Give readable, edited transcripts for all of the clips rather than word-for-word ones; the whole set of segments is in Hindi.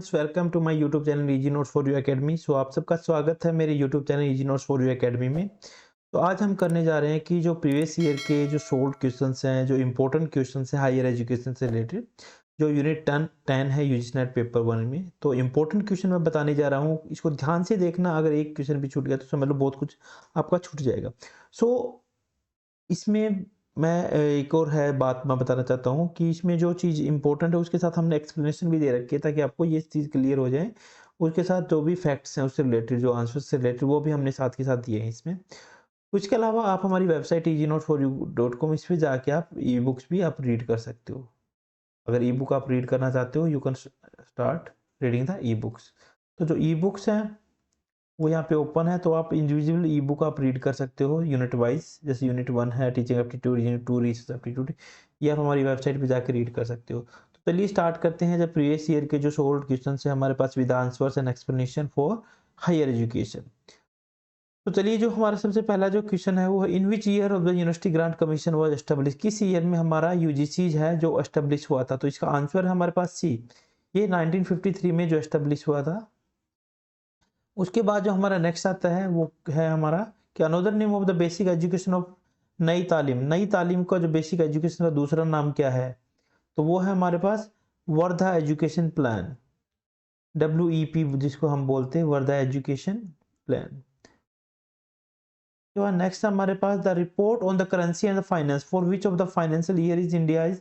Students, welcome to my YouTube channel easy notes for you academy. So आप सबका स्वागत है मेरे YouTube channel easy notes for you academy में। तो आज हम करने जा रहे हैं कि जो प्रीवियस ईयर के जो सोल्ड क्वेश्चंस हैं, जो इंपॉर्टेंट क्वेश्चंस हैं हायर एजुकेशन से रिलेटेड, जो यूनिट 10 है यूजीसी नेट पेपर 1 में। तो इंपॉर्टेंट क्वेश्चन मैं बताने जा रहा हूँ, इसको ध्यान से देखना। अगर एक क्वेश्चन भी छूट गया तो समझ लो बहुत कुछ आपका छूट जाएगा। सो इसमें मैं एक और है बात मैं बताना चाहता हूँ कि इसमें जो चीज़ इंपॉर्टेंट है उसके साथ हमने एक्सप्लेनेशन भी दे रखी है ताकि आपको ये चीज़ क्लियर हो जाए। उसके साथ जो भी फैक्ट्स हैं उससे रिलेटेड, जो आंसर से रिलेटेड, वो भी हमने साथ के साथ दिए हैं इसमें। उसके अलावा आप हमारी वेबसाइट easynotesforyou.com, इस पे जाके आप ई बुक्स भी आप रीड कर सकते हो। अगर ई बुक आप रीड करना चाहते हो, you can start reading the e books. तो जो ई बुक्स हैं वो यहाँ पे ओपन है, तो आप इंडिविजुअल ई बुक आप रीड कर सकते हो यूनिट वाइज। जैसे यूनिट 1 है teaching aptitude, unit 2 research aptitude, ये आप हमारी वेबसाइट पे जाकर रीड कर सकते हो। तो चलिए स्टार्ट करते हैं। जब प्रीवियस ईयर के जो सोल्व क्वेश्चन है हमारे पास with answers and explanation for higher education. तो चलिए, जो हमारा सबसे पहला जो क्वेश्चन है वो है, in which year of the University Grant Commission was establish. किस ईयर में हमारा यूजीसी है जो एस्टेब्लिश हुआ था? तो इसका आंसर है हमारे पास सी, ये 1953 में जो एस्टेब्लिश हुआ था। उसके बाद जो हमारा नेक्स्ट आता है वो है हमारा कि another name of the basic education of नई तालीम। नई तालीम का जो बेसिक एजुकेशन का दूसरा नाम क्या है? तो वो है हमारे पास वर्धा एजुकेशन प्लान, WEP जिसको हम बोलते हैं, वर्धा एजुकेशन प्लान। तो नेक्स्ट हमारे पास the report on the currency and the finance for which of the financial year is India is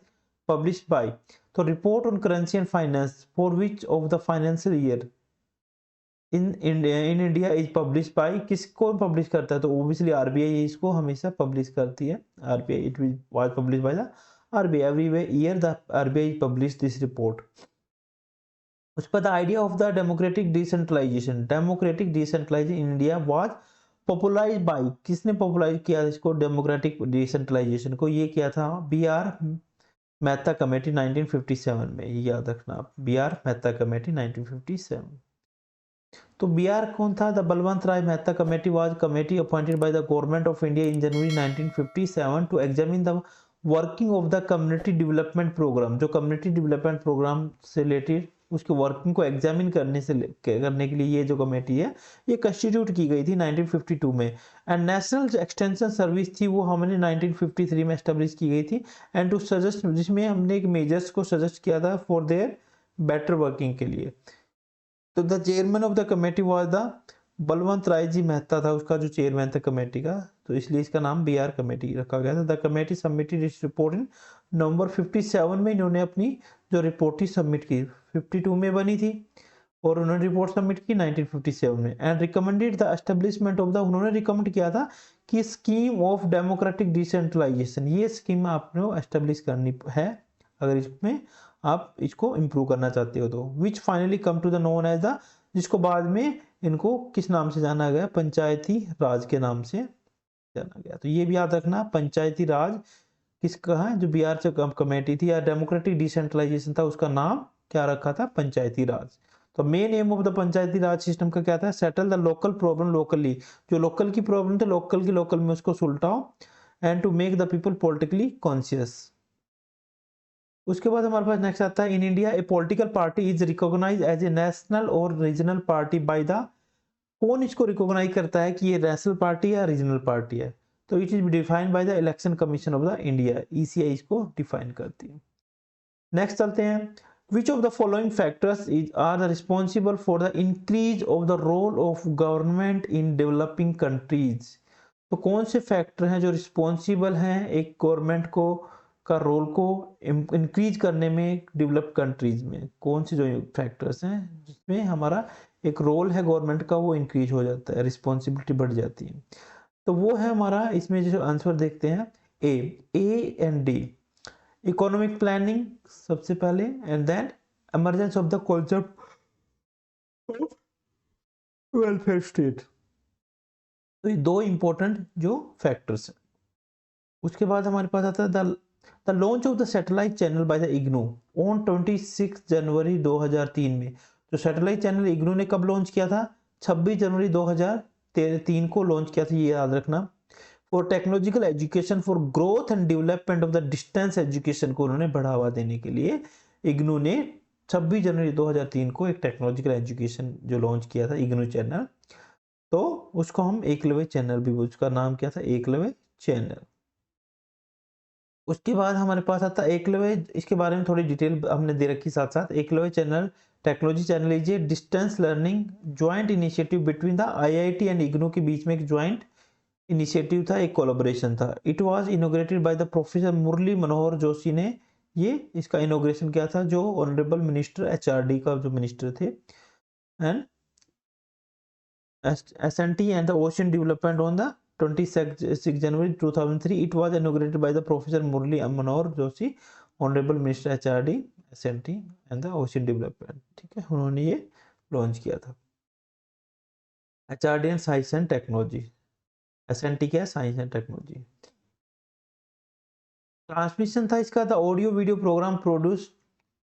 published by. तो report on currency and finance for which of the financial year in India is publish by, किसको पब्लिश करता है? तो ओबियसली आरबीआई इसको हमेशा पब्लिश करती है। RBI, it was publish by the RBI every year, the RBI publish this report. उसके बाद idea of the democratic decentralisation, democratic decentralisation in India was popularise by, किसने पॉपुलराइज किया इसको डेमोक्रेटिक डिसेंट्रलाइजेशन को? ये किया था BR मेहता कमेटी 1957 में। ये याद रखना आप, BR मेहता कमेटी 1957। तो BR कौन था? The Balwant Rai Mehta committee was committee appointed by the government of India in January 1957 to examine the working of the community development programme. जो कम्युनिटी डेवलपमेंट प्रोग्राम से रिलेटेड उसके वर्किंग को एग्जामिन करने के लिए ये जो कमेटी है ये कंस्टिट्यूट की गई थी 1952 में। एंड नेशनल एक्सटेंशन सर्विस थी वो हमने 1953 में एस्टेब्लिश की गई थी। एंड टू सजेस्ट, जिसमें हमने एक मेजर्स को सजेस्ट किया था फॉर देयर बेटर वर्किंग के लिए। तो the chairman of the committee was the Balwant Rai ji Mehta था उसका जो चेयरमैन था कमेटी का, तो इसलिए इसका नाम BR कमेटी रखा गया था। The committee submitted its report in November 57 में इन्होंने अपनी जो रिपोर्ट ही सबमिट की। 52 में बनी थी और उन्होंने रिपोर्ट सबमिट की 1957 में। And recommended the establishment of the, उन्होंने रिकमेंड किया था कि स्कीम ऑफ डेमोक्रेटिक डिसेंट्रलाइजेशन, ये स्कीम आपने एस्टेब्लिश करनी है अगर इसमें आप इसको इम्प्रूव करना चाहते हो तो। Which finally come to the known as the, जिसको बाद में इनको किस नाम से जाना गया? पंचायती राज के नाम से जाना गया। तो ये भी याद रखना, पंचायती राज किसका है? जो BR से कमेटी थी या डेमोक्रेटिक डिसेंट्रलाइजेशन था उसका नाम क्या रखा था? पंचायती राज। तो main aim of the Panchayati Raj system का क्या था? Settle the local problem locally, जो लोकल की प्रॉब्लम थे लोकल की लोकल में उसको सुलटाओ। And to make the people politically conscious. उसके बाद हमारे पास नेक्स्ट आता है, in India a political party is recognise as a national और रीजनल पार्टी बाय द, कौन इसको रिकॉग्नाइज करता है कि ये नेशनल पार्टी या रीजनल पार्टी है? तो it is defined by the election commission of the India, ECI इसको डिफाइन करती है। नेक्स्ट चलते हैं, which of the following factors is are the responsible for the increase of the role of government in developing countries. तो कौन से फैक्टर हैं जो रिस्पॉन्सिबल हैं एक गवर्नमेंट को का रोल को इंक्रीज करने में डेवलप कंट्रीज में? कौन से जो फैक्टर्स हैं जिसमें हमारा एक रोल है गवर्नमेंट का वो इंक्रीज हो जाता है, रिस्पॉन्सिबिलिटी बढ़ जाती है? तो वो है हमारा, इसमें जो आंसर देखते हैं A and D। Economic planning सबसे पहले, and then emergence of the concept of welfare state. तो ये दो इंपॉर्टेंट जो फैक्टर्स हैं। उसके बाद हमारे पास आता है the launch of the satellite channel by the IGNOU on 26 जनवरी 2003 में। जो सैटेलाइट चैनल इग्नू ने कब लॉन्च किया था? 26 जनवरी 2003 को लॉन्च किया था, ये याद रखना। For technological education for growth and development of the distance education को उन्होंने बढ़ावा देने के लिए इग्नू ने 26 जनवरी 2003 को एक टेक्नोलॉजिकल एजुकेशन जो लॉन्च किया था इग्नू चैनल, तो उसको हम एकलव्य चैनल भी, उसका नाम क्या था, एकलव्य चैनल। उसके बाद हमारे पास आता है एकलव्य, इसके बारे में थोड़ी डिटेल हमने दे रखी साथ साथ। Eklavya channel technology channel is a distance learning joint initiative between the IIT and IGNOU के बीच में एक ज्वाइंट इनिशिएटिव था, एक कोलैबोरेशन था। It was inaugurated by the professor Murli Manohar Joshi ने ये इसका इनोग्रेशन किया था, जो ऑनरेबल मिनिस्टर एचआरडी का जो मिनिस्टर थे। And S&T and the Ocean Development on the 26 January 2003. It was inaugurated by the Professor Murli Manohar Joshi, Honorable Minister HRD, S&T and the Ocean Development. ठीक है, उन्होंने ये लॉन्च किया था। HRD and Science and Technology, S&T क्या है, साइंस एंड टेक्नोलॉजी। ट्रांसमिशन था इसका, the audio video programme produce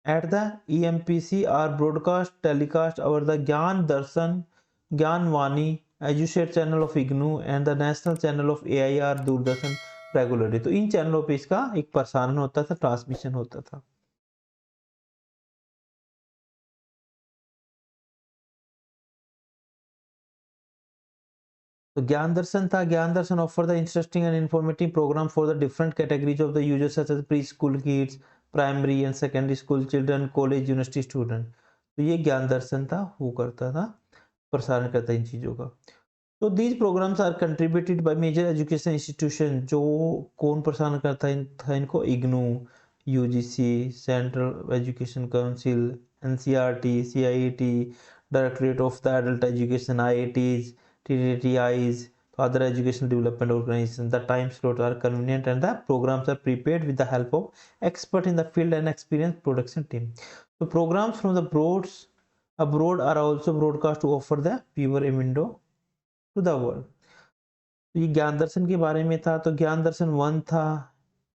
at the EMPC are broadcast telecast और the Gyan Darshan, Gyanvani, Edusat channel of IGNOU and the national channel of AIR Doordarshan regularly. तो इन चैनलों पे इसका एक प्रसारण होता था, ट्रांसमिशन होता था। तो ज्ञान दर्शन था, Gyan Darshan offer the interesting and informative programme for the different categories of the users such as pre school kids, primary and secondary school children, college university student. तो ये ज्ञान दर्शन था, वो करता था, प्रसारण करता इन चीज़ों का। तो these programmes are contributed by major education institution. जो कौन प्रसारण करता है था इनको, IGNOU, UGC, central education council, NCERT, CIET, directorate of the adult education, IITs, TTIs, other educational development organizations. The time slots are convenient and the programs are prepared with the help of expert in the field and experienced production team. So programs from the abroad are also broadcast to offer the viewer a window to the world. तो ये ज्ञान दर्शन के बारे में था। तो ज्ञान दर्शन 1 था।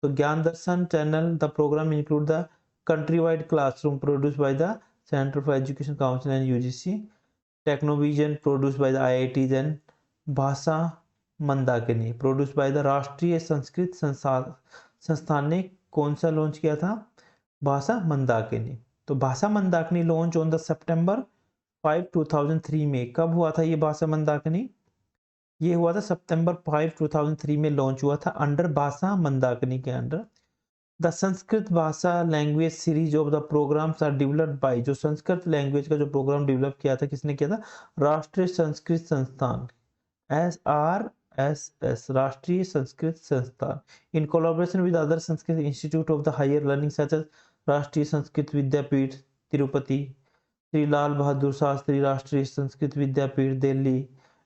तो Gyan Darshan channel, the programme include the country wide classroom produce by the centre for education council and UGC, technovision produce by the IITs and Bhasha Mandakini produce by the राष्ट्रीय संस्कृत संस्थान ने कौन सा लॉन्च किया था, भाषा मंदाकिनी। तो Bhasha Mandakini launch on the September 5, 2003 में। कब हुआ था ये भाषा मंदाकिनी, ये हुआ था September 5, 2003 में लॉन्च हुआ था अंडर भाषा मंदाकिनी के अंडर। द संस्कृत भाषा language series of the programmes are developed by, जो संस्कृत लैंग्वेज का जो प्रोग्राम डेवलप किया था, किसने किया था, राष्ट्रीय संस्कृत संस्थान, SRSS, Rashtriya Sanskrit Sansthan, in collaboration with other Sanskrit institute of the higher learning such as Rashtriya Sanskrit Vidyapeeth Tirupati, Shri Lal Bahadur Shastri Rashtriya Sanskrit Vidyapeeth Delhi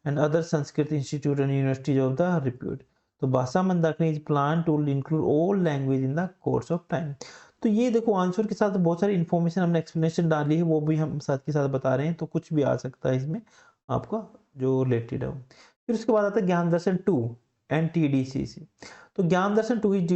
and other Sanskrit institute and universities of the repute. तो Bhasha Mandakini is plan to include all language in the course of time. तो ये देखो आंसर के साथ बहुत सारी इन्फॉर्मेशन हमने एक्सप्लेनेशन डाली है, वो भी हम साथ के साथ बता रहे हैं, तो कुछ भी आ सकता है इसमें आपका जो रिलेटेड है। फिर उसके बाद आता है ज्ञान दर्शन 2 एंड TDCC। तो ज्ञान दर्शन 2 is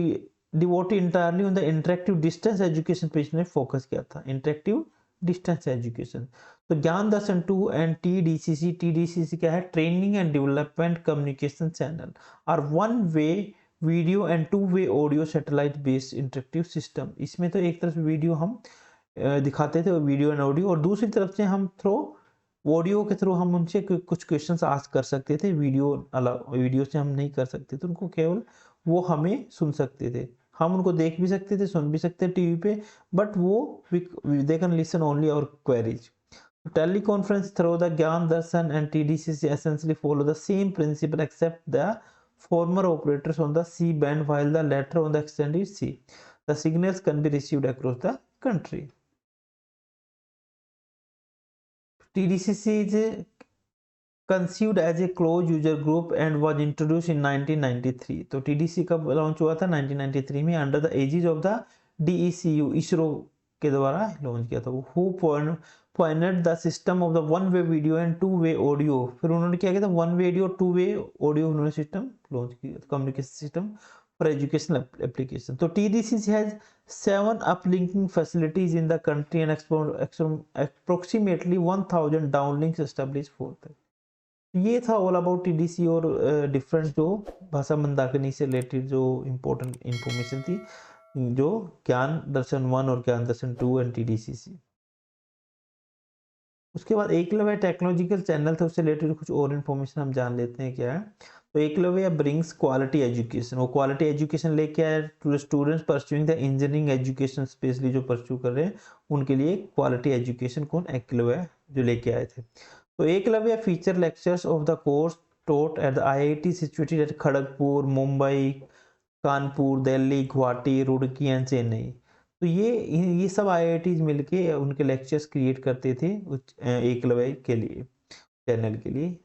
devoted entirely on the interactive distance education पे इसने फोकस किया था, इंटरेक्टिव डिस्टेंस एजुकेशन। तो ज्ञान दर्शन 2 एंड TDCC क्या है, training and development communication channel are one way video and 2 way audio satellite based interactive system. इसमें तो एक तरफ वीडियो हम दिखाते थे, वीडियो एंड ऑडियो, और दूसरी तरफ से हम ऑडियो के थ्रू हम उनसे कुछ क्वेश्चंस आस्क कर सकते थे। वीडियो से हम नहीं कर सकते थे, उनको केवल वो हमें सुन सकते थे, हम उनको देख भी सकते थे, सुन भी सकते थे टीवी पे, बट वो they can listen only our queries. Teleconference through the Gyan Darshan and TDCC essentially follow the same principle except the former operators on the C band while the latter on the extended C. The signals can be received across the country. TDCC is conceived as a closed user group and was introduced in 1993. तो TDC कब लॉन्च हुआ था, 1993 में, under the edges of the DECU, ISRO के द्वारा लॉन्च किया था। Who pioneered the system of the one way video and 2 way audio। फिर उन्होंने क्या किया था, 1 way video 2 way audio उन्होंने सिस्टम लॉन्च किया, communication system for educational application. तो TDCC has 7 uplinking facilities in the country and approximately 1000 downlinks established for them। ये था ऑल अबाउट TDC और डिफरेंट जो भाषा मंदाकिनी से रिलेटेड जो इम्पोर्टेंट इंफॉर्मेशन थी, जो ज्ञान दर्शन 1 और ज्ञान दर्शन 2 एंड TDCC। उसके बाद एकलव्य टेक्नोलॉजिकल चैनल था, उससे रिलेटेड कुछ और इन्फॉर्मेशन हम जान लेते हैं क्या है। तो एकलव्य ब्रिंग्स क्वालिटी एजुकेशन, वो क्वालिटी एजुकेशन लेके आया to the students pursuing the engineering education, specially जो परस्यू कर रहे हैं उनके लिए क्वालिटी एजुकेशन कौन, एकलव्य जो लेके आए थे। तो Eklavya feature lectures of the course taught at the IIT situated at Kharagpur, Mumbai, Kanpur, Delhi, Guwahati, Roorkee and Chennai. तो ये सब आईआईटीज मिलके उनके लेक्चर्स क्रिएट करते थे एकलव्य के लिए, चैनल के लिए।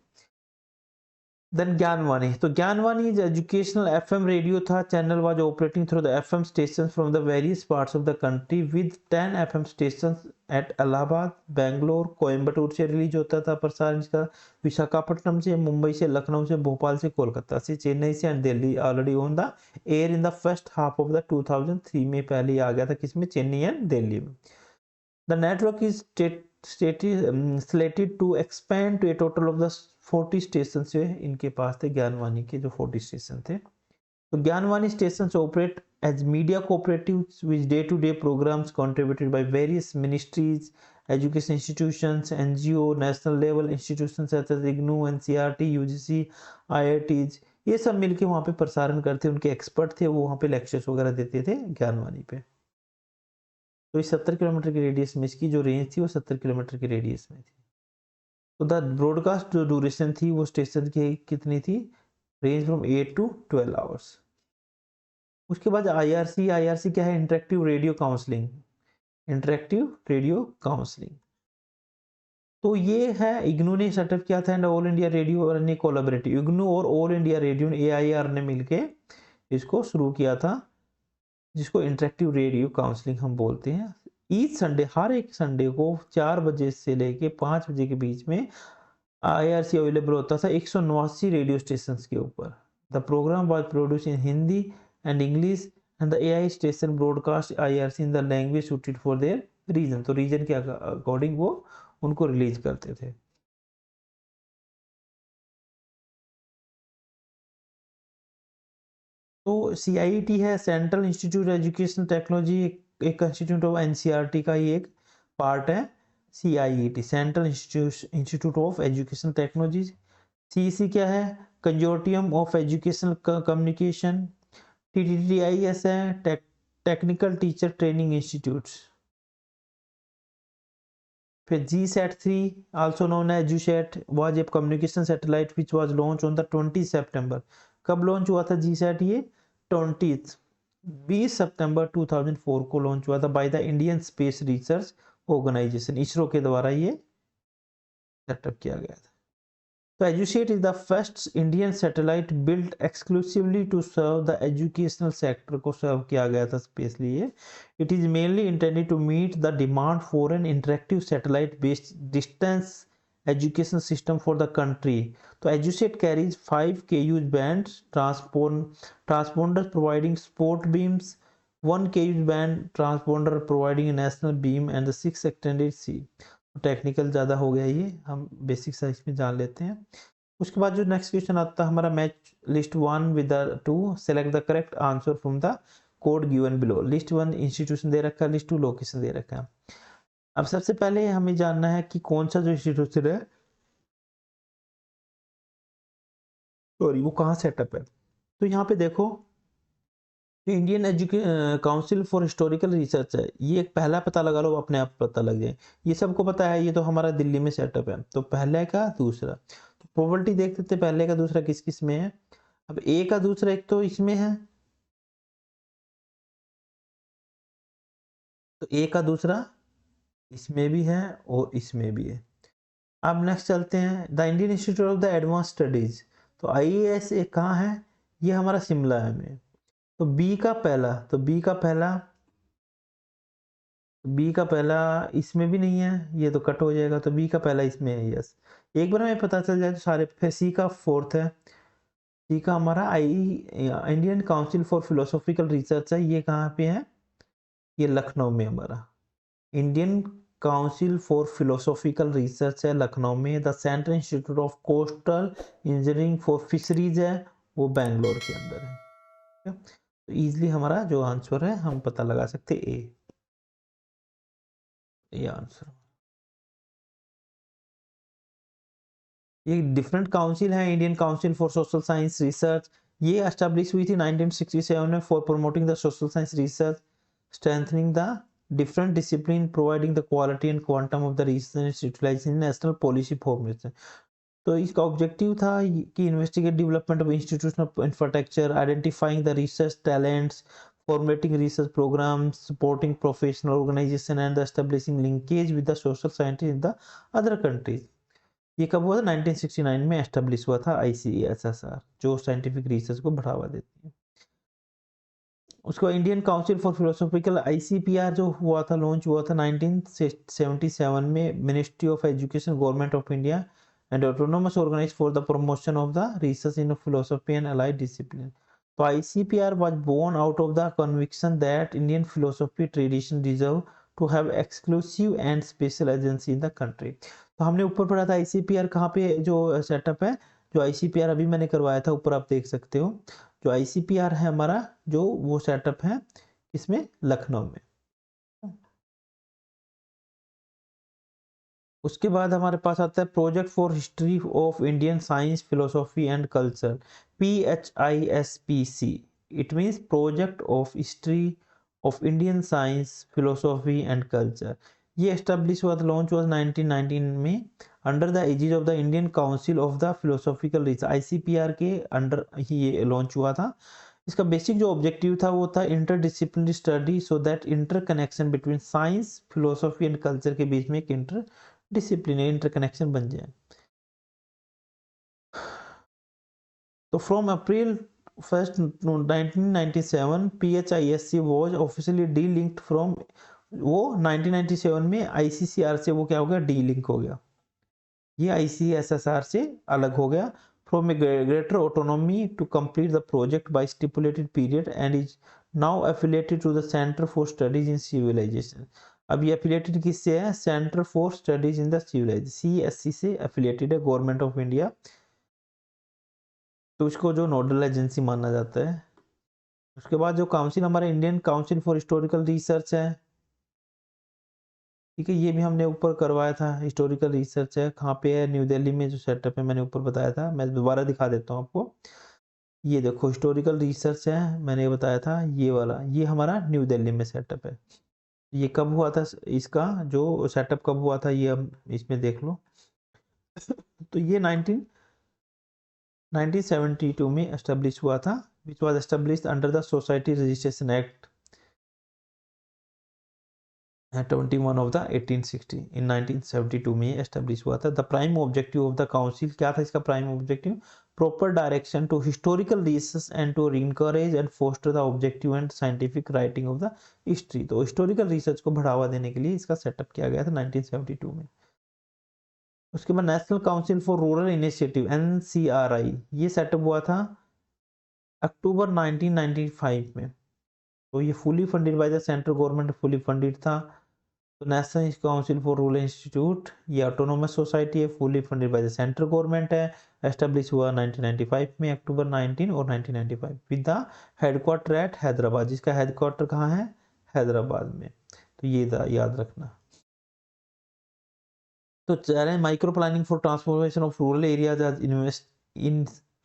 देन ज्ञानवाणी, तो Gyanvani is educational FM radio था, channel was operating through the FM stations from the various parts of the country with 10 FM stations at Allahabad, Bangalore, Coimbatore से रिलीज होता था प्रसारण इसका, विशाखापट्टनम से, मुंबई से, लखनऊ से, भोपाल से, कोलकाता से, चेन्नई से and Delhi. Already on the air in the first half of the 2003 में पहले ही आ गया था, किसमें, चेन्नई एंड दिल्ली में। The network is slated to expand to a total of the 40 stations जो है इनके पास थे ज्ञानवाणी के, जो 40 स्टेशन थे। तो Gyanvani stations operate as media cooperatives with day-to-day programs contributed by various ministries, education institutions, NGO, national level institutions such as IGNOU, NCERT, UGC, IITs, ये सब मिलके वहाँ पे प्रसारण करते, उनके एक्सपर्ट थे, वो वहाँ पे लेक्चर्स वगैरह देते थे ज्ञानवाणी पे। तो इस 70 किलोमीटर की रेडियस में इसकी जो रेंज थी वो 70 किलोमीटर की रेडियस में थी। तो द ब्रॉडकास्ट जो ड्यूरेशन थी वो स्टेशन की कितनी थी, रेंज फ्रॉम 8 to 12 आवर्स। उसके बाद आईआरसी, आईआरसी क्या है, interactive radio counselling, interactive radio counselling. तो ये है इग्नू ने सेटअप किया था एंड ऑल इंडिया रेडियो ने कोलैबोरेटिव, इग्नू और ऑल इंडिया रेडियो एआईआर ने मिलके इसको शुरू किया था, जिसको इंटरेक्टिव रेडियो काउंसलिंग हम बोलते हैं। ईच संडे, हर एक संडे को 4 बजे से लेके 5 बजे के बीच में आईआरसी अवेलेबल होता था 189 रेडियो स्टेशन के ऊपर। The programme was produce in Hindi and English and the AI station broadcast IRC in the language suited for their region, तो रीजन के अकॉर्डिंग वो उनको रिलीज करते थे। तो सीआईटी है, सेंट्रल इंस्टीट्यूट एजुकेशन टेक्नोलॉजी, एक इंस्टीट्यूट ऑफ एनसीईआरटी का ही एक पार्ट है CIET, central institute of education technology. CEC क्या है, consortium of educational communication. TTTIS है, टेक्निकल टीचर ट्रेनिंग इंस्टीट्यूट्स। फिर GSAT-3 also known as EduSat was a communication satellite which was launched on the 20 September। कब लॉन्च हुआ था GSAT, ये 20 सितंबर 2004 को लॉन्च हुआ था by the Indian space research organisation, ISRO के द्वारा ये सेटअप किया गया था। तो EduSat is the first Indian satellite built exclusively to serve the educational sector, को सर्व किया गया था स्पेशली ये। It is mainly intended to meet the demand for an interactive satellite based distance education system for the country। तो EduSat carries 5 KU bands transponders providing sport beams, 1 KU band transponder providing a national beam and the 6 extended C। Technical ज़्यादा हो गया ये, हम बेसिक साइज में जान लेते हैं। उसके बाद जो नेक्स्ट क्वेश्चन आता है हमारा, match list 1 with the 2, select the correct answer from the code given below. List 1 institution they रखा है, लिस्ट 2 लोकेशन दे रखा है। अब सबसे पहले हमें जानना है कि कौन सा जो इंस्टीट्यूशन है, सॉरी, वो कहाँ सेटअप है। तो यहाँ पे देखो, Indian council for historical research है, ये एक पहला पता लगा लो, अपने आप पता लग जाए, ये सबको पता है, ये तो हमारा दिल्ली में सेटअप है। तो पहले का दूसरा, तो प्रोबेबिलिटी देख सकते पहले का दूसरा किस किस में है। अब ए का दूसरा एक तो इसमें है, तो ए का दूसरा इसमें भी है और इसमें भी है। अब नेक्स्ट चलते हैं, the Indian Institute of the advance studies, तो IAS कहाँ है, ये हमारा शिमला है में। तो बी का पहला, तो बी का पहला इसमें भी नहीं है, ये तो कट हो जाएगा, तो बी का पहला इसमें है, यस। एक बार हमें पता चल जाए तो सारे। फिर सी का फोर्थ है, सी का हमारा Indian council for philosophical research है, ये कहाँ पे है, ये लखनऊ में हमारा Indian council for philosophical research है लखनऊ में। The central institute of coastal engineering for fisheries है, वो बेंगलोर के अंदर है। तो इजिली हमारा जो आंसर है हम पता लगा सकते ए, ये आंसर। ये डिफरेंट काउंसिल है, Indian council for social science research, ये एस्टेब्लिश हुई थी 1967 में for promoting the social science research, strengthening the different discipline, providing the quality and quantum of the research utilising national policy formulation. तो इसका ऑब्जेक्टिव था कि investigate development of institutional infrastructure, identifying the research talents, formatting research programmes, supporting professional organisation and establishing linkage with the social scientist in the other countries. ये कब हुआ था? 1969 में एस्टेब्लिश हुआ था ICSSR, जो साइंटिफिक रिसर्च को बढ़ावा देती है। उसको Indian council for philosophical ICPR जो हुआ था, लॉन्च हुआ था 1977 में, ministry of education, government of India and autonomous organise for the promotion of the research in philosophy and allied discipline. तो ICPR was born out of the conviction that Indian philosophy tradition deserve to have exclusive and special agency in the country। तो हमने ऊपर पढ़ा था ICPR कहाँ पे जो सेटअप है, जो ICPR अभी मैंने करवाया था, ऊपर आप देख सकते हो। जो ICPR है हमारा, जो वो सेटअप है इसमें लखनऊ में। उसके बाद हमारे पास आता है project for history of Indian science philosophy and culture, PHISPC। It means project of history of Indian science philosophy and culture. ये एस्टेब्लिश हुआ था, लॉन्च हुआ 1919 में, under the edges of the Indian council of the philosophical research, ICPR के अंडर ही ये लॉन्च हुआ था। इसका बेसिक जो ऑब्जेक्टिव था वो था interdisciplinary study, so that inter connection between science philosophy and culture के बीच में एक डिसिप्लिनरी इंटरकनेक्शन बन जाए। तो from April 1st 1997 PHISC was officially D linked from, वो 1997 में ICCR से वो क्या हो गया, डी लिंक हो गया, ये ICSSR से अलग हो गया। From a greater autonomy to complete the project by stipulated period and is now affiliated to the centre for studies in civilisation. अब ये एफिलिएटेड किससे है? Centre for studies in the civilisation, CSC से एफिलिएटेड है, गवर्नमेंट ऑफ इंडिया। तो उसको जो नोडल एजेंसी माना जाता है। उसके बाद जो काउंसिल हमारा Indian council for historical research है, ठीक है, ये भी हमने ऊपर करवाया था। हिस्टोरिकल रिसर्च है, कहाँ पे है? न्यू दिल्ली में जो सेटअप है मैंने ऊपर बताया था, मैं दोबारा दिखा देता हूँ आपको। ये देखो हिस्टोरिकल रिसर्च है, मैंने बताया था ये वाला, ये हमारा न्यू दिल्ली में सेटअप है। ये कब हुआ था? इसका जो सेटअप कब हुआ था ये हम इसमें देख लो। तो ये 1972 में एस्टेब्लिश हुआ था, which was establish under the society registration act 21 of the 1860 in 1972 में एस्टेब्लिश हुआ था। The prime objective of the council क्या था? इसका prime objective proper direction to historical research and to encourage and foster the objective and scientific writing of the history. तो हिस्टोरिकल रिसर्च को बढ़ावा देने के लिए इसका सेटअप किया गया था 1972 में। उसके बाद national council for rural initiative NCRI, ये सेटअप हुआ था अक्टूबर 1995 में। तो ये fully funded by the central government, fully funded था। तो national council for rural institute, ये ऑटोनोमस सोसाइटी है, fully funded by the central government है, एस्टेब्लिश हुआ 1995 में, अक्टूबर 19 और 1995, with the headquarter at Hyderabad. जिसका हेडक्वार्टर कहाँ है? हैदराबाद में। तो ये याद रखना। तो challenge micro planning for transformation of rural areas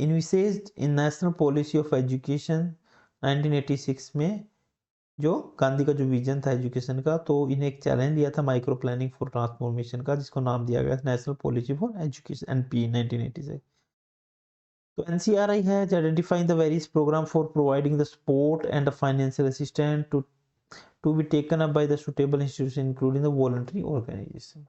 envisaged in National Policy of Education 1986 में, जो गांधी का जो विजन था एजुकेशन का, तो इन्हें एक चैलेंज दिया था माइक्रो प्लानिंग फॉर ट्रांसफॉर्मेशन का, जिसको नाम दिया गया National Policy for Education NP 1986। तो NCRI है identifying the various program for providing the support and financial assistance to be taken up by the suitable institution including the voluntary organisation.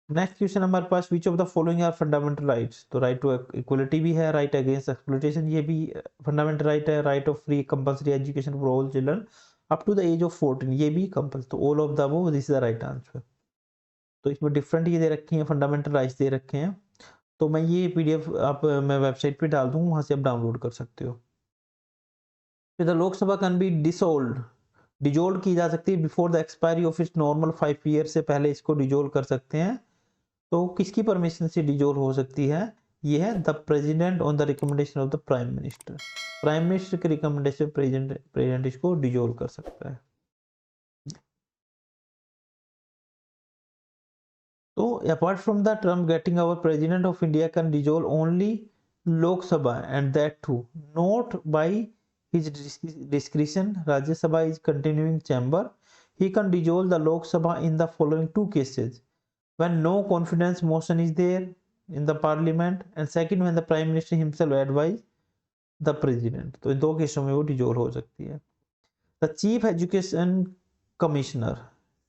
Next question हमारे पास, which of the following are fundamental rights? तो राइट टू इक्वलिटी भी है, राइट अगेंस्ट एक्सप्लॉइटेशन ये भी फंडामेंटल राइट है, right of free compulsory education for all children up to the age of 14 ये भी कंपल्सरी। तो all of the above, this is the right answer. तो इसमें डिफरेंट ये दे रखी हैं, फंडामेंटल राइट्स दे रखे हैं। तो मैं ये PDF आप मैं वेबसाइट पे डाल दूँ, वहाँ से आप डाउनलोड कर सकते हो। The Lok Sabha can be dissolve की जा सकती है before the expiry of its normal 5 year से पहले इसको डिजोल्व कर सकते हैं। तो किसकी परमिशन से डिजोल्व हो सकती है? ये है the president on the recommendation of the prime minister. Prime minister के रिकमेंडेशन प्रेसिडेंट इसको डिजोल्व कर सकता है। तो apart from the term getting, our president of India can dissolve only Lok Sabha, and that too not by his discretion. Rajya Sabha is continuing chamber. He can dissolve the Lok Sabha in the following two cases: when no confidence motion is there in the parliament, and second, when the prime minister himself advise the president. तो इन दो केसों में वो डिजोल्व हो सकती है. The chief education commissioner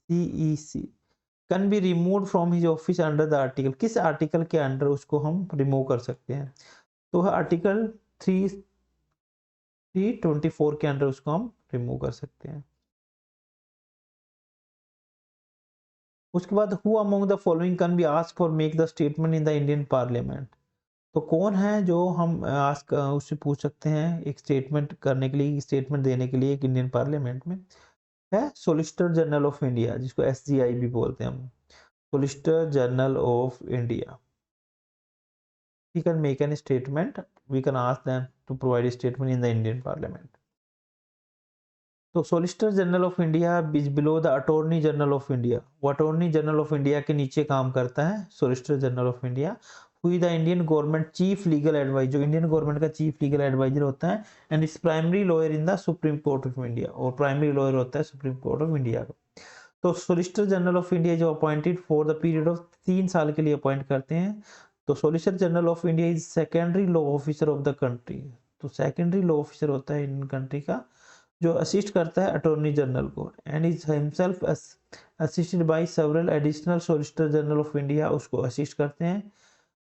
CEC can be remove from his office under the article. किस आर्टिकल के अंडर उसको हम रिमूव कर सकते हैं? तो आर्टिकल 324 के अंडर उसको हम रिमूव कर सकते हैं. उसके बाद who among the following can be ask for make the statement in the Indian parliament. तो कौन है जो हम आस्क उससे पूछ सकते हैं एक स्टेटमेंट करने के लिए, स्टेटमेंट देने के लिए एक इंडियन पार्लियामेंट में? है सोलिसिटर जनरल ऑफ इंडिया, जिसको SGI भी बोलते हैं हम. Solicitor general of India, he can make any statement. We can ask them to provide a statement in the Indian Parliament. तो solicitor general of India is below the attorney general of India. वो अटॉर्नी जनरल ऑफ इंडिया के नीचे काम करता है solicitor general of India. Who is the Indian government chief legal adviser, जो इंडियन गवर्नमेंट का चीफ लीगल एडवाइजर होता है, and is primary lawyer in the supreme court of India, और प्राइमरी लॉयर होता है सुप्रीम कोर्ट ऑफ इंडिया का. तो सोलिसिटर जनरल ऑफ इंडिया जो appointed for the period of 3 साल के लिए अपॉइंट करते हैं. तो solicitor general of India is secondary law officer of the country. तो सेकेंडरी लॉ ऑफिसर होता है इंडियन कंट्री का, जो असिस्ट करता है अटॉर्नी जनरल को, and is himself assisted by several additional solicitor general of India, उसको असिस्ट करते हैं.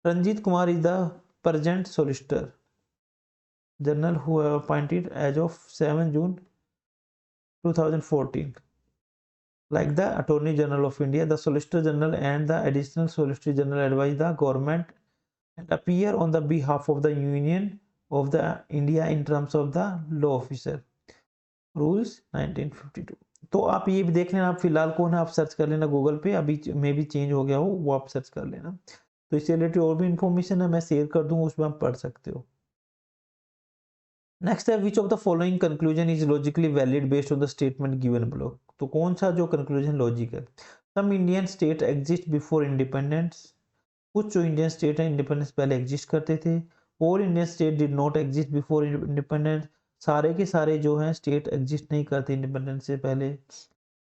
Ranjit Kumar is the present solicitor general who appointed as of 7 June 2014. Like the Attorney General of India, the Solicitor General and the Additional Solicitor General advise the government and appear on the behalf of the Union of the India in terms of the law officer rules 1952. तो आप ये भी देख लेना, आप फिलहाल कौन है आप सर्च कर लेना गूगल पे, अभी में भी चेंज हो गया हो वो आप सर्च कर लेना. तो इससे रिलेटेड और भी इंफॉर्मेशन है, मैं शेयर कर दूंगा, उसमें आप पढ़ सकते हो. नेक्स्ट है which of the following conclusion is logically valid based on the statement given below. तो कौन सा जो कंक्लूजन लॉजिक है? Some Indian state exist before independence. कुछ जो इंडियन स्टेट है इंडिपेंडेंस पहले एग्जिस्ट करते थे. All Indian state did not exist before independence. सारे के सारे जो हैं स्टेट एग्जिस्ट नहीं करते इंडिपेंडेंस से पहले.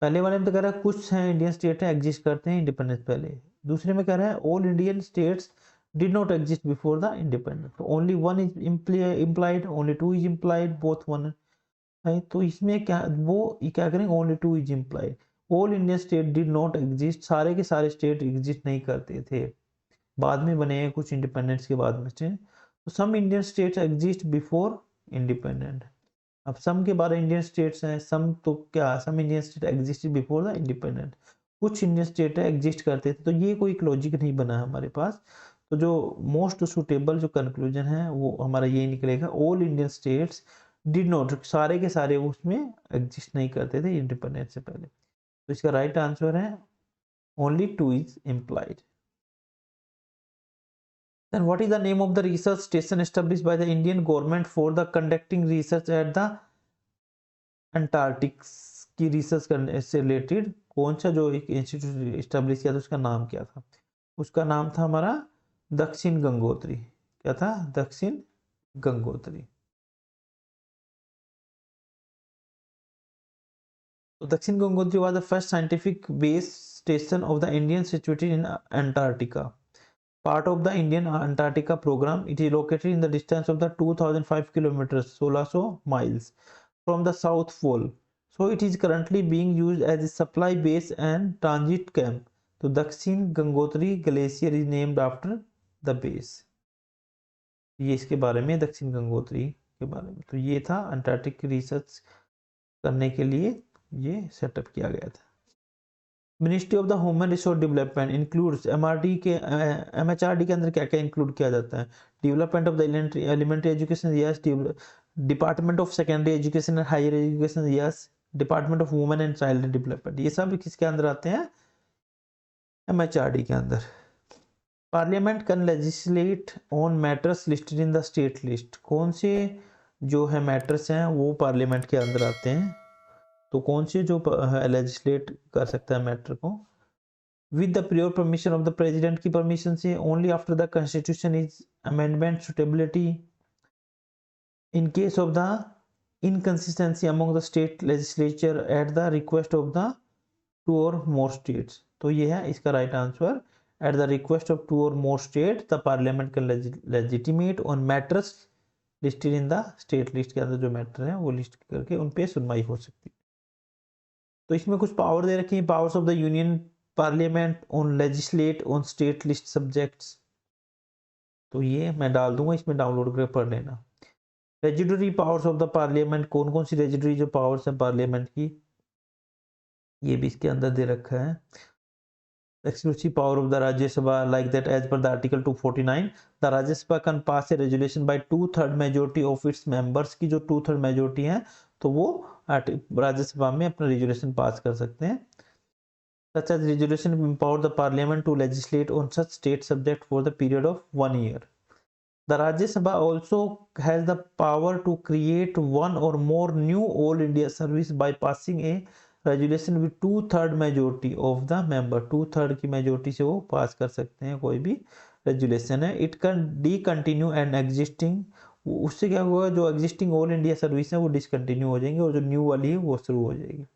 पहले वाले में तो कह रहा है कुछ हैं इंडियन स्टेट है एग्जिस्ट करते हैं इंडिपेंडेंस पहले. दूसरे में कह रहा है all Indian states did not exist before the independence. So only one is implied, only two is implied, both one है. तो इसमें क्या वो क्या करेंगे, only two is implied. all Indian state did not exist, सारे के सारे स्टेट एग्जिस्ट नहीं करते थे, बाद में बने हैं कुछ इंडिपेंडेंस के बाद में से. तो some Indian states exist before independent. अब सम के 12 इंडियन स्टेट्स हैं, सम तो क्या some Indian state existed before the independent. कुछ इंडियन स्टेट एग्जिस्ट करते थे. तो ये कोई एक लॉजिक नहीं बना है हमारे पास. तो जो मोस्ट सुटेबल जो कंक्लूजन है वो हमारा ये निकलेगा, all Indian states did not, सारे के सारे उसमें एग्जिस्ट नहीं करते थे इंडिपेंडेंस से पहले. तो इसका राइट आंसर है only two is implied. Then what is the name of the research station established by the Indian government for the conducting research at the Antarctic की रिसर्च करने से रिलेटेड कौन सा जो एक इंस्टीट्यूट एस्टेब्लिश किया था उसका नाम क्या था? उसका नाम था हमारा दक्षिण गंगोत्री. क्या था? दक्षिण गंगोत्री. तो दक्षिण Gangotri was the first scientific base station of the Indian situated in Antarctica, part of the Indian Antarctica program. It is located in the distance of the 2005 kilometers, 1600 miles from the South Pole. So it is currently being used as a supply base and transit camp. तो दक्षिण Gangotri glacier is named after the base. ये इसके बारे में, दक्षिण गंगोत्री के बारे में. तो ये था अंटार्कटिक रिसर्च करने के लिए ये सेटअप किया गया था. Ministry of the human resource development includes MRD के MHRD के अंदर क्या क्या इंक्लूड किया जाता है? Development of the elementary education, yes. Department of secondary education and higher education, yes. Department of women and child development, ये सब किसके अंदर आते हैं? MHRD के अंदर. Parliament can legislate on matters listed in the state list. कौन से जो है मैटर्स हैं वो पार्लियामेंट के अंदर आते हैं? तो कौन से जो लेजिस्लेट कर सकता है मैटर को? with the prior permission of the president की permission से, only after the constitution is amendment suitability, in case of the inconsistency among the state legislature at the request of the two or more states। तो ये है इसका right answer, at the request of two or more states the parliament can legitimate on matters listed in the state list के अंदर जो मैटर है वो लिस्ट करके उन पे सुनवाई हो सकती है। तो इसमें कुछ पावर दे रखी है, powers of the union parliament on legislate on state list subjects, तो ये मैं डाल दूंगा, इसमें डाउनलोड करके पढ़ लेना। Residuary powers of the parliament, कौन कौन सी रेजिडरी जो पावर्स हैं पार्लियामेंट की, ये भी इसके अंदर दे रखा है। exclusive power of the Rajya Sabha, like that as per the article 249 the Rajya Sabha can pass a resolution by 2/3 majority of its members की जो 2/3 majority है तो वो राज्य सभा में अपना रेजोल्यूशन पास कर सकते हैं। such as resolution empower the parliament to legislate on such state subject for the period of 1 year। the Rajya Sabha also has the power to create one or more new all India service by passing a resolution with 2/3 majority of the member, 2/3 की मेजोरिटी से वो पास कर सकते हैं कोई भी रेजुलेशन है। It can D continue and existing, उससे क्या होगा जो एग्जिस्टिंग ऑल इंडिया सर्विस है वो डिसकंटिन्यू हो जाएंगे और जो न्यू वाली है वो शुरू हो जाएगी।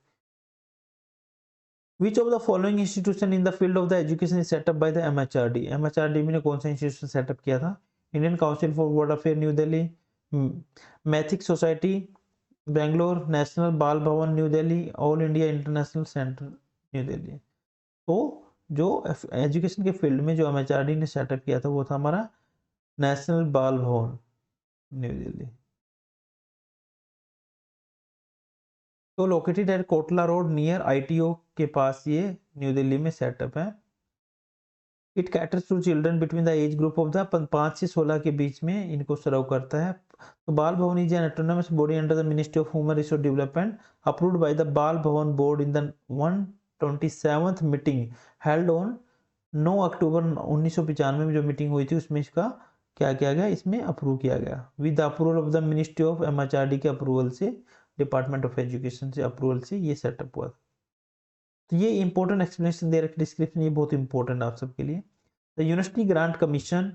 विच of the following institution in the field of the education is setup by the MHRD, MHRD ने कौन सा इंस्टीट्यूशन सेटअप किया था? Indian council for world affair new Delhi, mythic society Bangalore, national बाल भवन new Delhi, all India international centre new Delhi. तो जो एजुकेशन के फील्ड में जो एमएचआरडी ने सेटअप किया था वो था हमारा नेशनल बाल भवन न्यू दिल्ली। तो located at Kotla road near ITO के पास ये न्यू दिल्ली में सेटअप है। It caters to children between the age group of the 5 से 16 के बीच में इनको सर्व करता है। तो बाल भवन is an autonomous body under the ministry of human resource development approved by the बाल भवन board in the 127th meeting held on 9 अक्टूबर 1995 में जो मीटिंग हुई थी उसमें इसका क्या किया गया, इसमें अप्रूव किया गया with the approval of the ministry of MHRD के अप्रूवल से, डिपार्टमेंट ऑफ एजुकेशन से अप्रूवल से ये सेटअप हुआ। तो ये इंपॉर्टेंट एक्सप्लेनेशन दे रखे डिस्क्रिप्शन, ये बहुत इंपॉर्टेंट आप सबके लिए। The University Grant Commission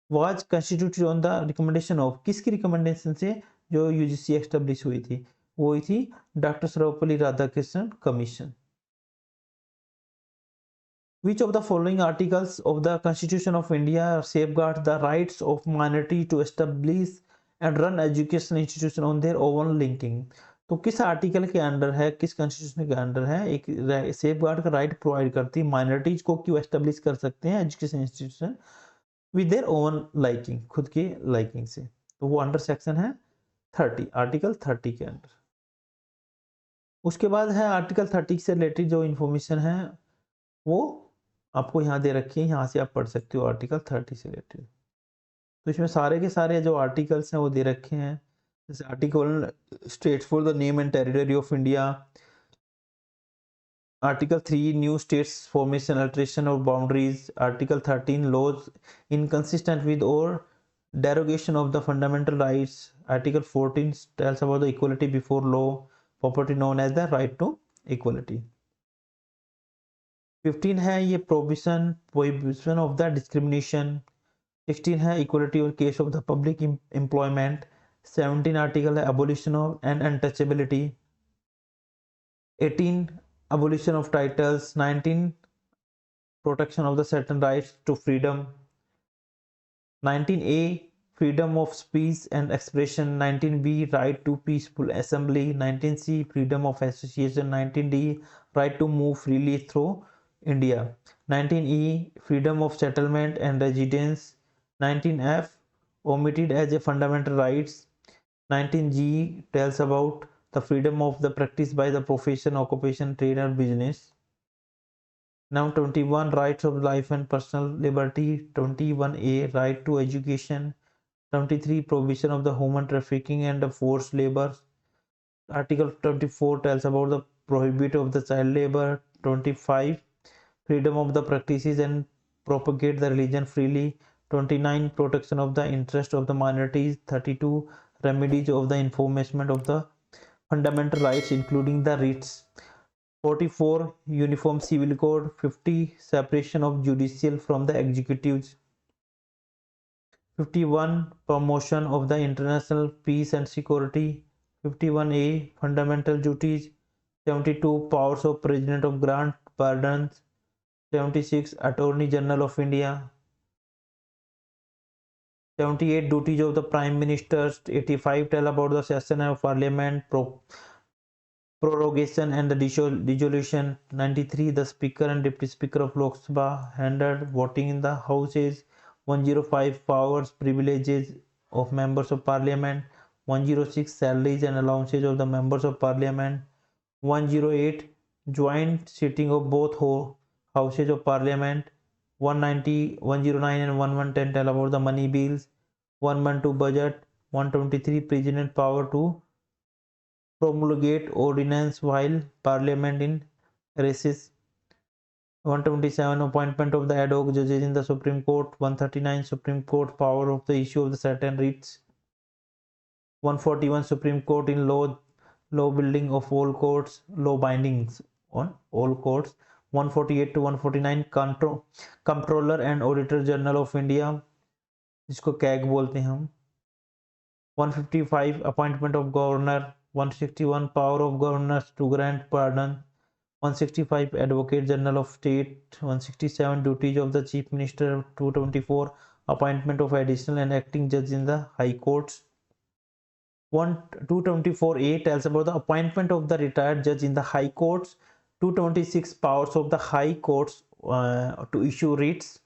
was constituted on the recommendation of, किसकी रिकमेंडेशन से जो यूजीसी एस्टेब्लिश हुई थी वो हुई थी doctor Sarvepalli Radhakrishnan commission. Which of the following articles of the Constitution of India safeguard the rights of minority to establish and run education institution on their own linking? तो किस आर्टिकल के अंडर है, किस कॉन्स्टिट्यूशन के अंडर है एक सेफ गार्ड का राइट प्रोवाइड करती है माइनॉरिटीज को क्यों एस्टेब्लिश कर सकते हैं education institution with their own liking, खुद की लाइकिंग से। तो वो अंडर सेक्शन है 30, आर्टिकल 30 के अंडर। उसके बाद है आर्टिकल 30 से रिलेटेड जो इंफॉर्मेशन है वो आपको यहाँ दे रखी है, यहाँ से आप पढ़ सकते हो आर्टिकल 30 से रिलेटेड। तो इसमें सारे के सारे जो आर्टिकल्स हैं वो दे रखे हैं, जैसे article states for the name and territory of India, article 3 new states formation alteration of boundaries, article 13 laws inconsistent with और derogation of the fundamental rights, article 14 tells about the equality before law, property known as the right to equality। 15 है ये prohibition of the discrimination, 16 है equality और case of the public employment, 17 article है abolition of and untouchability, 18 abolition of titles, 19 protection of the certain rights to freedom, 19A freedom of speech and expression, 19B right to peaceful assembly, 19C freedom of association, 19D right to move freely through India, 19E freedom of settlement and residence, 19F omitted as a fundamental rights, 19G tells about the freedom of the practice by the profession, occupation, trade or business. Now 21 rights of life and personal liberty, 21A right to education, 23 prohibition of the human trafficking and the forced labor, article 24 tells about the prohibit of the child labor, 25 freedom of the practices and propagate the religion freely, 29 protection of the interest of the minorities, 32 remedies of the enforcement of the fundamental rights including the writs, 44 uniform civil code, 50 separation of judicial from the executive, 51 promotion of the international peace and security, 51A fundamental duties, 72 powers of president of grant pardons, 76 attorney general of India, 78 duties of the prime minister, 85 tell about the session of parliament, prorogation and the dissolution, 93 the speaker and deputy speaker of Lok Sabha, 100 voting in the houses, 105 powers privileges of members of parliament, 106 salaries and allowances of the members of parliament, 108 joint sitting of both houses of parliament, 190 109 and 1110 tell about the money bills, 112 budget, 123 president power to promulgate ordinance while parliament in recess, 127 appointment of the ad hoc judges in the Supreme Court, 139 Supreme Court power of the issue of the certain writs, 141 Supreme Court in law building of all courts, law bindings on all courts, 148 to 149 Comptroller and Auditor General of India, जिसको कैग बोलते हैं हम, 155 appointment of governor, 161 power of governors to grant pardon, 165 Advocate General of State, 167 duties of the Chief Minister, 224 appointment of additional and acting judge in the High Courts, 224A tells about the appointment of the retired judge in the High Courts, 226 powers of the High Courts to issue writs.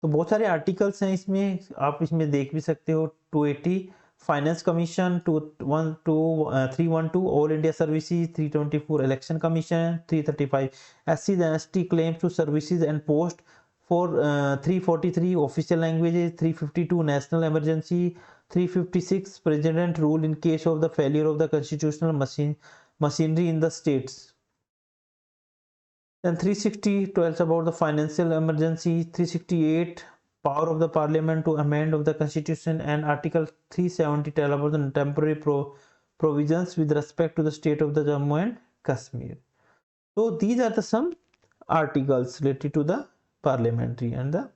तो बहुत सारे आर्टिकल्स हैं इसमें, आप इसमें देख भी सकते हो. 280 finance commission, 312 all India services, 324 election commission, 335 SC and ST claims to services and post, 343 official languages, 352 national emergency, 356 president rule in case of the failure of the constitutional machinery in the states. Then 360 tells about the financial emergency, 368 power of the parliament to amend of the constitution, and article 370 tell about the temporary provisions with respect to the state of the Jammu and Kashmir. So these are the some articles related to the parliamentary and the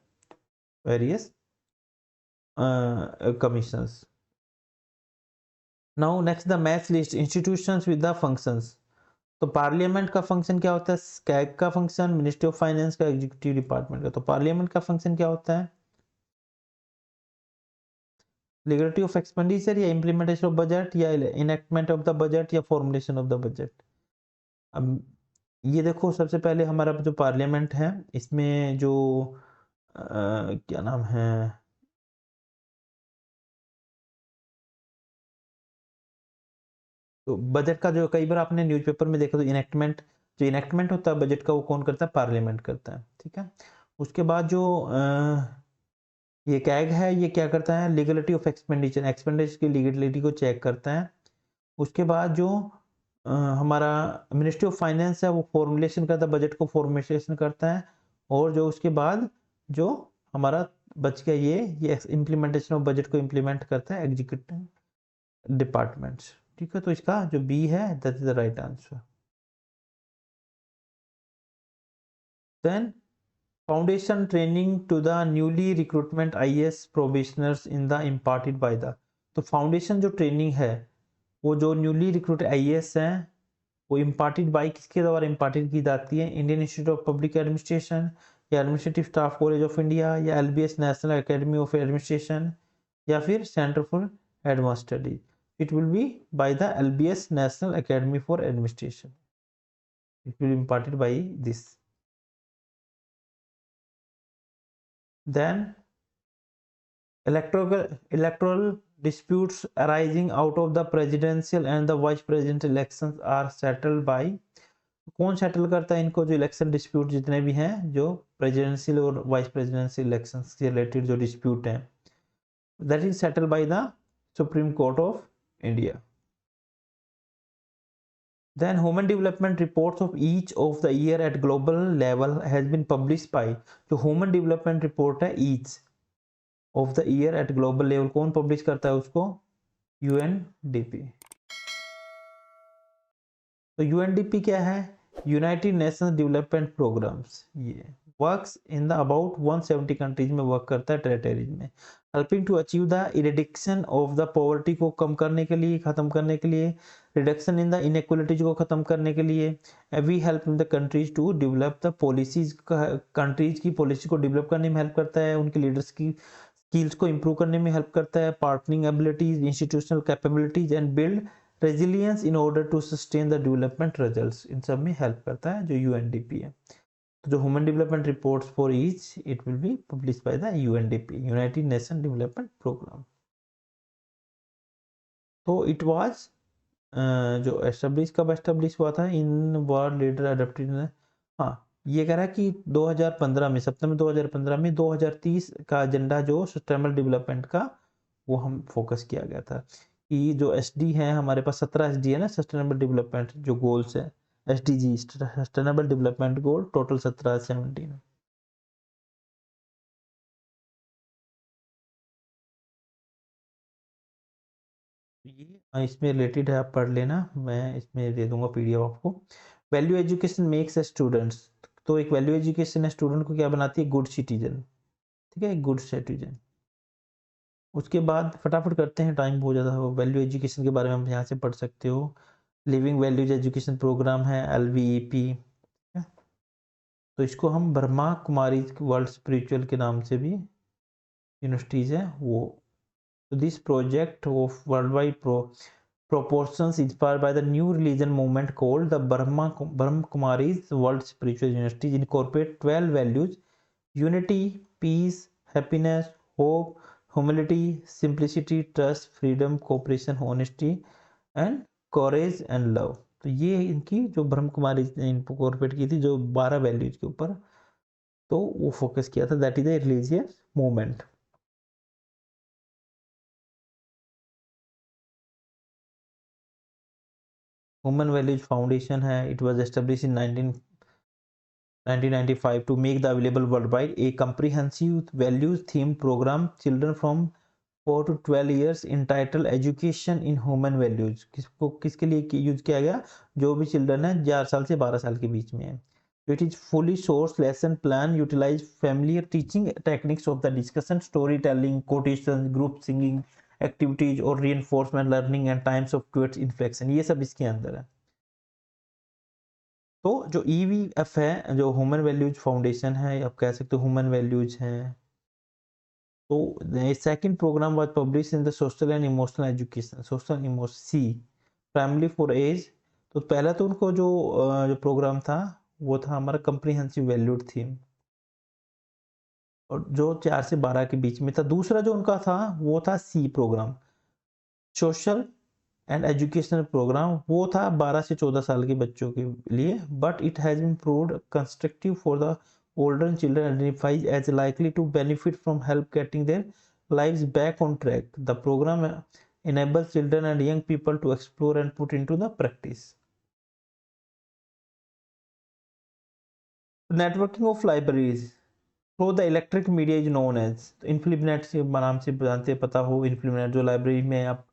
various commissions. Now next the match list institutions with the functions. तो पार्लियामेंट का फंक्शन क्या होता है? स्कैग का फंक्शन, मिनिस्ट्री ऑफ फाइनेंस का, एग्जीक्यूटिव डिपार्टमेंट का. तो पार्लियामेंट का फंक्शन क्या होता है? लेगिस्लेटिव ऑफ एक्सपेंडिचर या इम्प्लीमेंटेशन ऑफ बजट या इनेक्टमेंट ऑफ द बजट या फॉर्मुलेशन ऑफ द बजट. अब ये देखो, सबसे पहले हमारा जो पार्लियामेंट है इसमें जो क्या नाम है, तो बजट का जो कई बार आपने न्यूज़पेपर में देखा, तो जो इनेक्टमेंट होता है बजट का, वो कौन करता है? पार्लियामेंट करता है. ठीक है. उसके बाद जो ये कैग है, ये क्या करता है? लीगलिटी ऑफ एक्सपेंडिचर की लीगलिटी को चेक करता है. उसके बाद जो हमारा मिनिस्ट्री ऑफ फाइनेंस है, वो फॉर्मुलेशन करता है, बजट को फॉर्मुलेशन करता है. और जो उसके बाद जो हमारा बच गया ये इम्प्लीमेंटेशन ऑफ बजट को इम्प्लीमेंट करता है एग्जीक्यूटिव डिपार्टमेंट. ठीक है. तो इसका जो बी है, that is the right answer. Then foundation training to the newly recruitment IAS probationers in the imparted by the. तो फाउंडेशन जो ट्रेनिंग है, वो जो न्यूली रिक्रूटेड IAS हैं, वो इम्पार्टेड बाय किसके द्वारा इम्पार्टेड की जाती है? Indian Institute of Public Administration, या Administrative Staff College of India, या LBS National Academy of Administration, या फिर Centre for Advance Studies. It will be by the LBS National Academy for Administration. It will be imparted by this. Then electoral disputes arising out of the presidential and the vice presidential elections are settled by. कौन सेटल करता है इनको? जो इलेक्शन डिस्प्यूट जितने भी हैं, जो प्रेसिडेंशियल और वाइस प्रेसिडेंशियल इलेक्शंस से रिलेटेड जो डिस्प्यूट हैं, that is settled by the supreme court of India. Then human development reports of each of the year at global level has been published by. जो human development report है each of the year at global level, कौन publish करता है उसको? UNDP. तो UNDP क्या है? यूनाइटेड नेशंस डेवलपमेंट प्रोग्राम्स, ये works in the about 170 countries में वर्क करता है, टेरिटरीज में, helping to achieve the eradication of the poverty को कम करने के लिए, खत्म करने के लिए, रिडक्शन इन द इनइक्वालिटीज को खत्म करने के लिए, we help in the countries to develop the policies, countries की पॉलिसी को डेवलप करने में हेल्प करता है, उनके लीडर्स की स्किल्स को इंप्रूव करने में हेल्प करता है, partnering abilities, institutional capabilities and build resilience in order to sustain the development results, इन सब में हेल्प करता है जो यूएनडीपी है। तो जो human development reports for each, it will be publish by the UNDP, united nation development programme. तो इट वाज जो एस्टेब्लिश कब एस्टेब्लिश हुआ था, इन वर्ल्ड लीडर अडॉप्टेड, हाँ ये कह रहा है कि 2015 में, सितंबर 2015 में 2030 का एजेंडा जो सस्टेनेबल डेवलपमेंट का, वो हम फोकस किया गया था कि जो एसडी है हमारे पास 17 एसडी है ना, सस्टेनेबल डेवलपमेंट जो गोल्स है, SDG sustainable development goal total 17 ये इसमें रिलेटेड है, आप पढ़ लेना, मैं इसमें दे दूंगा पीडीएफ आपको। Value education makes a students, तो एक वैल्यू एजुकेशन है स्टूडेंट को क्या बनाती है, गुड सिटीजन, ठीक है, गुड सिटीजन। उसके बाद फटाफट करते हैं, टाइम बहुत ज़्यादा हो, वैल्यू एजुकेशन के बारे में हम यहाँ से पढ़ सकते हो, लिविंग वैल्यूज एजुकेशन प्रोग्राम है LVEP, तो इसको हम ब्रह्मा कुमारी वर्ल्ड स्पिरिचुअल के नाम से भी यूनिवर्सिटीज है वो। तो this project of world wide proportions inspired by the new religion movement called the Brahma Kumaris World Spiritual University incorporate 12 values: unity, peace, happiness, hope, humility, simplicity, trust, freedom, cooperation, honesty and courage and love। तो ये इनकी जो ब्रह्म कुमारी ने इनकॉर्पोरेट की थी, जो 12 वैल्यूज के ऊपर, तो वो फोकस किया था, that is the religious movement. Human Values Foundation है, it was establish in 1995 to make the available worldwide a comprehensive values themed program children from 4 to 12 years entitled education in human values। किसको किसके लिए यूज किया गया, जो भी चिल्ड्रन है 4 साल से 12 साल के बीच में है। It is fully source lesson plan utilise familiar teaching techniques of the discussion, story telling, quotation, group singing activities और reinforcement learning and times of quotes inflection, ये सब इसके अंदर है। तो जो EVF है, जो ह्यूमन वैल्यूज फाउंडेशन है, आप कह सकते हो ह्यूमन वैल्यूज है, तो second programme was publish in the social and emotional education, social emotion C primary for age. तो पहला तो उनको जो प्रोग्राम था वो था हमारा कंप्रीहेंसिव वैल्यूड थीम, और जो 4 से 12 के बीच में था। दूसरा जो उनका था वो था C programme, social and educational programme, वो था 12 से 14 साल के बच्चों के लिए, but it has been proved constructive for the older children identified as likely to benefit from help getting their lives back on track. The program enables children and young people to explore and put into the practice. Networking of libraries through the electric media is known as InfluBnet, से नाम से जानते पता हो, InfluBnet जो लाइब्रेरी में आप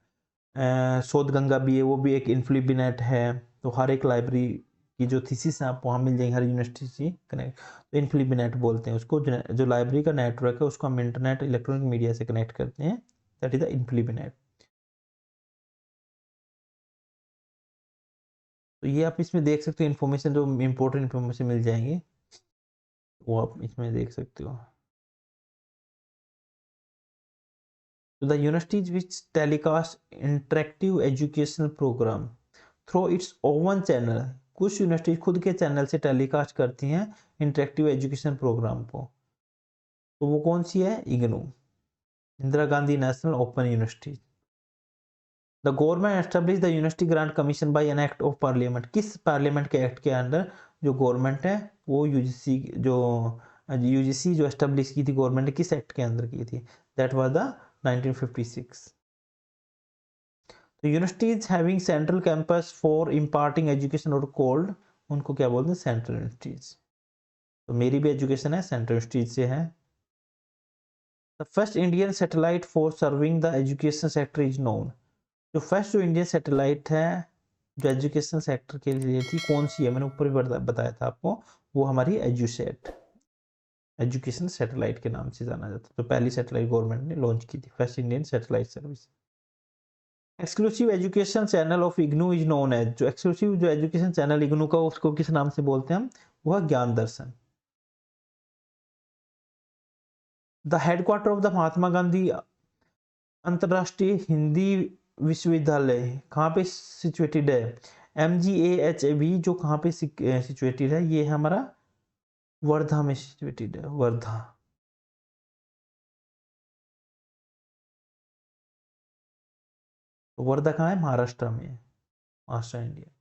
शोध गंगा भी है, वो भी एक InfluBnet है। तो हर एक लाइब्रेरी की जो थीसिस है आपको वहाँ मिल जाएंगे, हर यूनिवर्सिटी से कनेक्ट, तो InfluBnet बोलते हैं उसको। जो लाइब्रेरी का नेटवर्क है उसको हम इंटरनेट इलेक्ट्रॉनिक मीडिया से कनेक्ट करते हैं, दैट इज द InfluBnet। तो ये आप इसमें देख सकते हो इन्फॉर्मेशन, जो इम्पोर्टेंट इन्फॉर्मेशन मिल जाएंगे वो आप इसमें देख सकते हो। तो the universities which telecast interactive educational programme through its own channel, कुछ यूनिवर्सिटी खुद के चैनल से टेलीकास्ट करती हैं इंटरेक्टिव एजुकेशन प्रोग्राम को, तो वो कौन सी है, IGNOU, Indira Gandhi national open university. The government establish the University Grant commission by an act of parliament, किस पार्लियामेंट के एक्ट के अंडर जो गवर्नमेंट है वो यूजीसी जो एस्टेब्लिश की थी गवर्नमेंट ने, किस एक्ट के अंदर की थी, दैट वाज द 1956। तो universities having central campus for imparting education और कोल्ड, उनको क्या बोलते हैं, सेंट्रल यूनिवर्सिटीज। तो मेरी भी एजुकेशन है सेंट्रल यूनिवर्सिटीज से है। The first Indian satellite for serving the education sector is known, जो फर्स्ट जो इंडियन सैटेलाइट है जो एजुकेशन सेक्टर के लिए थी कौन सी है, मैंने ऊपर भी बताया था आपको, वो हमारी एजुसेट, एजुकेशन सैटेलाइट के नाम से जाना जाता है। तो पहली सैटेलाइट गवर्नमेंट ने लॉन्च की थी, first Indian satellite service. Exclusive education channel of IGNOU is known as, जो एक्सक्लूसिव जो एजुकेशन चैनल इग्नू का उसको किस नाम से बोलते हैं हम, वह ज्ञान दर्शन। The headquarter of the Mahatma Gandhi अंतरराष्ट्रीय हिंदी विश्वविद्यालय कहाँ पे सिचुएटेड है, MGAHV, जो कहाँ पे सिचुएटेड है, ये है हमारा वर्धा में सिचुएटेड है, वर्धा। तो वर्धा कहाँ है, महाराष्ट्र में है, महाराष्ट्र इंडिया।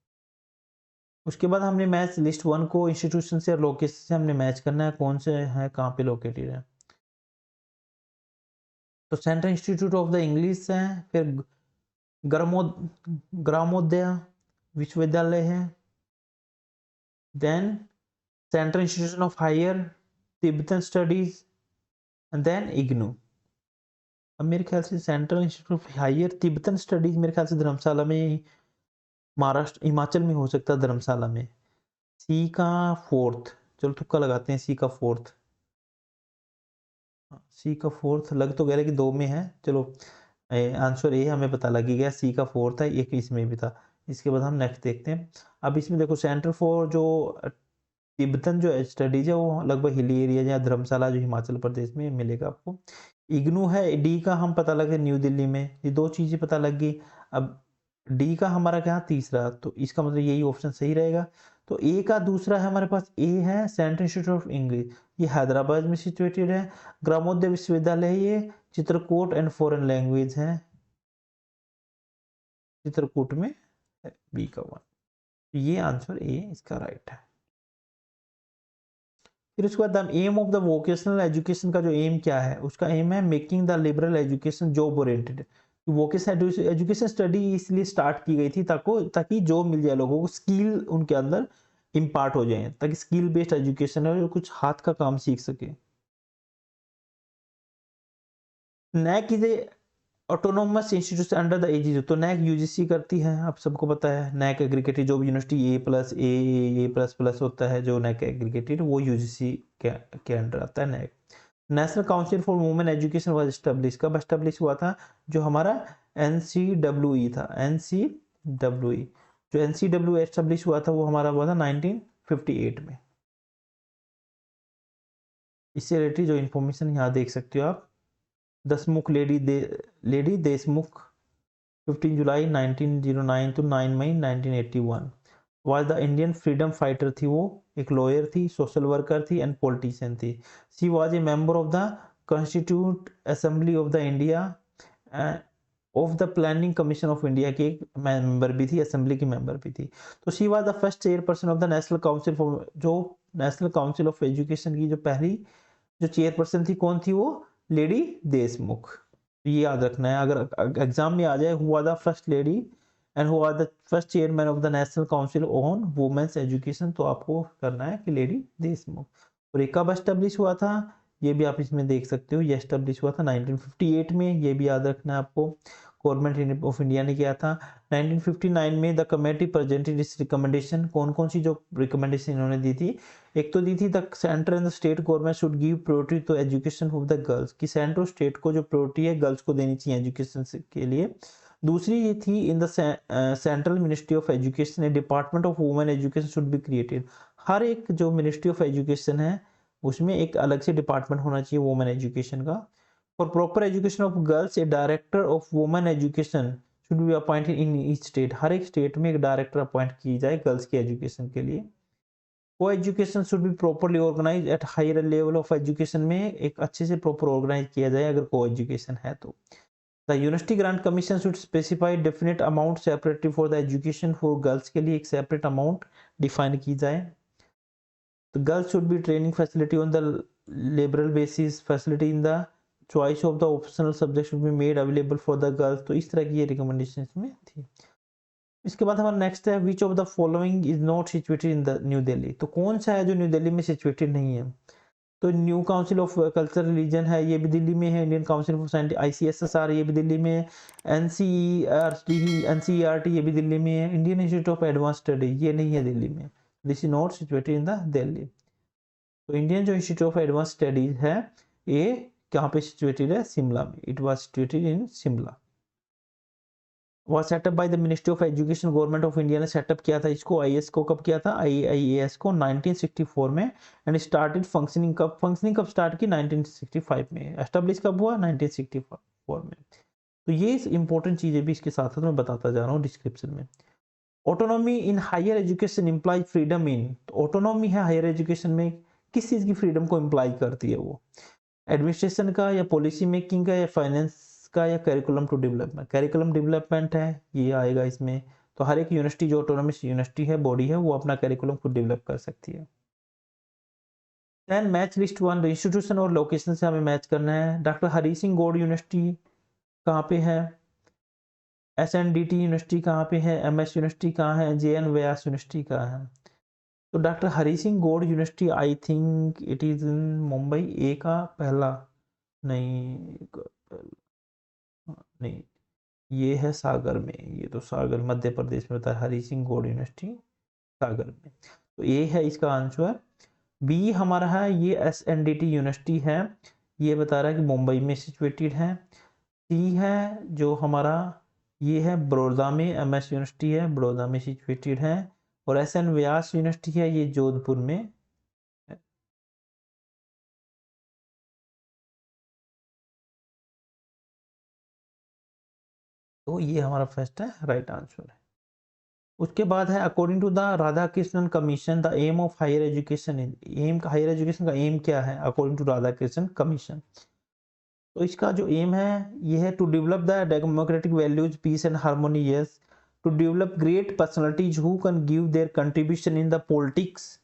उसके बाद हमने मैच लिस्ट 1 को इंस्टीट्यूशन से और लोकेशन से हमने मैच करना है, कौन से है, कहाँ पे लोकेटेड है। तो central institute of the English है, फिर ग्रामोदय विश्वविद्यालय है, then central institution of higher Tibetan studies, and then IGNOU. अब मेरे ख्याल से central institute of higher Tibetan studies मेरे ख्याल से धर्मशाला में, महाराष्ट्र हिमाचल में हो सकता है, धर्मशाला में। सी का फोर्थ, चलो तुक्का लगाते हैं, सी का फोर्थ, सी का फोर्थ लग तो गया लेकिन 2 में है, चलो आंसर ए हमें पता लगी गया, सी का फोर्थ है, एक इसमें भी था। इसके बाद हम नेक्स्ट देखते हैं। अब इसमें देखो सेंटर फॉर जो तिब्बतन जो स्टडीज है वो लगभग हिली एरिया या धर्मशाला जो हिमाचल प्रदेश में मिलेगा आपको। इग्नू है, डी का हम पता लगे न्यू दिल्ली में, ये 2 चीजें पता लग गई। अब डी का हमारा क्या तीसरा, तो इसका मतलब यही ऑप्शन सही रहेगा। तो ए का दूसरा है हमारे पास, ए है सेंट्रल इंस्टीट्यूट ऑफ इंग्लिश, ये हैदराबाद में सिचुएटेड है। ग्रामोदय विश्वविद्यालय है ये चित्रकूट एंड फॉरेन लैंग्वेज है, चित्रकूट में, बी का 1। ये आंसर ए इसका राइट है। फिर उसके बाद aim of the vocational education का जो एम क्या है, उसका एम है making the liberal education job oriented. Vocational education study इसलिए स्टार्ट की गई थी ताकि जॉब मिल जाए लोगों को, स्किल उनके अंदर इम्पार्ट हो जाए, ताकि स्किल बेस्ड एजुकेशन है, कुछ हाथ का काम सीख सके। NAAC is a autonomous institution under the एजीज, तो नैक यूजीसी करती है, आप सबको पता है। नैक एग्रीगेटेड जो भी यूनिवर्सिटी A+, A++ होता है, जो नैक एग्रीगेटेड वो यूजीसी के अंडर आता है NAAC. National council for women education was establish, कब एस्टेब्लिश हुआ था, जो हमारा NCWE था, NCWE, जो NCWE एस्टेब्लिश हुआ था वो हमारा हुआ था 1958 में। इससे रिलेटेड जो इन्फॉर्मेशन यहाँ देख सकते हो आप, दसमुख lady Deshmukh 15 July 1909 to 9 May 1981 was the Indian freedom fighter थी, वो एक लॉयर थी, सोशल वर्कर थी एंड पॉलिटिशियन थी। She was a member of the constitute assembly of the India of the planning Commission of India की एक मेंबर भी थी, असेंबली की मेंबर भी थी। तो she was the first chairperson of the national council for, जो नेशनल काउंसिल ऑफ एजुकेशन की जो पहली जो चेयरपर्सन थी, कौन थी वो, लेडी देशमुख। ये याद रखना है, अगर एग्जाम में आ जाए who are the first lady and who are the first chairman of the national council on women's education, तो आपको करना है कि लेडी देशमुख। और ये कब एस्टेब्लिश हुआ था, ये भी आप इसमें देख सकते हो, ये एस्टेब्लिश हुआ था 1958 में, ये भी याद रखना है आपको, गवर्नमेंट ऑफ इंडिया ने किया था। 1959 में द कमेटी प्रेजेंटेड इस रिकमेंडेशन, कौन कौन सी जो रिकमेंडेशन इन्होंने दी थी, एक तो दी थी the centre and the state government should give priority to education of the girls, कि सेंटर और स्टेट को जो प्रायोरिटी है गर्ल्स को देनी चाहिए एजुकेशन के लिए। दूसरी ये थी in the central ministry of education a department of women education should be created, हर एक जो मिनिस्ट्री ऑफ एजुकेशन है उसमें एक अलग से डिपार्टमेंट होना चाहिए वुमेन एजुकेशन का। For proper education of girls a director of women education should be appointed in each state, हर एक स्टेट में एक डायरेक्टर अपॉइंट की जाए गर्ल्स की एजुकेशन के लिए। Coeducation should be properly organise at higher level of education, में एक अच्छे से प्रॉपर ऑर्गेनाइज किया जाए अगर को एजुकेशन है तो। The University Grant commission should specify definite amount separately for the education, for girls के लिए एक सेपरेट अमाउंट डिफाइन की जाए। तो girls should be training facility on the liberal basis, facility in the choice of the optional subject should be made available for the girls, तो इस तरह की ये रिकमेंडेशन में थी। इसके बाद हमारा नेक्स्ट है which of the following is not situated in the new Delhi, तो कौन सा है जो न्यू दिल्ली में सिचुएटेड नहीं है। तो new council of culture religion है, ये भी दिल्ली में है। Indian council of scientific ICSSR ये भी दिल्ली में है। NCERT ये भी दिल्ली में है। Indian Institute of Advance study ये नहीं है दिल्ली में, this is not situated in the Delhi. तो इंडियन जो इंस्टीट्यूट ऑफ एडवांस स्टडीज है ये कहाँ पे सिचुएटेड है, शिमला में। It was situated in Shimla. was setup by the ministry of education, government of India ने सेटअप किया था इसको। IAS को कब किया था, IAS को 1964 में। एंड स्टार्टेड फंक्शनिंग कब स्टार्ट की, 1965 में। एस्टेब्लिश कब हुआ, 1964 में। तो ये इंपॉर्टेंट चीजें भी इसके साथ मैं बताता जा रहा हूँ डिस्क्रिप्शन में। Autonomy in higher education imply freedom in, तो ऑटोनॉमी है हायर एजुकेशन में किस चीज की फ्रीडम को इम्प्लाई करती है, वो एडमिनिस्ट्रेशन का या पॉलिसी मेकिंग का या फाइनेंस का या curriculum to development. Curriculum development है ये आएगा इसमें। तो हर एक यूनिवर्सिटी जो ऑटोनॉमस यूनिवर्सिटी है, बॉडी है, वो अपना करिकुलम खुद डेवलप कर सकती है। देन मैच लिस्ट 1, इंस्टीट्यूशन और लोकेशन से हमें मैच करना है। डॉक्टर हरी सिंह गौड़ यूनिवर्सिटी कहाँ पे है, SNDT यूनिवर्सिटी कहाँ पे है, MS यूनिवर्सिटी कहाँ है, JN व्यास यूनिवर्सिटी कहाँ है। तो doctor Hari Singh Gour university I think it is in Mumbai. A का पहला नहीं, नहीं ये है सागर में, ये तो सागर मध्य प्रदेश में होता है, हरी सिंह गौड़ यूनिवर्सिटी सागर में। तो ये है इसका आंसर। बी हमारा है ये SNDT यूनिवर्सिटी है, ये बता रहा है कि मुंबई में सिचुएटेड है। सी है जो हमारा ये है बड़ौदा में, MS यूनिवर्सिटी है बड़ौदा में सिचुएटेड है। और SN व्यास यूनिवर्सिटी है ये जोधपुर में है। तो ये हमारा फर्स्ट है राइट आंसर है। उसके बाद है according to the Radhakrishnan commission the aim of higher education is, aim higher education का एम क्या है according to Radhakrishnan commission. तो इसका जो एम है ये है to develop the democratic values peace and harmony, yes, to develop great personalities who can give their contribution in the politics,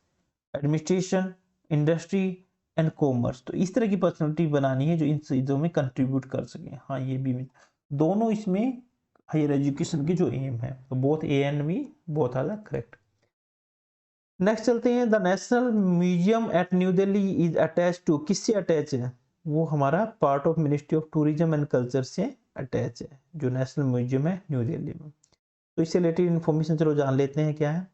administration, industry and commerce. तो इस तरह की पर्सनालिटी बनानी है जो इन चीजों में कंट्रीब्यूट कर सके। हाँ ये भी दोनों इसमें हायर एजुकेशन की जो एम है, तो both A and B both are the correct. Next चलते हैं, the national museum at new Delhi is attach to, किससे अटैच है, वो हमारा part of ministry of tourism and culture से अटैच है, जो नेशनल म्यूजियम है न्यू दिल्ली में। तो इससे रिलेटेड इन्फॉर्मेशन चलो जान लेते हैं क्या है।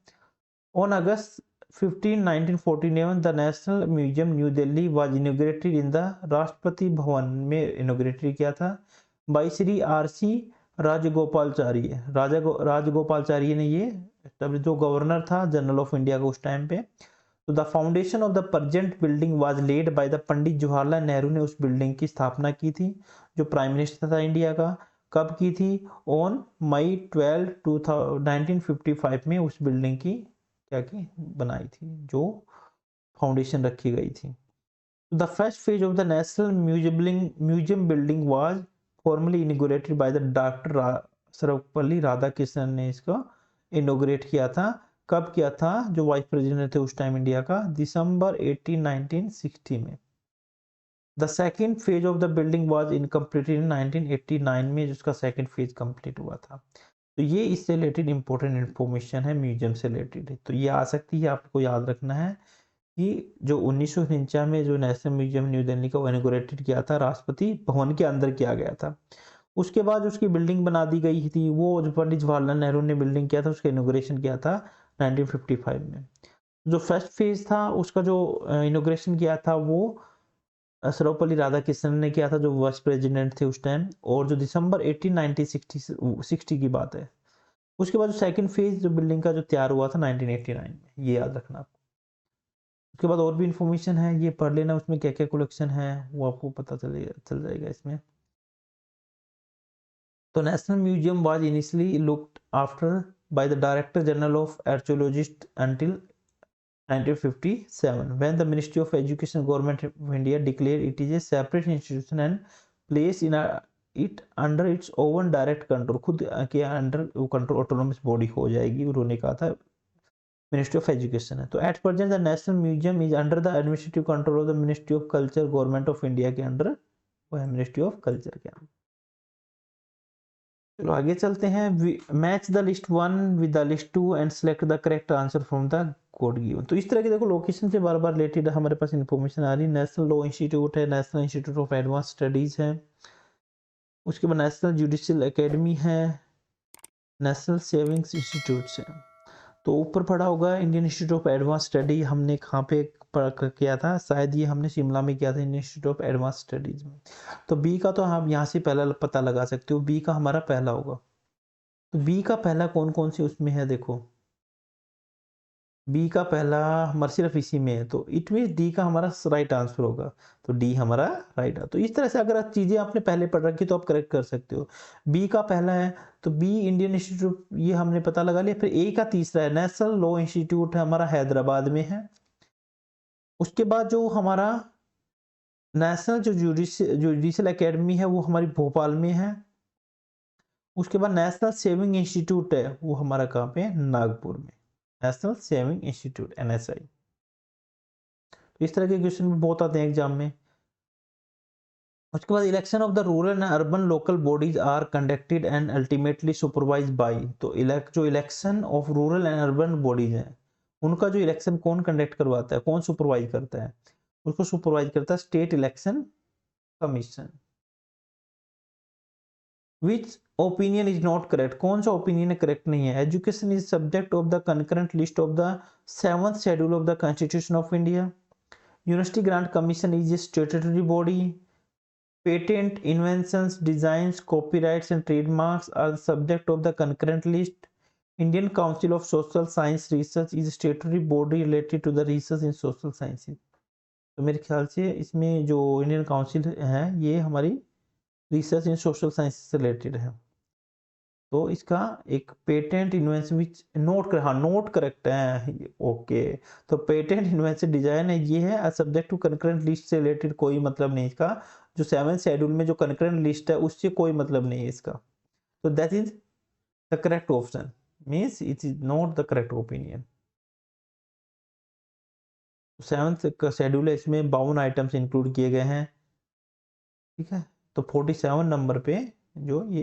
On August 15 1947 the national museum new Delhi was inaugurated in the, Rashtrapati Bhavan में इनोग्रेटेड किया था बाई श्री RC राजगोपालचारी, राजगोपालचारी ने ये तब जो गवर्नर था जनरल ऑफ इंडिया का उस टाइम पे। तो the foundation of the present building was laid by the Pandit Jawaharlal Nehru ने उस बिल्डिंग की स्थापना की थी, जो प्राइम मिनिस्टर था इंडिया का। कब की थी, ऑन मई 12 1955 में उस बिल्डिंग की क्या की बनाई थी, जो फाउंडेशन रखी गई थी। The first phase of the national museum building was formally inaugurated by the doctor Sarvepalli Radhakrishnan ने इसको इनोग्रेट किया था। कब किया था, जो वाइस प्रेसिडेंट थे उस टाइम इंडिया का, दिसंबर 18 1960 में। The second phase of the building was incompleted in 1989 में, जिसका सेकेंड फेज कंप्लीट हुआ था। तो ये इससे रिलेटेड इंपॉर्टेंट इंफॉर्मेशन है, म्यूजियम से रिलेटेड है, तो ये आ सकती है, आपको याद रखना है कि जो 1949 में जो नेशनल म्यूजियम न्यू दिल्ली का इनॉग्रेटेड किया था, राष्ट्रपति भवन के अंदर किया गया था। उसके बाद उसकी बिल्डिंग बना दी गई थी, वो जो पंडित जवाहरलाल नेहरू ने बिल्डिंग किया था उसका इनोग्रेशन किया था 1955 में। जो फर्स्ट फेज था उसका जो इनोग्रेशन किया था वो सर्वपल्ली राधाकृष्णन ने किया था, जो वाइस प्रेसिडेंट थे उस टाइम। और जो दिसंबर 18 1960 की बात है। उसके बाद जो सेकंड फेज जो बिल्डिंग का जो तैयार हुआ था 1989 में, ये याद रखना आपको। उसके बाद और भी इंफॉर्मेशन है, ये पढ़ लेना, उसमें क्या क्या कलेक्शन है वो आपको पता चल जाएगा इसमें। तो national museum was initially looked after by the director general of archaeologist until 1957 when the Ministry of Education Government of India declared it is a separate institution and placed it under its own direct control, खुद के अंडर कंट्रोल ऑटोनोमस बॉडी हो जाएगी, उन्होंने कहा था मिनिस्ट्री ऑफ एजुकेशन है। तो at present the national museum is under the administrative control of the ministry of culture, government of India के अंडर, वो है मिनिस्ट्री ऑफ कल्चर के अंदर। चलो आगे चलते हैं। Match the list 1 with the list 2 and select the correct answer from the code given. तो इस तरह की देखो लोकेशन से बार बार रिलेटेड हमारे पास इंफॉर्मेशन आ रही है। नेशनल लॉ इंस्टीट्यूट है, national institute of Advance studies है, उसके बाद नेशनल जुडिशियल एकेडमी है, नेशनल सेविंग्स इंस्टीट्यूट है। तो ऊपर पढ़ा होगा Indian Institute of Advance study, हमने कहाँ पे किया था, शायद ये हमने शिमला में किया था, Indian Institute of Advance studies में। तो बी का तो हम यहाँ से पहला पता लगा सकते हो, बी का हमारा पहला होगा। तो बी का पहला कौन कौन से उसमें है, देखो बी का पहला हमारा सिर्फ इसी में है, तो इट मीन डी का हमारा राइट आंसर होगा। तो डी हमारा राइट है। तो इस तरह से अगर चीजें आपने पहले पढ़ रखी तो आप करेक्ट कर सकते हो। बी का पहला है तो बी इंडियन इंस्टीट्यूट, ये हमने पता लगा लिया। फिर ए का तीसरा है नेशनल लॉ इंस्टीट्यूट है, हमारा हैदराबाद में है। उसके बाद जो हमारा नेशनल जो जुडिशियल एकेडमी है वो हमारी भोपाल में है। उसके बाद नेशनल सेविंग इंस्टीट्यूट है, वो हमारा कहाँ पे है, नागपुर में, नेशनल सेविंग इंस्टीट्यूट एनएसआई। तो इस तरह के क्वेश्चन भी बहुत आते हैं एग्जाम में। उसके बाद election of the rural and urban local bodies are conducted and ultimately supervise by. तो जो election of rural and urban bodies हैं, उनका जो इलेक्शन कौन कंडक्ट करवाता है, कौन सुपरवाइज करता है, उसको सुपरवाइज करता है state election commission. Which opinion is not correct, कौन सा ओपिनियन करेक्ट नहीं है। Education is subject of the concurrent list of the 7th schedule of the constitution of India. University Grant commission is a statutory body. Patent, inventions, designs, copyrights and trademarks are the subject of the concurrent list. Indian Council of Social Science Research is a statutory body related to the research in social sciences. तो मेरे ख्याल से इसमें जो इंडियन काउंसिल है ये हमारी रिसर्च इन सोशल साइंस से रिलेटेड है। तो इसका एक पेटेंट इन्वेंशन विच नोट कर, हाँ नोट करेक्ट है, ओके। तो पेटेंट इन्वेंशन डिजाइन है, ये है सब्जेक्ट टू कंकरेंट लिस्ट से रिलेटेड कोई मतलब नहीं इसका। जो 7th शेड्यूल में जो कंकरेंट लिस्ट है उससे कोई मतलब नहीं है इसका। तो that is the correct option, means it is not the correct opinion. 7th का शेड्यूल है, इसमें 52 आइटम्स इंक्लूड किए गए हैं, ठीक है। तो 47 नंबर पे जो ये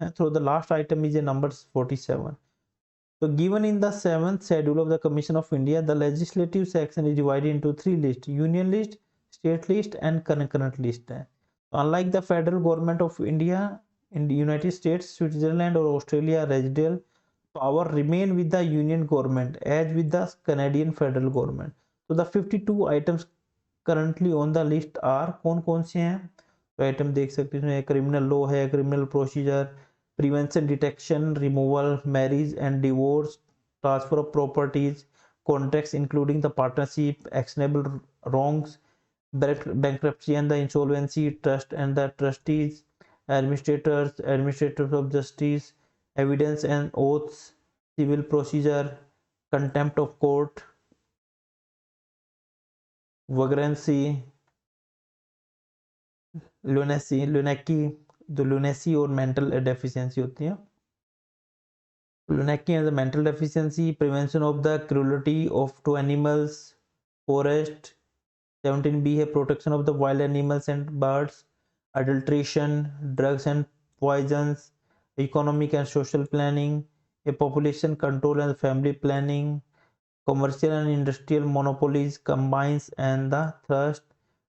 है, so the last item is a number 47. So given in the 7th schedule of the Commission of India, the legislative section is divided into 3 lists: union list, state list and concurrent list है। Unlike the federal government of India, in the United States, Switzerland or Australia, residual power remain with the union government as with the Canadian federal government. So the 52 items currently on the list are कौन कौन से हैं। तो आइटम देख सकते हैं, क्रिमिनल लॉ है, criminal procedure, prevention, detection, removal, marriage and divorce, transfer of properties, contracts including the partnership, actionable wrongs, bankruptcy and the insolvency, trust and the trustees, administrators of justice, evidence and oaths, civil procedure, contempt of court, vagrancy, lunacy, जो lunacy और mental deficiency होती है। Lunacy is a mental deficiency, prevention of the cruelty of to animals, forest, 17B है protection of the wild animals and birds, adulteration, drugs and poisons, economic and social planning, a population control and family planning, commercial and industrial monopolies, combines and the thrust,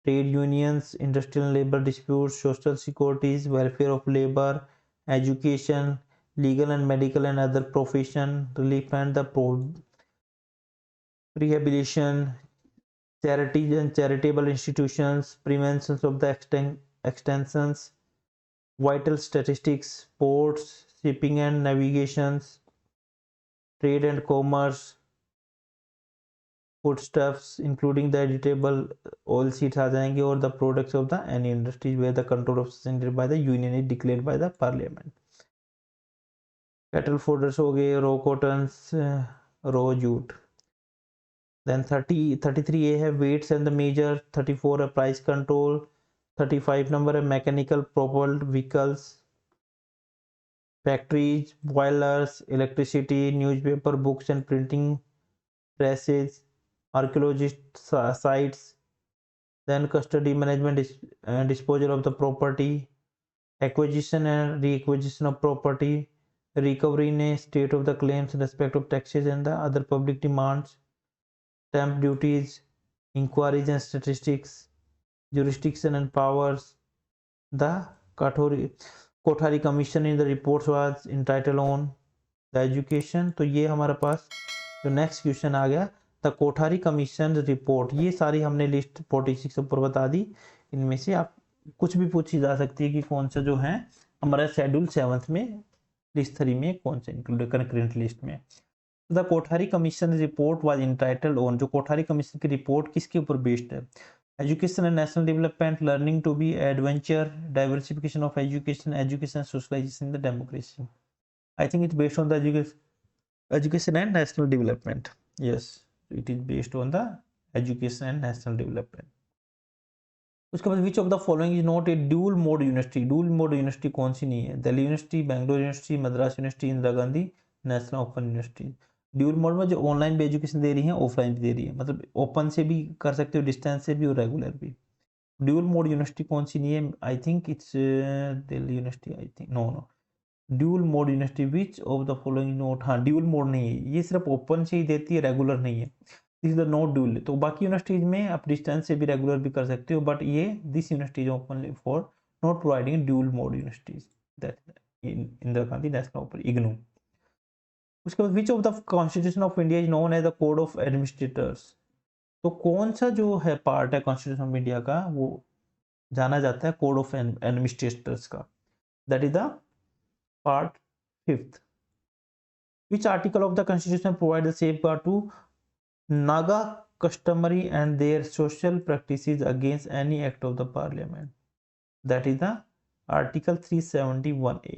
trade unions, industrial labor disputes, social securities, welfare of labor, education, legal and medical and other profession, relief and the rehabilitation, charities and charitable institutions, prevention of the extensions, vital statistics, ports, shipping and navigations, trade and commerce, foodstuffs including the editable oil seeds आ जाएंगे, और the products of the any industries where the control of sustained by the union is declared by the parliament. Cattle fodders हो गए, raw cottons, raw jute. Then 33A है weights and the measure, 34 है price control, 35 number है mechanical propelled vehicles, factories, boilers, electricity, newspaper, books and printing presses, archaeologist sites, then custody management, disposal of the property, acquisition and reacquisition of property, recovery in a state of the claims in respect of taxes and the other public demands, stamp duties, inquiries and statistics, jurisdiction and powers. The Kothari Commission in the reports was entitled on the education. तो ये हमारे पास जो नेक्स्ट क्वेश्चन आ गया, द कोठारी कमीशन रिपोर्ट। ये सारी हमने लिस्ट 46 ऊपर बता दी। इनमें से आप कुछ भी पूछी जा सकती है कि कौन सा जो है हमारा शेड्यूल 7 में लिस्ट 3 में कौन सा इंक्लूड है करंट लिस्ट में। The Kothari commission report was entitled on, जो कोठारी कमीशन की रिपोर्ट किसके ऊपर बेस्ड है? Education and national development, learning to be adventure, diversification of education, education socialisation in the democracy. I think it's based on the education and national development. Yes, it is based on the education and national development. उसके बाद which of the following is not A dual mode university. Dual mode university कौन सी नहीं है? Delhi university, Bangalore university, Madras university, Indira Gandhi national open university. Dual mode में जो ऑनलाइन भी एजुकेशन दे रही है, ऑफलाइन भी दे रही है, मतलब ओपन से भी कर सकते हो, डिस्टेंस से भी और रेगुलर भी। ड्यूल मोड यूनिवर्सिटी कौन सी नहीं है? I think it's Delhi university, I think no dual mode university which of the following not. हाँ, ड्यूल मोड नहीं है, ये सिर्फ ओपन से ही देती है, रेगुलर नहीं है। This is the note dual. तो बाकी यूनिवर्सिटीज में आप डिस्टेंस से भी रेगुलर भी कर सकते हो, बट ये this university is openly for not providing dual mode universities, that Indira Gandhi national open, IGNOU. उसके बाद which of the constitution of India is known as the code of administrators. तो कौन सा जो है पार्ट है कॉन्स्टिट्यूशन ऑफ इंडिया का, वो जाना जाता है कोड ऑफ एडमिनिस्ट्रेटर्स का? That is the Part 5th. Which article of the Constitution provides the safeguard to Naga customary and their social practices against any act of the Parliament? That is the Article 371A.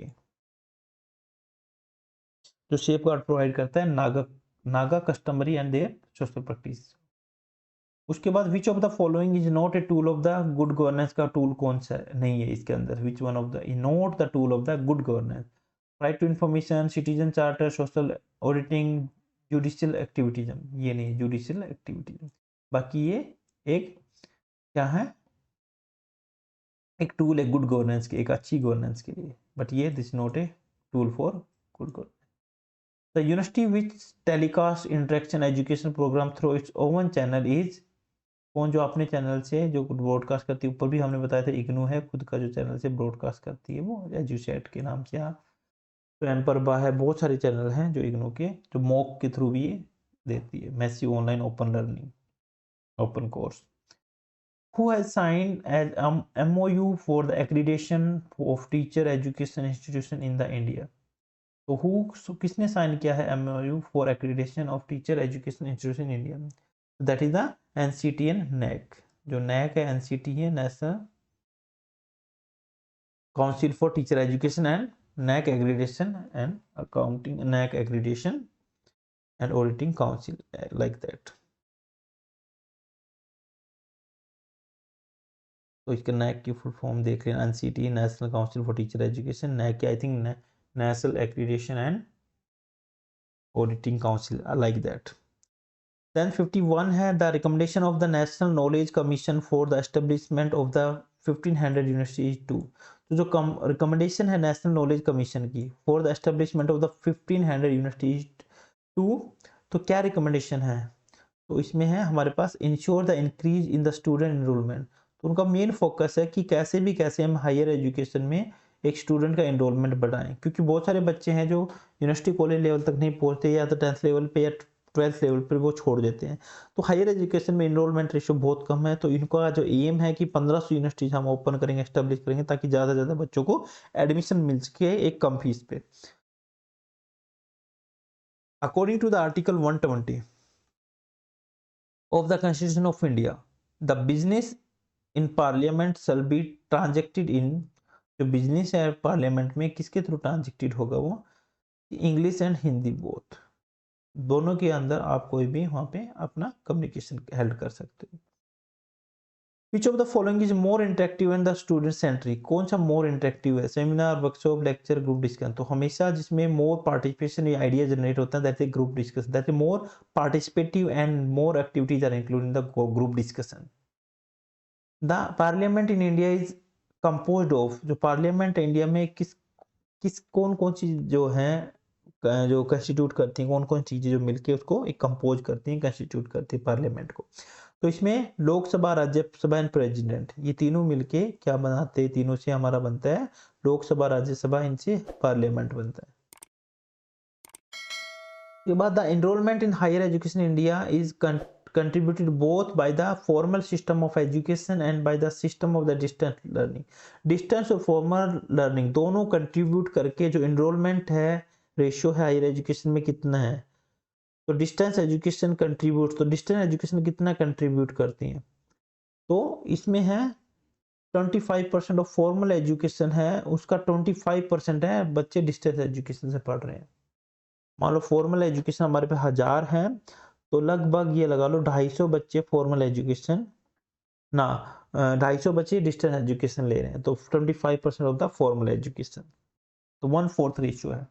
जो safeguard provide करता है Naga customary and their social practices. उसके बाद which of the following is not a tool of the good governance का टूल कौन सा नहीं है इसके अंदर? Which one of the not the tool of the good governance? Right to information, citizen charter, social auditing, judicial activism. ये नहीं, जुडिशियल एक्टिविटीजम। बाकी ये एक क्या है? एक टूल है गुड गवर्नेंस के, एक अच्छी गवर्नेंस के लिए, बट ये this not a tool for good governance. The university which telecast interaction education programme through its own channel is कौन? जो अपने चैनल से जो ब्रॉडकास्ट करती है, ऊपर भी हमने बताया था इग्नू है, खुद का जो चैनल से ब्रॉडकास्ट करती है वो एजुसेट के नाम से। यहाँ प्रैनपरबा है, बहुत सारे चैनल हैं जो इग्नू के, जो मॉक के थ्रू भी ये देती है, massive online open learning open course. Who has signed as MOU for the accreditation of teacher education institution in the India. तो किसने साइन किया है MOU for accreditation of teacher education institution in India? That is the NCT and NAC। जो NAC है, NCT है, national council for teacher education, and NAC accreditation and accounting, NAC accreditation and auditing council, like that। तो इसका NAC की फुल फॉर्म देख लें, NCT National council for teacher Education, NAC I think National Accreditation and Auditing Council, like that. Then 51 है the recommendation of the National Knowledge Commission for the establishment of the 1500 universities to. तो जो रिकमेंडेशन है नेशनल नॉलेज कमीशन की for the establishment of the 1500 universities to, तो क्या रिकमेंडेशन है? तो इसमें है हमारे पास ensure the increase in the student enrolment. तो उनका मेन फोकस है कि कैसे भी कैसे हम हायर एजुकेशन में एक स्टूडेंट का एनरोलमेंट बढ़ाएं, क्योंकि बहुत सारे बच्चे हैं जो यूनिवर्सिटी कॉलेज लेवल तक नहीं पहुंचते, या तो 10th लेवल पे या 12th लेवल पर वो छोड़ देते हैं। तो हायर एजुकेशन में इनरोलमेंट रेशियो बहुत कम है, तो इनका जो एम है कि 1500 यूनिवर्सिटीज हम ओपन करेंगे, एस्टेब्लिश करेंगे, ताकि ज़्यादा से ज़्यादा बच्चों को एडमिशन मिल सके एक कम फीस पे। According to the article 120 of the Constitution of India, the business in Parliament shall be transacted in, जो बिजनेस है पार्लियामेंट में किसके थ्रू ट्रांजेक्टेड होगा? वो इंग्लिश एंड हिंदी बोथ, दोनों के अंदर आप कोई भी वहां पे अपना कम्युनिकेशन हेल्ड कर सकते हो। Which of the following is more interactive and the student centric? कौन सा मोर इंटरेक्टिव है? Seminar, workshop, lecture, group discussion. तो हमेशा जिसमें मोर पार्टिसिपेशन या आइडिया जनरेट होता है, that is group discussion, that is more participative and more activities are included in the group discussion. The parliament in India is composed of, जो पार्लियामेंट इंडिया में किस कौन कौन चीज जो है जो कंस्टिट्यूट करती हैं, कौन कौन चीजें जो मिलके उसको एक कंपोज करती हैं, कंस्टिट्यूट करती है पार्लियामेंट को। तो इसमें लोकसभा, राज्यसभा एंड प्रेसिडेंट, ये तीनों मिलके क्या बनाते हैं, तीनों से हमारा बनता है लोकसभा, राज्यसभा, इनसे पार्लियामेंट बनता है। के बाद the enrolment in higher education India is contributed both by the formal system of education and by the system of the distance learning। Distance और फॉर्मल लर्निंग दोनों कंट्रीब्यूट करके जो एनरोलमेंट है, रेशियो है हायर एजुकेशन में कितना है, तो डिस्टेंस एजुकेशन कंट्रीब्यूट, तो डिस्टेंस एजुकेशन कितना कंट्रीब्यूट करती है, तो इसमें है 25% ऑफ फॉर्मल एजुकेशन है, उसका 25% है बच्चे डिस्टेंस एजुकेशन से पढ़ रहे हैं। मान लो फॉर्मल एजुकेशन हमारे पे 1000 है, तो लगभग ये लगा लो 250 बच्चे फॉर्मल एजुकेशन ना 250 बच्चे डिस्टेंस एजुकेशन ले रहे हैं, तो 25% ऑफ द फॉर्मल एजुकेशन, तो 1/4 रेशियो है।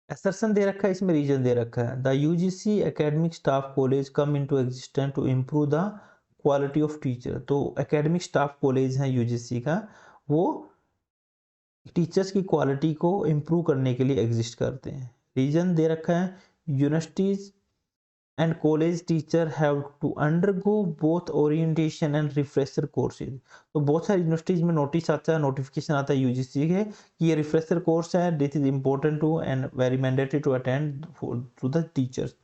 असर्शन दे रखा है, इसमें रीजन दे रखा है, the UGC academic staff college come into existence to improve the quality of teacher. तो एकेडमिक स्टाफ कॉलेज है यूजीसी का, वो टीचर्स की क्वालिटी को इम्प्रूव करने के लिए एग्जिस्ट करते हैं। रीजन दे रखा है, universities and college teacher have to undergo both orientation and refresher courses. तो बहुत सारी यूनिवर्सिटीज में नोटिस आता है, नोटिफिकेशन आता है यूजीसी के कि ये रिफ्रेशर कोर्स है, this is important to and very mandatory to attend to the teachers.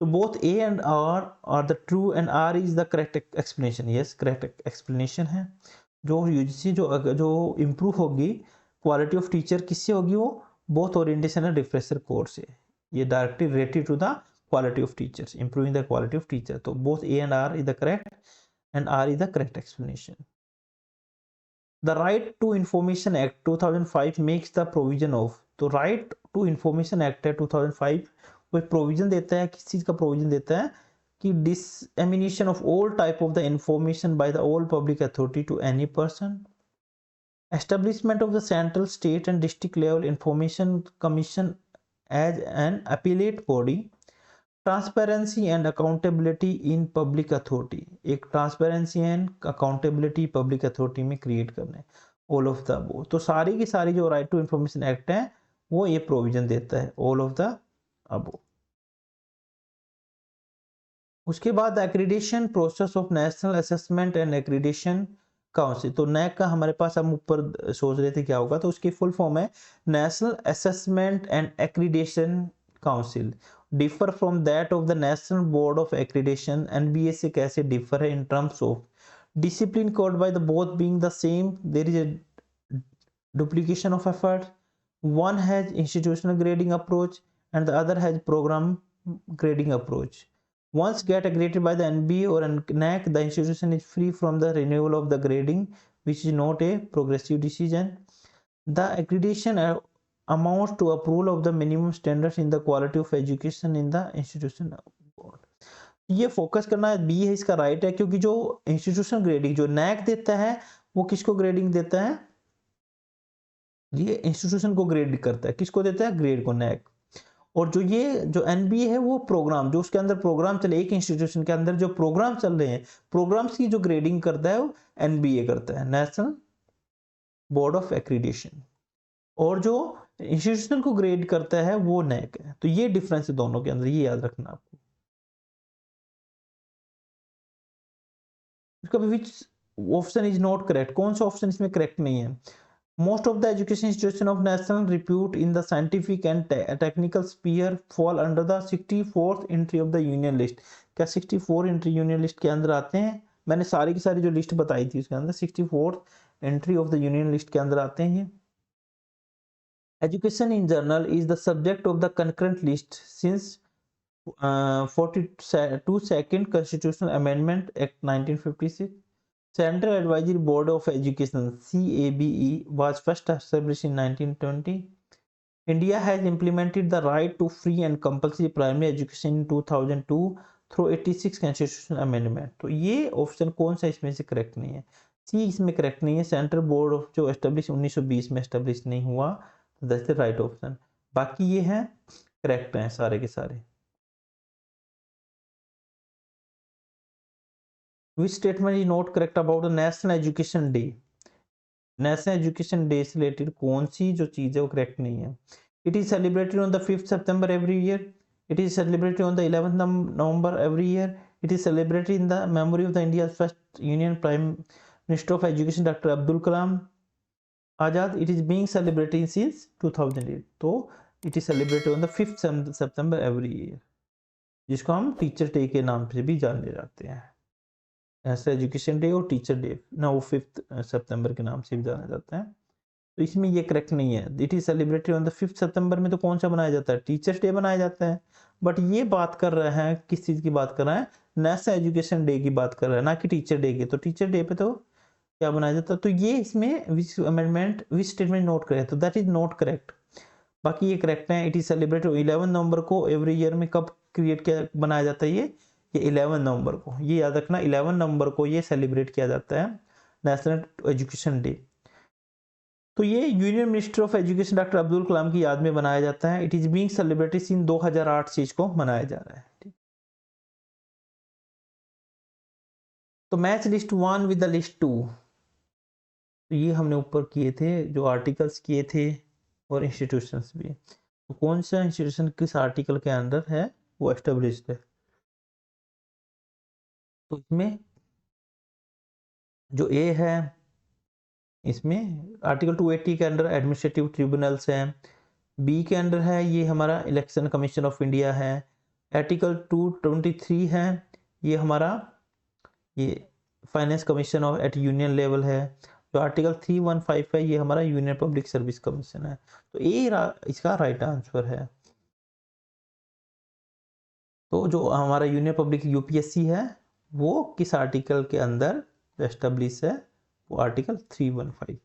तो both A and R the true and R is the correct explanation. Yes, correct explanation है। जो यूजीसी जो इम्प्रूव होगी क्वालिटी ऑफ टीचर किससे होगी, वो both orientation and refresher course है, ये directly related to the quality of teachers, improving the quality of teacher। तो both A and R is the correct and R is the correct explanation। The Right to Information Act 2005 makes the provision of, तो Right to Information Act है 2005, वो प्रोविजन देता है, किस चीज का प्रोविजन देता है कि dissemination of all type of the information by the all public authority to any person, establishment of the central, state and district level information commission as an appellate body, transparency and accountability in public authority, एक transparency and accountability public authority में क्रिएट करना है, ऑल ऑफ द अबव। तो सारी की सारी जो राइट टू इंफॉर्मेशन एक्ट है वो ये प्रोविजन देता है, ऑल ऑफ द अबव। उसके बाद accreditation process of national assessment and accreditation council. तो नैक का हमारे पास हम ऊपर सोच रहे थे क्या होगा, तो उसकी फुल फॉर्म है national assessment and accreditation council, differ from that of the national board of accreditation. NBA से कैसे डिफर है, in terms of discipline code by the both being the same, there is a duplication of effort, one has institutional grading approach and the other has program grading approach। Once get accredited by the NBA or NAC, the institution is free from the renewal of the grading, which is not a progressive decision। The accreditation amounts to approval of the minimum standards in the quality of education in the institution board। ये फोकस करना है, बी है इसका राइट है, क्योंकि जो इंस्टीट्यूशन ग्रेडिंग जो नैक देता है वो किसको ग्रेडिंग देता है, ये इंस्टीट्यूशन को ग्रेड करता है, किसको देता है, ग्रेड को, नैक। और जो ये जो एनबीए है वो प्रोग्राम, जो उसके अंदर प्रोग्राम चले, एक इंस्टीट्यूशन के अंदर जो प्रोग्राम चल रहे हैं, प्रोग्राम्स की जो ग्रेडिंग करता है वो एनबीए करता है, नेशनल बोर्ड ऑफ एक्रीडेशन। और जो इंस्टीट्यूशन को ग्रेड करता है वो नैक है। तो ये डिफरेंस है दोनों के अंदर, ये याद रखना आपको। Which option is not correct, कौन सा ऑप्शन इसमें करेक्ट नहीं है। Most of the education institutions of national repute in the scientific and technical sphere fall under the 64th entry of the union list। क्या 64 entry union list के अंदर आते हैं? मैंने सारी की सारी जो लिस्ट बताई थी उसके अंदर 64th entry of the union list के अंदर आते हैं ये। Education in general is the subject of the concurrent list since 42nd Constitutional Amendment Act 1956। Central Advisory Board of Education (CABE) was first established in 1920। India has implemented the right to free and compulsory primary education in 2002 through 86 Constitutional Amendment। तो ये ऑप्शन कौन सा इसमें से करेक्ट नहीं है, सी इसमें करेक्ट नहीं है। सेंट्रल बोर्ड ऑफ जो एस्टेब्लिश 1920 में एस्टेब्लिश नहीं हुआ, दैट्स द राइट ऑप्शन। बाकी ये हैं करेक्ट हैं सारे के सारे। Which statement is not correct about the national education day? National education day से रिलेटेड कौन सी जो चीज़ है वो करेक्ट नहीं है? It is celebrated on the 5th September every year, it is celebrated on the 11th November every year, it is celebrated in the memory of the India first union prime minister of education doctor Abdul Kalam Azad, it is being celebrated since 2008। तो it is celebrated on the 5th September every year, जिसको हम टीचर डे के नाम से भी जाने जाते हैं। ऐसा एजुकेशन डे और टीचर डे ना वो 5th September के नाम से भी जाना जाता है। तो इसमें ये करेक्ट नहीं है। It is celebrated on the 5th September में तो कौन सा बनाया जाता है? टीचर्स डे बनाया जाता है। बट ये बात कर रहे हैं किस चीज़ की बात कर रहे हैं? नेशनल एजुकेशन डे की बात कर रहे हैं, ना कि टीचर डे की। तो टीचर डे पे तो क्या बनाया जाता है? तो ये इसमें विच अमेंडमेंट विच स्टेटमेंट नोट करें, तो दैट इज नॉट करेक्ट। बाकी ये करेक्ट है। इट इज सेलिब्रेटेड 11 नवंबर को एवरी ईयर में। कब क्रिएट किया बनाया जाता है ये 11 नवंबर को। ये याद रखना, 11 नवंबर को ये सेलिब्रेट किया जाता है नेशनल एजुकेशन डे। तो ये union minister of education doctor Abdul Kalam की याद में बनाया जाता है। It is being celebrated in 2008 से इसको मनाया जा रहा है। ठीक, तो match list 1 with the list 2, तो ये हमने ऊपर किए थे, जो आर्टिकल्स किए थे और इंस्टीट्यूशंस भी। तो कौन सा इंस्टीट्यूशन किस आर्टिकल के अंदर है वो एस्टेब्लिश्ड है? तो इसमें जो ए है, इसमें आर्टिकल 280 के अंदर एडमिनिस्ट्रेटिव ट्रिब्यूनल्स हैं। बी के अंदर है ये हमारा इलेक्शन कमीशन ऑफ इंडिया है। आर्टिकल 223 है ये हमारा ये finance commission of at union level है। जो आर्टिकल 315 है ये हमारा यूनियन पब्लिक सर्विस कमीशन है। तो ये इसका राइट आंसर है। तो जो हमारा यूनियन पब्लिक यूपीएससी है वो किस आर्टिकल के अंदर एस्टेब्लिश है? वो article 315।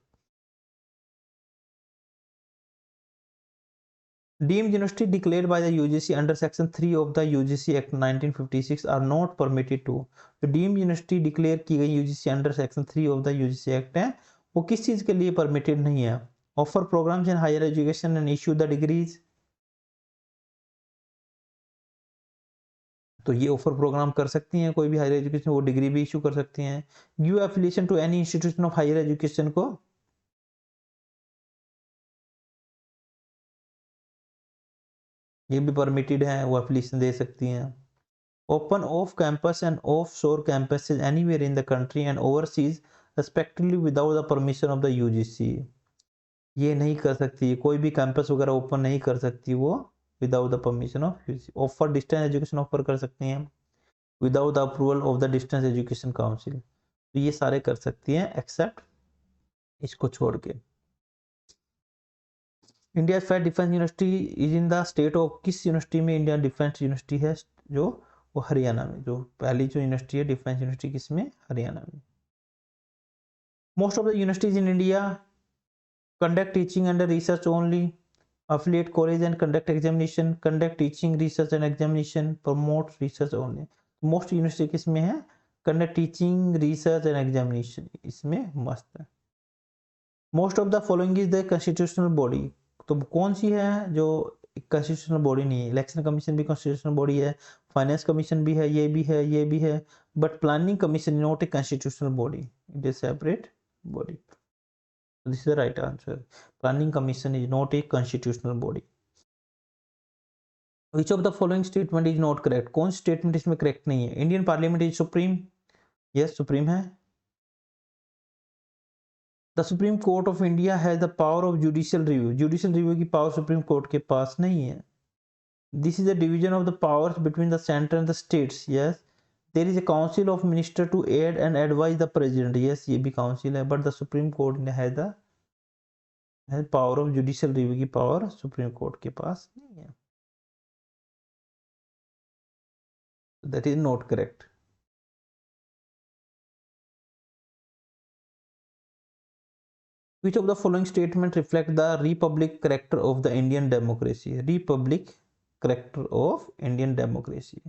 Deemed university declared by the UGC under section 3 of the UGC Act 1956 are not permitted to। जो deemed university declare की गई UGC under section 3 of the UGC Act है वो किस चीज के लिए permitted नहीं है? Offer programs in higher education and issue the degrees। तो ये ऑफर प्रोग्राम कर सकती हैं कोई भी हायर एजुकेशन, वो डिग्री भी इशू कर सकती हैं। Give affiliation to any institution of higher education को ये भी परमिटेड है, वो एफिलिएशन दे सकती हैं। Open off campus and offshore campuses anywhere in the country and overseas respectively without the permission of the UGC. ये नहीं कर सकती, कोई भी कैंपस वगैरह ओपन नहीं कर सकती वो without the permission of UGC. Offer distance education offer कर सकती हैं without the approval of the distance education council. तो ये सारे कर सकती हैं एक्सेप्ट इसको छोड़ के। India first defence university is in the state of, किस यूनिवर्सिटी में इंडिया डिफेंस यूनिवर्सिटी है? जो वो हरियाणा में। जो पहली जो यूनिवर्सिटी है डिफेंस यूनिवर्सिटी किसमें? हरियाणा में। Most of the universities in India conduct teaching and research only, affiliate college and conduct examination, conduct teaching research and examination, promote research only। Most university किसमें है? Conduct teaching research and examination, इसमें मस्त है। Most of the following is the constitutional body, तो कौन सी है जो कॉन्स्टिट्यूशनल बॉडी नहीं है? इलेक्शन कमीशन भी कॉन्स्टिट्यूशनल बॉडी है, फाइनेंस कमीशन भी है, ये भी है, ये भी है, but planning commission is not a constitutional body, it is separate body. This is the right answer. Planning Commission is not a constitutional body. Which of the following statement is not correct? कौन स्टेटमेंट इसमें करेक्ट नहीं है? Indian Parliament is supreme, yes supreme है। The supreme court of India has the power of judicial review, judicial review की पावर सुप्रीम कोर्ट के पास नहीं है। This is the division of the powers between the centre and the states, yes. There is a council of minister to aid and advise the president, yes ये भी काउंसिल है, बट द सुप्रीम कोर्ट ने है the power of judicial review की पावर सुप्रीम कोर्ट के पास नहीं है। That is not correct. Which of the following statement reflect the republic character of the Indian democracy? Republic character of Indian democracy.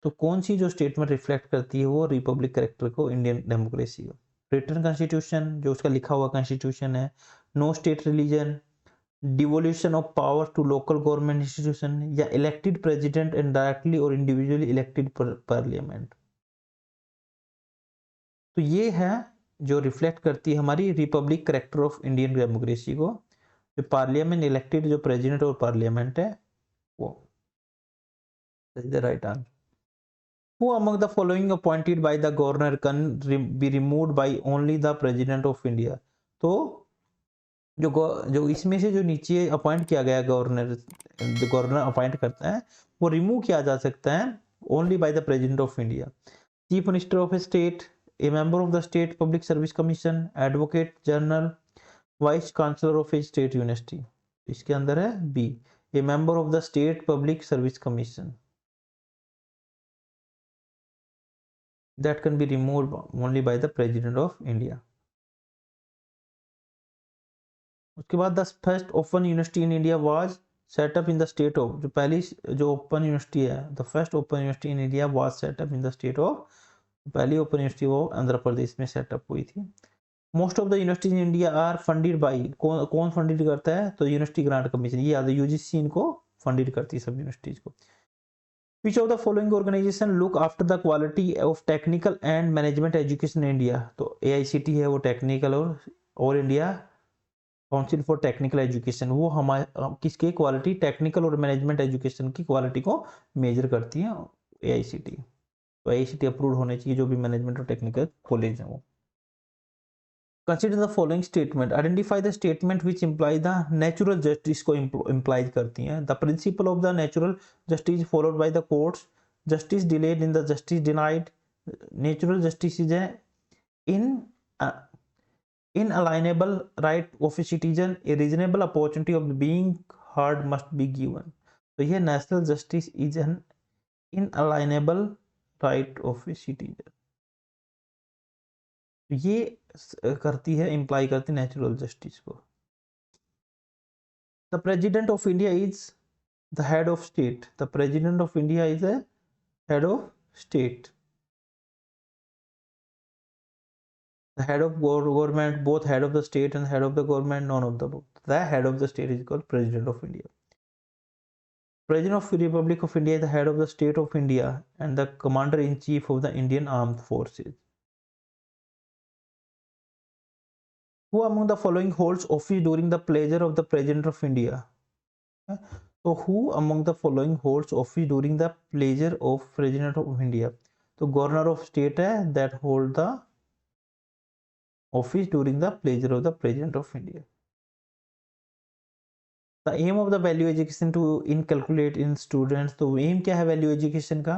तो कौन सी जो स्टेटमेंट रिफ्लेक्ट करती है वो रिपब्लिक कैरेक्टर को, इंडियन डेमोक्रेसी को? रिटर्न कॉन्स्टिट्यूशन, जो उसका लिखा हुआ कॉन्स्टिट्यूशन है। No state religion, devolution of power to local government institution, या इलेक्टेड प्रेसिडेंट एंड डायरेक्टली और इंडिविजुअली इलेक्टेड पार्लियामेंट। तो ये है जो रिफ्लेक्ट करती है हमारी republic character of Indian democracy को। जो पार्लियामेंट इलेक्टेड जो प्रेसिडेंट और पार्लियामेंट है वो the right answer. Who among the following appointed by the governor can be removed by only the president of India? तो जो इसमें से जो नीचे अपॉइंट किया गया गवर्नर, गवर्नर अपॉइंट करता है, वो रिमूव किया जा सकता है only by the president of India. Chief minister of state, a member of the state public service commission, advocate general, vice chancellor of a state university. इसके अंदर है B, a member of the state public service commission, that can be removed only by the president of India। उसके बाद the first open university in India was set up in the state of, जो पहली जो ओपन यूनिवर्सिटी है, the first open university in India was set up in the state of, पहली ओपन यूनिवर्सिटी वो आंध्र प्रदेश में सेटअप हुई थी। Most of the universities in India are funded by, कौन फंडेड करता है, तो यूनिवर्सिटी ग्रांट कमीशन, ये याद है, यूजीसी इनको फंडेड करती है सब यूनिवर्सिटीज को। Which of the following organization look after the quality of technical and management education in India? तो AICT है वो टेक्निकल, और all India council for technical education वो हमारे किसके क्वालिटी, टेक्निकल और मैनेजमेंट एजुकेशन की क्वालिटी को मेजर करती है AICT। तो AICT अप्रूव होने चाहिए जो भी मैनेजमेंट और टेक्निकल कॉलेज है वो। Consider the following statement, identify the statement which imply the natural justice को इम्प्लाइज करती हैं। The principle of the natural justice followed by the courts, justice delayed in the justice denied, natural justice is in inalienable right of a citizen, a reasonable opportunity of being heard must be given। तो ये national justice is an inalienable right of a citizen, ये करती है, इंप्लाई करती है नेचुरल जस्टिस को। The president of India is the head of state, the president of India is the head of state, the head of government, both head of the state and head of the government, none of the both, the head of the state is called president of India। President of the Republic of India is the head of the state of India and the commander in chief of the Indian armed forces। Who among the following holds office during the pleasure of the president of India? So who among the following holds office during the pleasure of president of India? तो governor of state है that hold the office during the pleasure of the president of India। The aim of the value education to inculcate in students, तो एम क्या है वैल्यू एजुकेशन का,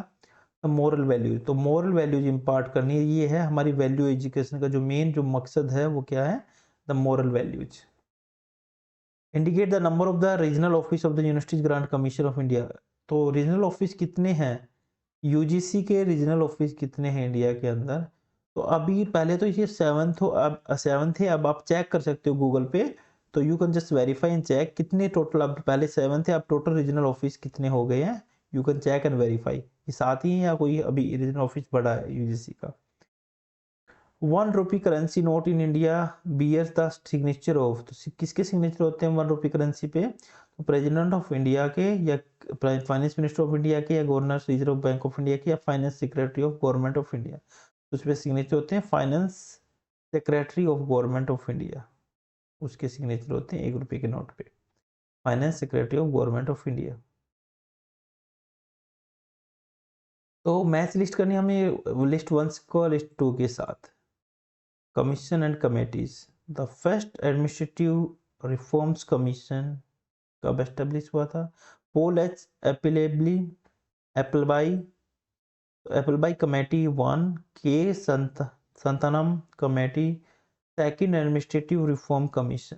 मोरल वैल्यूज। तो मोरल वैल्यूज इम्पार्ट करनी है, ये है हमारी वैल्यू एजुकेशन का जो मेन जो मकसद है वो क्या है, the moral values. Indicate the number of the regional office of the universities grant commission of India. तो रीजनल ऑफिस कितने हैं, यूजीसी के रीजनल ऑफिस कितने हैं इंडिया के अंदर। तो अभी पहले तो ये 7th हो, अब 7th है, अब आप चेक कर सकते हो गूगल पे, तो you can just verify and check कितने टोटल, अब पहले 7th है, अब टोटल रीजनल ऑफिस कितने हो गए हैं, you can check and verify. ये साथ ही है या कोई अभी रीजनल ऑफिस बड़ा है यूजीसी का। 1 rupee currency note in India bears the signature of, तो किसके सिग्नेचर होते हैं 1 रुपी करेंसी पे, तो प्रेसिडेंट ऑफ इंडिया के, या फाइनेंस मिनिस्टर ऑफ इंडिया के, या governor reserve bank of India के, या finance secretary of government of India. तो उस पर सिग्नेचर होते हैं finance secretary of government of India, उसके सिग्नेचर होते हैं 1 रुपये के नोट पे, finance secretary of government of India. तो मैच लिस्ट करनी हमें लिस्ट 1 को लिस्ट 2 के साथ। Commission and committees, the first administrative reforms commission कब एस्टेब्लिश हुआ था, पोल एच एप्पलबाई कमेटी 1 के Santhanam committee, second administrative reform commission.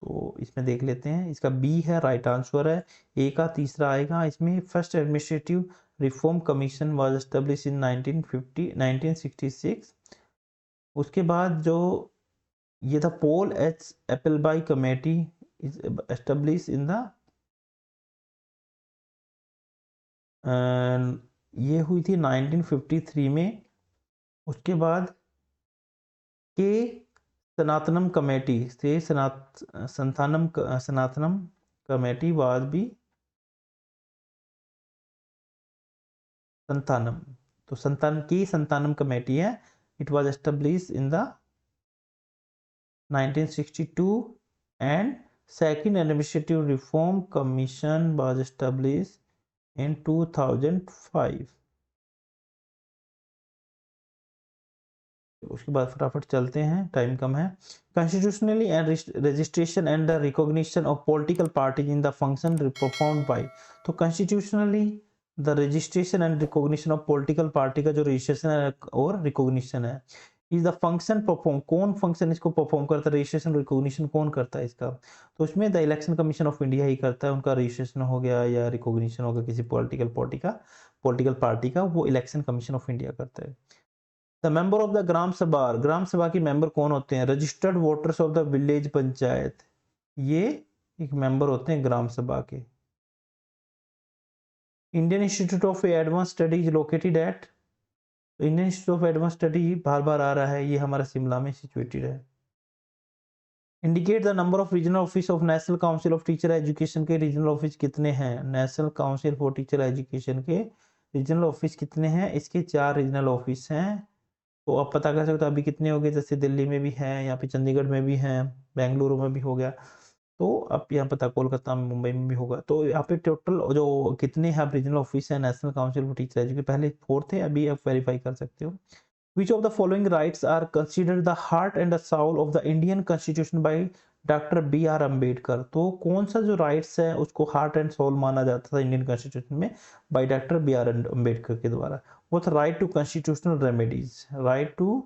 तो इसमें देख लेते हैं, इसका बी है राइट आंसर है, ए का तीसरा आएगा इसमें। First administrative reform commission was establish in 1966। उसके बाद जो ये था Paul H Appleby committee is establish in the, ये हुई थी 1953 में। उसके बाद के सनातनम कमेटी से सनातनम कमेटी वाज भी संतानम, तो संतानम कमेटी है It was established in the 1962 and second administrative reform commission was established in 2005. उसके बाद फटाफट चलते हैं, टाइम कम है। Constitutionally and registration and the recognition of political parties in the function performed by, तो constitutionally the registration and recognition of political party का जो registration है और recognition है, is the function perform, कौन function इसको perform करता है, registration recognition कौन करता है इसका, तो उसमें the election commission of India ही करता है, उनका registration हो गया या recognition हो गया किसी political party का, वो election commission of India करता है। The member of the Gram Sabha की मेंबर कौन होते हैं, registered voters of the village panchayat, ये एक मेंबर होते हैं ग्राम सभा के। Indian Institute of Advance Studies located at, Indian Institute of Advance Study बार बार आ रहा है, ये हमारा शिमला में सिचुएटेड है। Indicate the number of regional office of National Council of teacher Education के रीजनल ऑफिस कितने हैं, national council for teacher Education के रीजनल ऑफिस कितने हैं, इसके 4 रीजनल ऑफिस हैं। तो आप पता कर सकते हो अभी कितने हो गए, जैसे दिल्ली में भी हैं, यहाँ पे चंडीगढ़ में भी हैं, बेंगलुरु में भी हो गया, तो आप यहाँ पता कोलकाता में, मुंबई में भी होगा। तो यहाँ पे टोटल जो कितने हैं रीजनल ऑफिस है national council for teacher education, पहले 4 थे, अभी आप वेरीफाई कर सकते हो। Which of the following rights are considered the heart and the soul of the Indian constitution by doctor B R Ambedkar, तो कौन सा जो राइट्स है उसको हार्ट एंड सोल माना जाता था इंडियन कॉन्स्टिट्यूशन में by doctor B R Ambedkar के द्वारा, वो था right to constitutional remedies, right to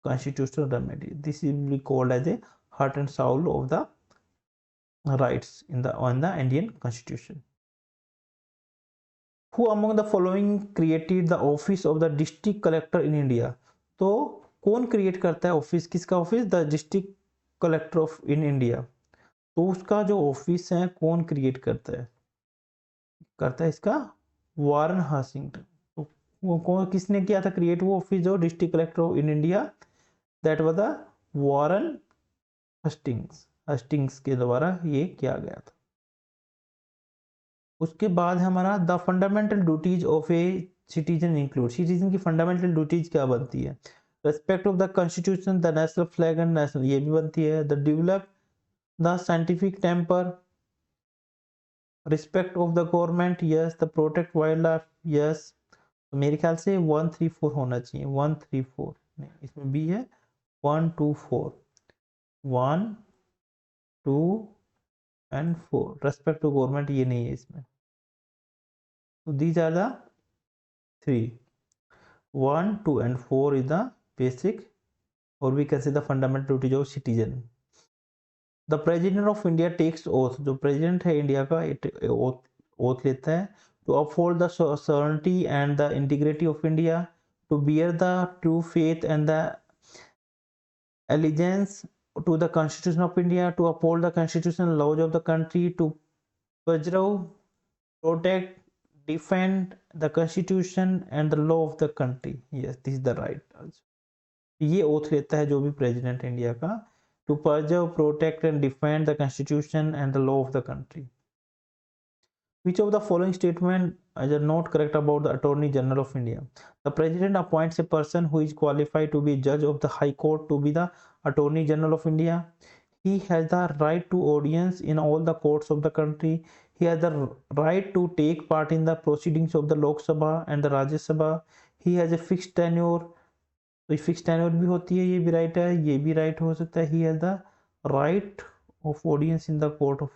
constitutional remedies, this is be called as a heart and soul of the rights in the Indian constitution. Who among the following created the office of the district collector in India, तो कौन क्रिएट करता है ऑफिस, किसका office, the district collector of in India, तो उसका जो ऑफिस है कौन क्रिएट करता है इसका वारन हास्टिंग्स, तो वो कौन किसने किया था क्रिएट वो ऑफिस जो district collector of in India, that was the Warren Hastings के द्वारा ये किया गया था। उसके बाद हमारा the fundamental duties of a citizen include, citizen की फंडामेंटल ड्यूटीज क्या बनती है, respect of the constitution, the national flag and national, ये भी बनती है, the develop the scientific temper, respect of the government, yes, the protect wildlife, yes. तो मेरे ख्याल से 1 3 4 होना चाहिए, 1 3 4 नहीं, इसमें बी है 1 2 4, 1 2 एंड 4, रेस्पेक्ट टू गवर्नमेंट ये नहीं है इसमें, तो these are the 3, 1 2 and 4 is the basic, or we can say the fundamental duties of citizen. The president of India takes oath, जो president है इंडिया का oath लेता है, to uphold the sovereignty and the integrity of India, to bear the true faith and the allegiance to the Constitution of India, to uphold the constitutional laws of the country, to preserve, protect, defend the constitution and the law of the country, yes, this is the right also. ये ओथ लेता है जो भी प्रेसिडेंट इंडिया का, to preserve, protect and defend the constitution and the law of the country. Which of the following statement is not correct about the Attorney General of India? The President appoints a person who is qualified to be judge of the High Court to be the Attorney General of India. He has the right to audience in all the courts of the country. He has the right to take part in the proceedings of the Lok Sabha and the Rajya Sabha. He has a fixed tenure. तो फिक्स टेन्योर भी होती है, ये भी राइट है, ये भी राइट हो सकता है। ही has the right of audience in the court of,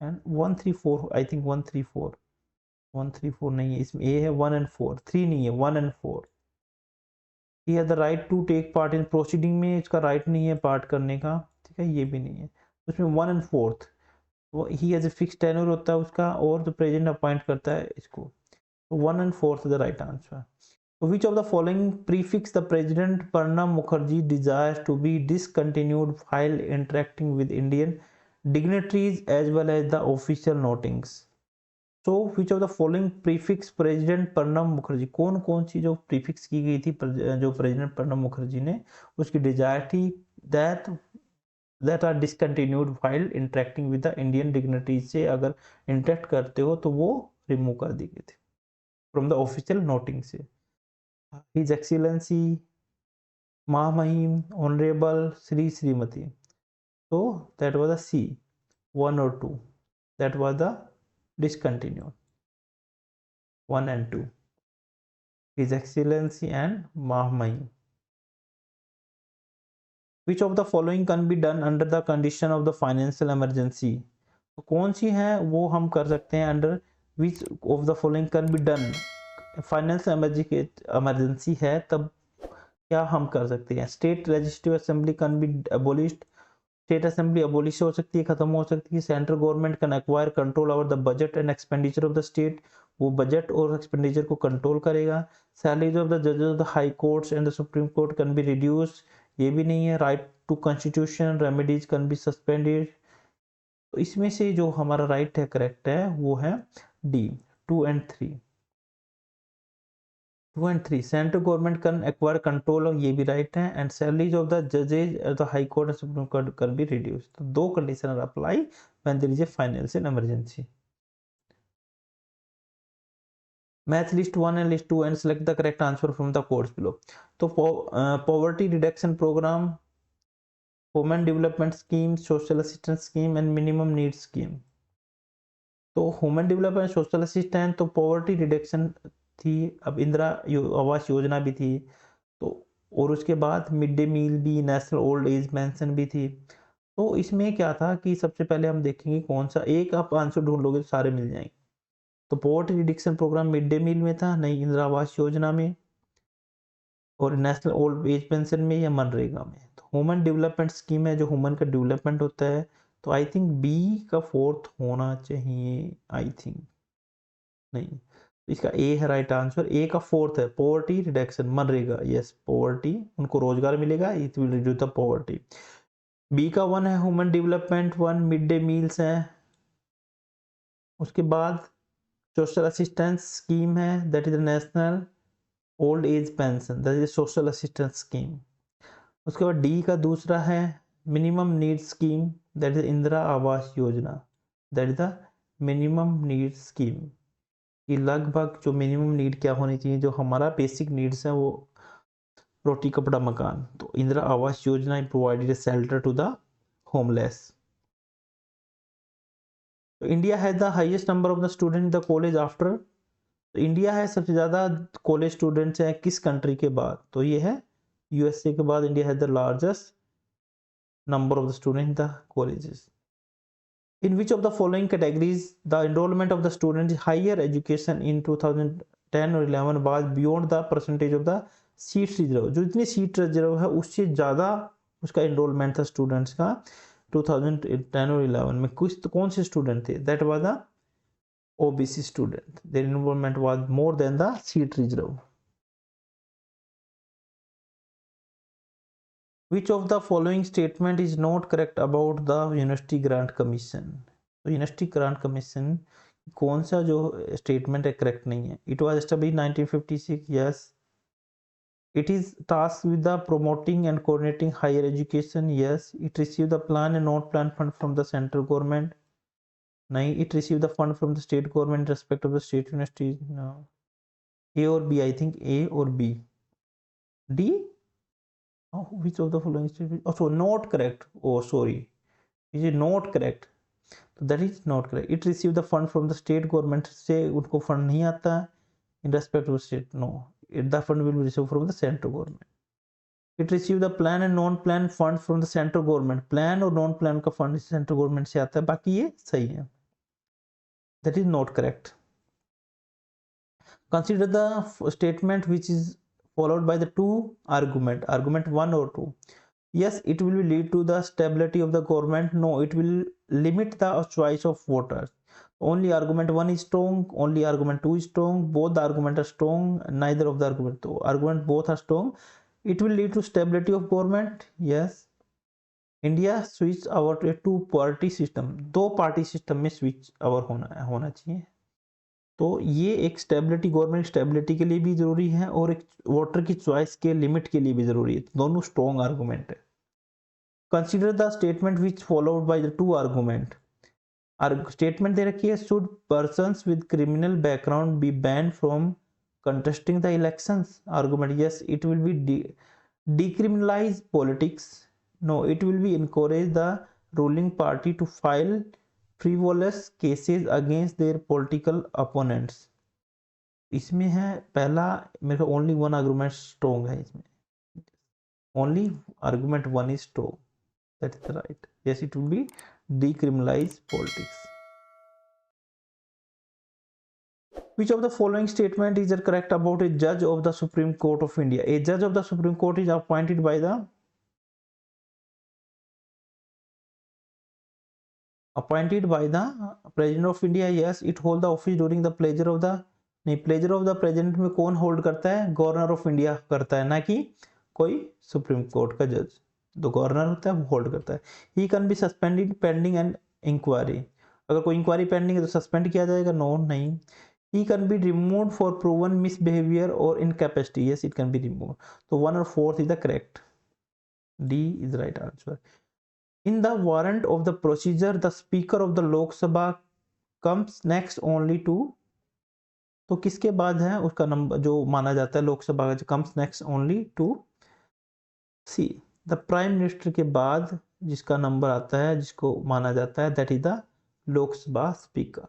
and 1 3 4 I think 1 3 4 1 3 4 नहीं है इसमें, ए है 1 and 4, 3 नहीं है, 1 and 4। He has the right to take part in proceeding में, इसका राइट नहीं है पार्ट करने का, ठीक है, ये भी नहीं है। उसमें 1 and 4 वो he has a fix tenure होता है उसका, और जो प्रेसिडेंट अपॉइंट करता है इसको, तो 1 and 4 is the right answer. Which of the following prefix the President Pranab Mukherjee desires to be discontinued while interacting with Indian dignitaries as well as the official notings? So which of the following prefix President Pranab Mukherjee, कौन कौन सी जो prefix की गई थी जो President Pranab Mukherjee ने उसकी desire थी that are discontinued while interacting with the Indian dignitaries, से अगर interact करते हो तो वो remove कर दी गई थी from the official noting से। His Excellency, Mahamahim, Honorable, Sri, Srimati. So that was a C, 1 or 2. That was the discontinued, 1 and 2. His Excellency and Mahamahim. Which of the following can be done under the condition of the financial emergency? तो कौन सी है वो हम कर सकते हैं under which of the following can be done, financial emergency है तब क्या हम कर सकते हैं? State legislative assembly can be abolished, state assembly abolish हो सकती है, खत्म हो सकती है। Central government can acquire control over the budget and expenditure of the state, वो बजट और एक्सपेंडिचर को कंट्रोल करेगा। सैलरीज ऑफ द जजेस of the high courts and the supreme court can be reduce, ये भी नहीं है। Right to constitution remedies can be suspended. तो इसमें से जो हमारा राइट है करेक्ट है वो है D, 2 and 3। 2 and 3 central government can acquire control, ये भी राइट है। एंड सैलरीज ऑफ द जजेज the high court and supreme court can be reduce. तो दो condition are apply when there is a financial emergency. Match list 1 and list 2 and select the correct answer from the codes below। तो poverty reduction programme, women development scheme, social assistance scheme and minimum need scheme. तो ह्यूमन डेवलपमेंट, सोशल असिस्टेंट, तो पॉवर्टी रिडक्शन थी, अब इंदिरा आवास योजना भी थी, तो और उसके बाद मिड डे मील भी, नेशनल ओल्ड एज पेंशन भी थी। तो इसमें क्या था कि सबसे पहले हम देखेंगे कौन सा एक आप आंसर ढूंढ लोगे तो सारे मिल जाएंगे। तो poverty reduction programme mid day meal में था, नहीं इंदिरा आवास योजना में, और नेशनल ओल्ड एज पेंशन में या मनरेगा में। तो ह्यूमन डेवलपमेंट स्कीम है जो ह्यूमन का डेवलपमेंट होता है, तो आई थिंक बी का फोर्थ होना चाहिए, आई थिंक नहीं, इसका ए है राइट आंसर। ए का फोर्थ है poverty reduction, MNREGA, yes poverty, उनको रोजगार मिलेगा, it will reduce the poverty. B का 1 है human development, 1 mid day meals है। उसके बाद सोशल असिस्टेंस स्कीम है, that is national old age pension, that is social assistance scheme. उसके बाद डी का दूसरा है minimum need scheme, that is Indira आवास Yojana, that is the minimum need scheme. कि लगभग जो मिनिमम नीड क्या होनी चाहिए, जो हमारा बेसिक नीड्स है वो रोटी कपड़ा मकान, तो इंदिरा आवास Yojana provided shelter to the homeless. तो India has the highest number of the student in the college after, तो इंडिया है सबसे ज़्यादा कॉलेज स्टूडेंट्स हैं किस कंट्री के बाद, तो ये है यूएसए के बाद India has the largest number of the students in the colleges। In which of the following categories the enrollment of the students in higher education in 2010 or 11 was beyond the percentage of the seats reserve, जो इतनी सीट रिजर्व है उससे ज़्यादा उसका enrollment था स्टूडेंट्स का 2010 और 11 में, कुछ कौन से स्टूडेंट थे? That was the OBC student, their enrollment was more than the seat reserve। Which of the following statement is not correct about the University Grant Commission? तो यूनिवर्सिटी ग्रांट कमीशन कौन सा जो स्टेटमेंट है करेक्ट नहीं है? It was established 1956, yes. It is task with the promoting and coordinating higher education, yes. It receive the plan and not plan fund from the central government, नहीं। It receive the fund from the state government respect of the state universities, no. A और बी, आई थिंक ए और B. D, which of the following statement, oh so not correct, oh sorry, is it not correct? तो that is not correct। it receive the fund from the state government, से उनको फंड नहीं आता in respect to state, no, the fund will be received from the central government। it receive the plan and non plan fund from the central government, plan और non plan का फंड central government से आता है, बाकी ये सही है, that is not correct। consider the statement which is followed by the two argument 1 or 2, yes it will lead to the stability of the government, no it will limit the choice of voters, only argument 1 is strong, only argument 2 is strong, both the argument are strong, neither of the argument, so argument both are strong, it will lead to stability of government, yes। India switch over to a two party system, दो पार्टी सिस्टम में स्विच ओवर होना चाहिए, तो ये एक स्टेबिलिटी, गवर्नमेंट स्टेबिलिटी के लिए भी जरूरी है और एक वोटर की चॉइस के लिमिट के लिए भी जरूरी है, दोनों स्ट्रॉन्ग आर्गुमेंट है। Consider the statement which followed by the two argument, statement दे रखी है, should persons with criminal background be ban from contesting the elections, argument yes it will be decriminalize politics. No, it will be encourage the ruling party to file frivolous cases against their political opponents. इसमें है पहला मेरे को ओनली वन आर्गुमेंट स्ट्रॉन्ग है इसमें, only argument one is strong, that is the right. Yes, it will be decriminalize politics. Which of the following statement is correct about a judge of the Supreme Court of India? A judge of the Supreme Court is appointed by the President of India. Yes, it hold the office during the pleasure of the, नहीं, pleasure of the President में कौन होल्ड करता है? गवर्नर ऑफ इंडिया करता है, ना कि कोई सुप्रीम कोर्ट का जज. तो गवर्नर होता है वो होल्ड करता है. He can be suspended pending an inquiry. अगर कोई इंक्वायरी पेंडिंग है तो सस्पेंड किया जाएगा? नो, नहीं. He can be removed for proven misbehavior or incapacity. Yes, it can be removed. So 1 or 4 is the correct. D is the right answer. In the warrant of the procedure, the Speaker of the Lok Sabha comes next only to. तो किसके बाद है उसका नंबर जो माना जाता है लोक सभा का? comes next only to C. The Prime Minister के बाद जिसका नंबर आता है, जिसको माना जाता है, that is the लोक सभा Speaker,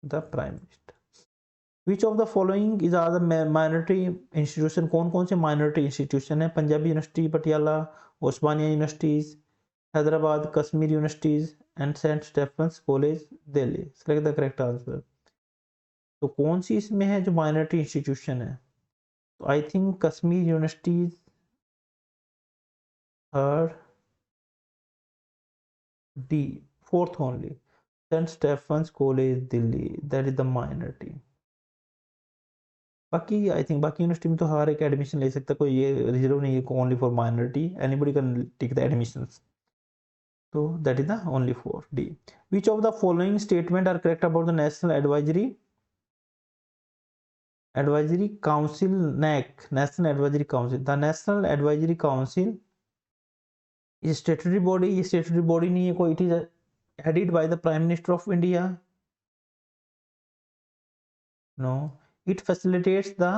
the Prime Minister. Which of the following is are the minority institution? कौन कौन से minority institution है? Punjabi university Patiala, Osmania universities Hyderabad, Kashmir universities and Saint Stephen's college Delhi. Select the correct answer. तो कौन सी इसमें है जो माइनॉरिटी इंस्टीट्यूशन है? तो I think Kashmir universities third, D fourth only, Saint Stephen's college Delhi, that is the minority. बाकी आई थिंक बाकी यूनिवर्सिटी में तो हर एक एडमिशन ले सकता है, कोई ये रिजर्व नहीं है only for minority, anybody can take the admissions. तो that is the only for D. Which of the following statement are correct about the National Advisory Council, NAC, National Advisory Council. The National Advisory Council is statutory body. ये स्टेटरी बॉडी नहीं है कोई, it is headed by the Prime Minister of India. No, it facilitates the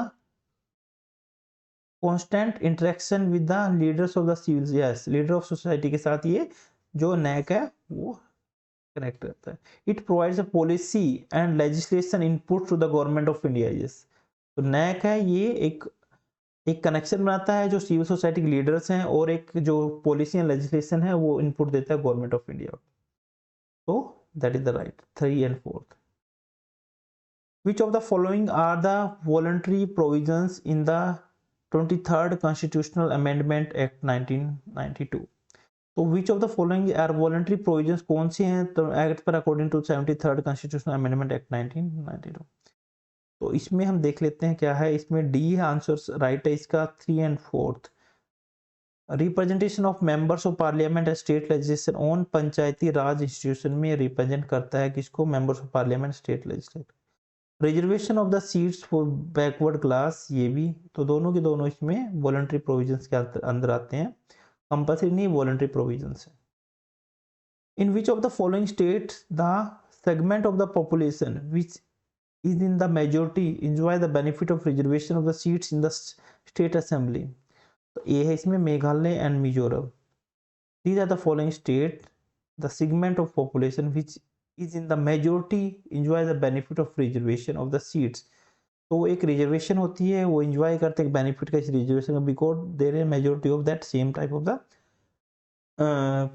constant interaction with the leaders of the civil. Yes, leader of society के साथ ये जो NAC है वो कनेक्ट रहता है. It provides a policy and legislation input to the government of India. Yes, तो NAC है ये एक कनेक्शन बनाता है जो सिविल सोसाइटी के लीडर्स हैं, और एक जो पॉलिसी एंड लेजिस्लेशन है वो इनपुट देता है government of India. So that is the right 3 and 4th. Which of the following are the voluntary provisions in the 23rd Constitutional Amendment Act 1992? तो which of the following are voluntary provisions? कौन सी हैं तो एक्ट पर according to 73rd Constitutional Amendment Act 1992? तो इसमें हम देख लेते हैं क्या है. इसमें डी आंसर राइट है इसका, 3 and 4th. Representation of members of parliament and state legislation on Panchayati Raj institution में रिप्रेजेंट करता है किसको? Members of parliament, state legislator. Reservation of the seats for backward class, ये भी तो दोनों के दोनों इसमें वॉलंटरी प्रोविजंस के अंदर आते हैं, कंपल्सरी नहीं, वॉलंटरी प्रोविजंस है. In which of the following states the segment of the population which is in the majority enjoy the benefit of reservation of the seats in the state assembly? तो ये है इसमें Meghalaya and Mizoram. These are the following state the segment of population which is in the majority enjoy the benefit of reservation of the seats. तो एक रिजर्वेशन होती है, वो एंजॉय करते हैं बेनिफिट का इस रिजर्वेशन का, because there is majority of that same type of the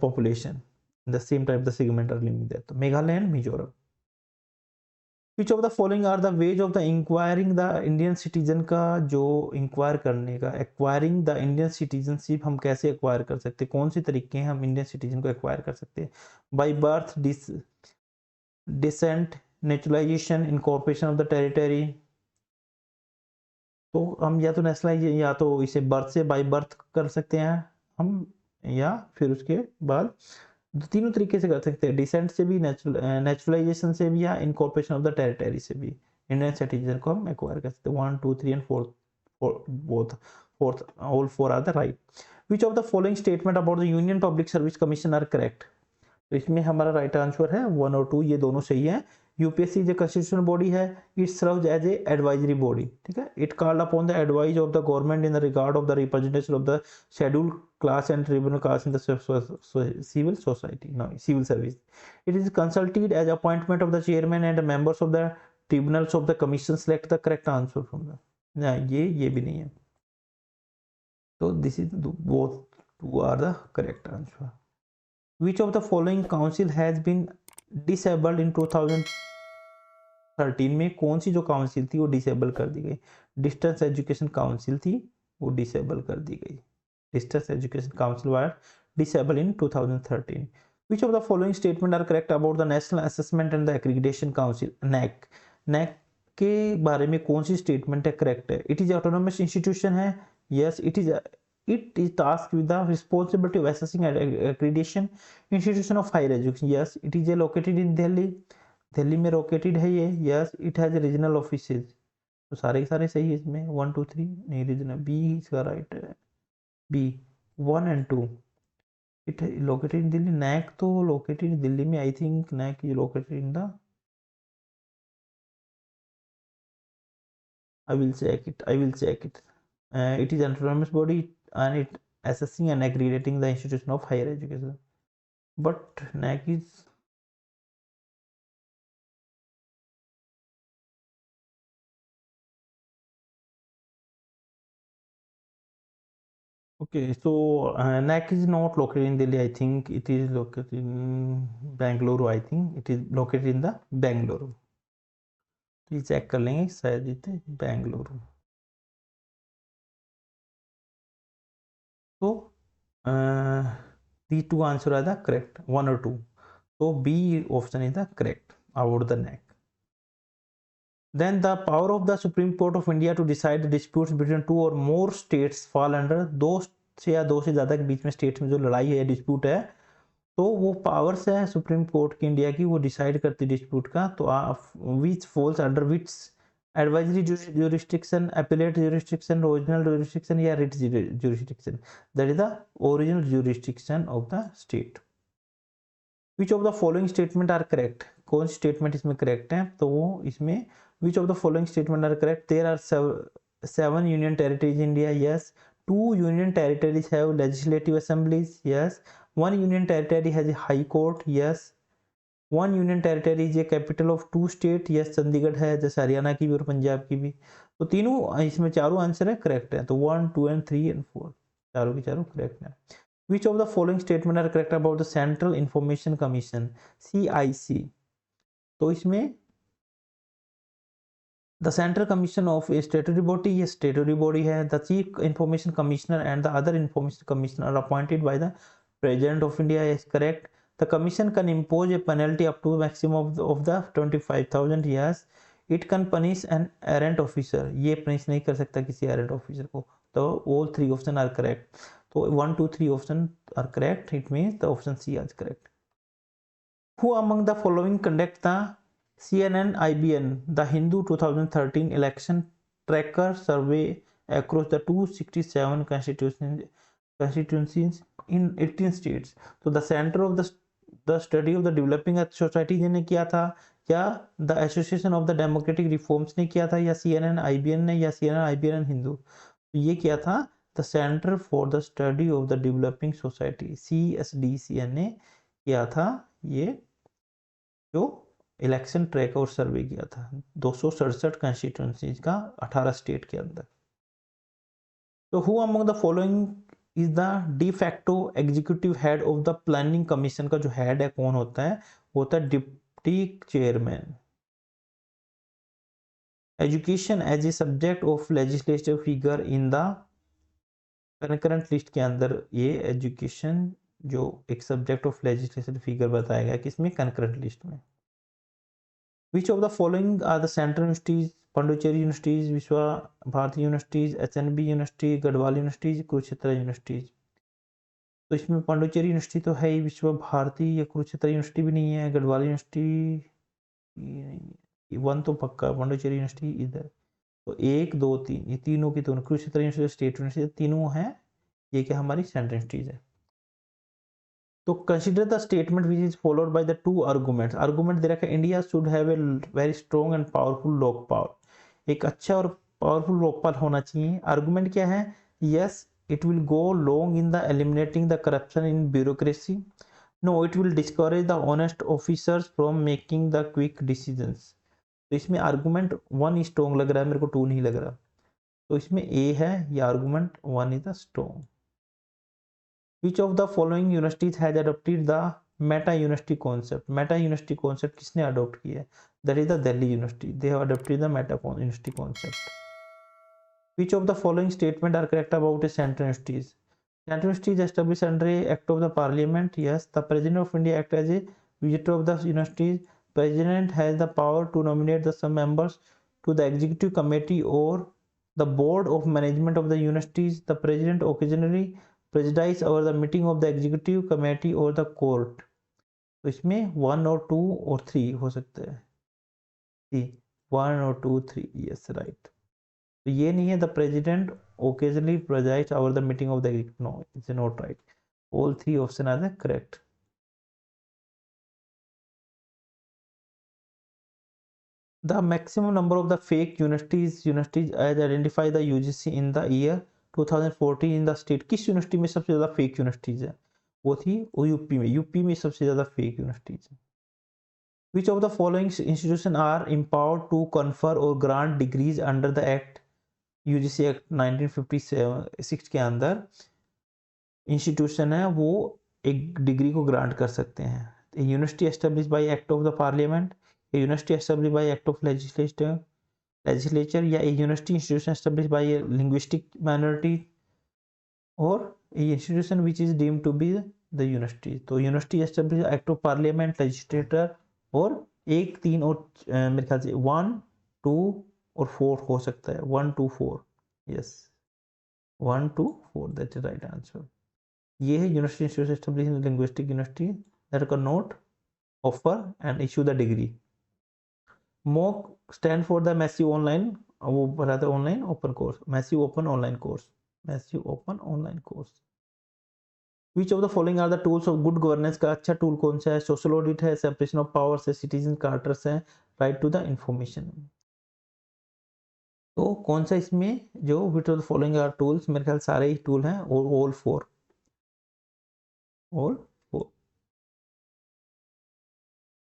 population, the same type the segment are living there. तो Meghalaya and Mizoram. Which of the following are the ways of the inquiring the Indian citizen? का जो इंक्वायर करने का, एक्वायरिंग द इंडियन सिटीजनशिप हम कैसे एक्वायर कर सकते हैं? कौन से तरीके हैं हम इंडियन सिटीजन को एक्वायर कर सकते हैं? By birth, descent, naturalisation, incorporation of the territory. तो हम या तो नेशनलाइज या तो इसे बर्थ से बाई बर्थ कर सकते हैं हम, या फिर उसके बाद तीनों तरीके से कर सकते हैं, डिसेंट से भी, नेचुरलाइजेशन से भी, या इनकॉर्पोरेशन ऑफ द टेरिटरी से भी इंडियन सिटीजन को हम एक्वायर कर सकते हैं. 1, 2, 3 and 4th all 4 are the right. Which of the following statement about the Union Public Service Commission are correct? तो इसमें हमारा राइट आंसर है 1 और 2, ये दोनों सही है. यूपीएससी जो constitutional body है, it serves as a advisory body, ठीक है. It called upon the advice of the government in the regard of the representation of the scheduled class and tribunal class in the civil society, no, civil service. It is consulted as appointment of the chairman and the members of the tribunals of the commission select the correct answer from the. ना ये भी नहीं है. So this is both two are the correct answer. Which of the following council has been disabled in 2013 में कौन सी जो काउंसिल थी वो डिसेबल कर दी गई? डिस्टेंस एजुकेशन काउंसिल थी, वो डिसेबल कर दी गई. Distance education council was disable in 2013. Which of the following statement are correct about the National Assessment and the Accreditation Council, NAC? NAC के बारे में कौन सी स्टेटमेंट है करेक्ट है? इट इज ऑटोनोमस इंस्टीट्यूशन है. Yes, it is tasked with the responsibility of assessing and accreditation institution of higher education. Yes, it is located in Delhi. Delhi में लोकेटेड है ये. Yes, it has regional offices. तो सारे के सारे सही है इसमें. 1 2 3 नहीं, रीजनल बी इसका राइट है. B 1 and 2 it located in Delhi. NAAC तो लोकेटेड दिल्ली में. I think NAAC is located in the, I will check it. It is an autonomous body and it assessing and accrediting the institution of higher education. But NAC is okay. So NAC is not located in Delhi. I think it is located in Bangalore. I think it is located in the Bangalore. ये चेक कर लेंगे शायद इतने बेंगलुरु. तो these two answer are the correct, 1 or 2. So B option is the correct about the NAC. Then the power of the Supreme Court of India to decide the disputes between two or more states fall under, दो से या दो से ज़्यादा के बीच में स्टेट्स में जो लड़ाई है, डिस्प्यूट है, तो वो पावर्स है सुप्रीम कोर्ट की इंडिया की, वो डिसाइड करती डिस्प्यूट का. तो which falls under which advisory jurisdiction, appellate jurisdiction, original jurisdiction या writ jurisdiction? That is the original jurisdiction of the state. Which of the following statement are correct? कौन सी स्टेटमेंट इसमें करेक्ट है? तो वो इसमें which of the following statement are correct? There are 7 union territories in India. Yes. 2 union territories have legislative assemblies. Yes. 1 union territory has a high court. Yes. 1 union territory is a capital of 2 state. Yes, Chandigarh है, जैसे हरियाणा की भी और पंजाब की भी. तो तीनों इसमें चारों आंसर है करेक्ट है. तो 1 2 and 3 and 4 चारों की चारों करेक्ट है. Which of the following statement are correct about the Central Information Commission, CIC? तो इसमें the Central Commission of a statutory body, ये statutory body है. The Chief Information Commissioner and the other Information Commissioner are appointed by the President of India, is correct. The Commission can impose a penalty up to maximum of the 25,000. Yes. It can punish an errant officer, ये punish नहीं कर सकता किसी errant officer को. तो all 3 option are correct. So 1 2 3 option are correct. It means the option C is correct. Who among the following conduct the CNN IBN the Hindu 2013 election tracker survey across the 267 constituencies in 18 states? So the center of the study of the developing society ने किया था, या the Association of the Democratic Reforms ने किया था, या CNN IBN ने, या CNN IBN हिंदू? तो ये किया था the Center for the Study of the Developing Society, CSDCN ने किया था ये जो इलेक्शन ट्रैक और सर्वे किया था 267 कंस्टिट्यूएंसीज का 18 स्टेट के अंदर. तो who among the following is the de facto executive head of the planning commission? का जो हेड है कौन होता है? होता है deputy chairman. Education as a subject of legislative figure in the current list के अंदर, ये एजुकेशन जो एक सब्जेक्ट ऑफ लेजिस्लेटिव फिगर बताया गया किसमें? करेंट लिस्ट में. Which of the following are the central universities? Pondicherry universities, Vishwa Bharati universities, HNB university, Gadwal universities, Kurukshetra universities. तो इसमें पांडिचेरी यूनिवर्सिटी तो है ही, विश्व भारती या कुरुक्षेत्र यूनिवर्सिटी भी नहीं है, गढ़वाल यूनिवर्सिटी 1 तो पक्का, पांडिचेरी यूनिवर्सिटी इधर. तो 1 2 3 ये तीनों की दोनों, कुरुक्षेत्र यूनिवर्सिटी, स्टेट यूनिवर्सिटी तीनों हैं. ये क्या हमारी सेंट्रल यूनिवर्सिटीज है. तो consider the statement which is followed by the two arguments. Argument दे रखा है India should have a very strong and powerful Lok power, एक अच्छा और पावरफुल लोकपाल होना चाहिए। आर्गुमेंट क्या है? Yes it will go long in the eliminating the corruption in bureaucracy, no it will discourage the honest officers from making the quick decisions. तो इसमें आर्गुमेंट 1 स्ट्रॉन्ग लग रहा है, मेरे को 2 नहीं लग रहा। तो इसमें ए है, ये argument 1 is the strong. Which of the following universities has adopted the meta university concept? Meta university concept किसने adopt किया है? That is the Delhi University. They have adopted the meta university concept. Which of the following statement are correct about the central universities? Central university is established under a act of the parliament. Yes. The president of India act as a visitor of the universities. President has the power to nominate the some members to the executive committee or the board of management of the universities. The president occasionally presides over the meeting of the executive committee or the court. तो इसमें 1 और 2 और 3 हो सकता है। 1 और 2 3 यस राइट। तो ये नहीं है the president occasionally presides over the meeting of the executive, no it's not right. All 3 option are the correct. The maximum number of the fake universities as identified the UGC in the year 2014 in the state, किस यूनिवर्सिटी में सबसे ज्यादा फेक यूनिवर्सिटीज है? वो थी वो यूपी में सबसे ज्यादा फेक यूनिवर्सिटीज है। Which of the following institutions are empowered to confer or grant degrees under the act UGC Act 1956 के अंदर इंस्टीट्यूशन है वो एक डिग्री को ग्रांट कर सकते हैं? University establish by act of the parliament, university establish by act of legislature, या university institution establish by linguistic minority, और institution which is deemed to be the university. तो university establish act of parliament, legislator, और 1 3 और मेरे ख्याल से 1 2 और 4 हो सकता है। 1 2 4 yes 1 2 4 that is right answer. ये है university institution establish in linguistic university that can not offer and issue the degree. MOOC stand for the massive online, वो बताते हैं online open course, massive open online course, massive open online course. Which of the following are the tools of good governance? का अच्छा टूल कौन सा है? सोशल ऑडिट है, सेपरेशन ऑफ पावर्स है, सिटीजन चार्टर्स है, राइट टू द इंफॉर्मेशन। तो कौन सा इसमें जो which of the following are tools, मेरे ख्याल सारे ही टूल हैं, और all 4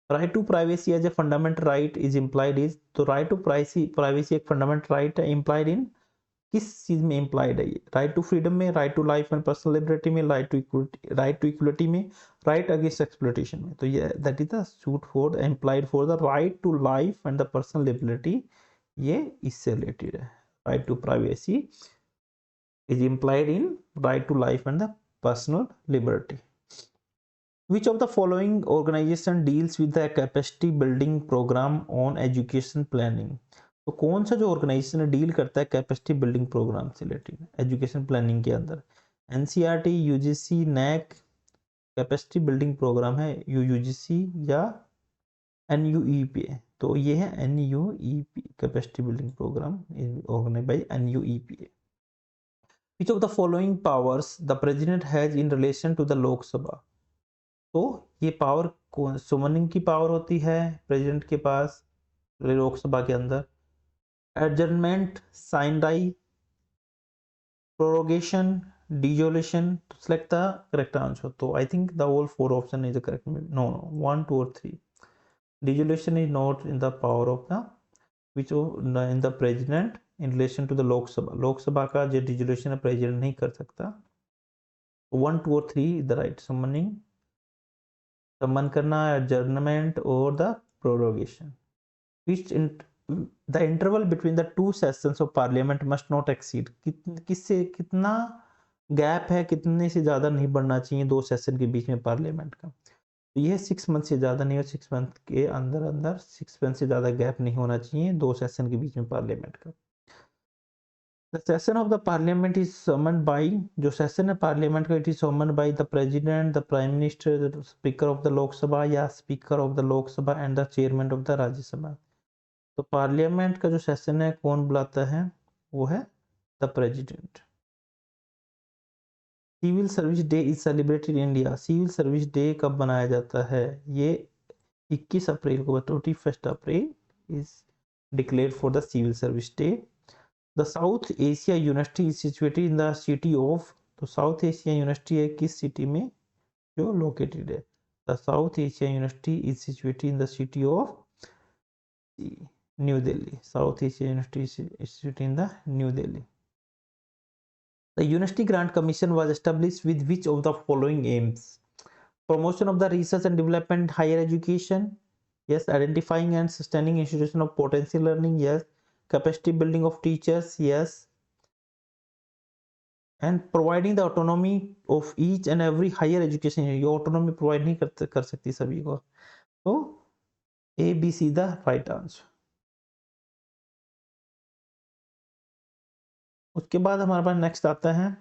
right to privacy as a fundamental right is implied is, तो राइट टू प्राइवेसी एक फंडामेंटल राइट है, इम्प्लाइड इन किस चीज में इम्प्लाइड है? ये राइट टू फ्रीडम में, right to life and personal liberty में, राइट टू इक्वलिटी में, राइट अगेंस्ट एक्सप्लॉइटेशन में। तो ये that is the suit for implied for the right to life and the personal liberty, ये इससे रिलेटेड है। Right to privacy is implied in right to life and the personal liberty. Which of the following organization deals with the capacity building program on education planning? तो कौन सा जो ऑर्गेनाइजेशन डील करता है कैपेसिटी बिल्डिंग प्रोग्राम से रिलेटेड एजुकेशन प्लानिंग के अंदर? NCERT, UGC, NAAC, capacity building programme है यूजीसी या एनयूईपी? तो ये है NUEP, capacity building programme organised by NUEP. Which of the following powers the president has in relation to the Lok Sabha? तो ये पावर सुमनिंग की पावर होती है प्रेसिडेंट के पास लोकसभा के अंदर, adjournment, sine die, prorogation, dissolution. तो सेलेक्ट द करेक्ट आंसर। तो I think the all 4 option is the correct, no 1 2 और 3। Dissolution is not in the power of the which in the president in relation to the Lok Sabha, Lok Sabha का जो डिजोल्यूशन है प्रेसिडेंट नहीं कर सकता। 1 2 और 3 इज द राइट, समनिंग, सम्मान करना, एडजर्नमेंट और the prorogation. Which the interval between the 2 sessions of parliament must not exceed, किससे कितना गैप है, कितने से ज़्यादा नहीं बढ़ना चाहिए 2 सेशन के बीच में पार्लियामेंट का? तो ये 6 मंथ से ज़्यादा नहीं, और 6 मंथ के अंदर अंदर 6 मंथ से ज़्यादा गैप नहीं होना चाहिए 2 सेशन के बीच में पार्लियामेंट का। The session of the parliament is summoned by, जो सेशन है पार्लियामेंट का, it is summoned by the president, the prime minister, the speaker of the लोक सभा, या स्पीकर ऑफ द लोक सभा and the chairman of the Rajya Sabha. तो पार्लियामेंट का जो सेशन है कौन बुलाता है? वो है the president. Civil service day is celebrated in India. Civil service day कब मनाया जाता है? ये 21 अप्रैल को, 21 April is declared for the civil service day. The South Asia University is situated in the city of, तो साउथ एशिया यूनिवर्सिटी है किस सिटी में जो लोकेटेड है? The South Asia University is situated in the city of New Delhi. South Asia University is situated in the new Delhi. The University Grant Commission was established with which of the following aims? Promotion of the research and development higher education. Yes. Identifying and sustaining institution of potential learning. Yes. Capacity building of teachers. Yes. And providing the autonomy of each and every higher education. ये autonomy provide नहीं कर सकती सभी को, तो A B C the right answer। उसके बाद हमारे पास नेक्स्ट आता है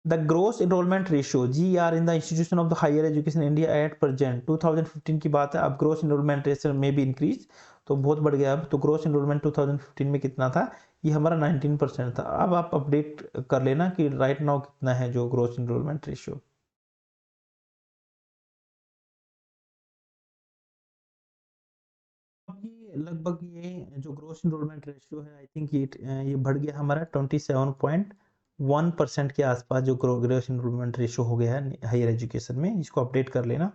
the gross enrolment ratio GR in the institution of the higher education India at present. 2015 की बात है, अब ग्रोस एनरोलमेंट रेशियो में भी इंक्रीज, तो बहुत बढ़ गया अब। तो ग्रोस एनरोलमेंट 2015 में कितना था? ये हमारा 19% था। अब आप अपडेट कर लेना कि राइट नाउ कितना है जो ग्रोस एनरोलमेंट रेशियो। लगभग ये जो ग्रोस एनरोलमेंट रेशियो है, आई थिंक ये बढ़ गया हमारा 27.1% के आसपास जो ग्रोस एनरोलमेंट रेशियो हो गया है हायर एजुकेशन में, इसको अपडेट कर लेना।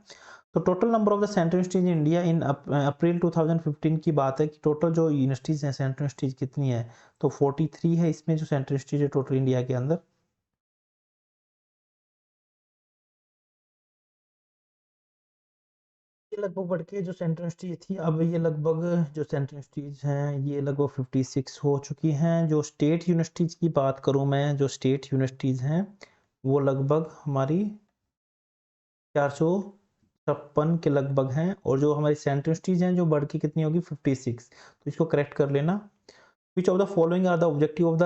तो total number of the central universities in India in April 2015 की बात है कि टोटल जो यूनिवर्सिटीज हैं सेंट्रल यूनिवर्सिटीज कितनी है? तो 43 है इसमें जो सेंट्रल यूनिवर्सिटीज है टोटल इंडिया के अंदर। ये लगभग बढ़ के जो सेंट्रल यूनिवर्सिटीज थी, अब ये लगभग जो सेंट्रल यूनिवर्सिटीज हैं ये लगभग 56 हो चुकी हैं। जो स्टेट यूनिवर्सिटीज की बात करूं मैं, जो स्टेट यूनिवर्सिटीज हैं वो लगभग हमारी 456 के लगभग हैं, और जो हमारी सेंट्रल यूनिवर्सिटीज हैं जो बढ़ के कितनी होगी? 56। तो इसको करेक्ट कर लेना। Which of the following are the objective of the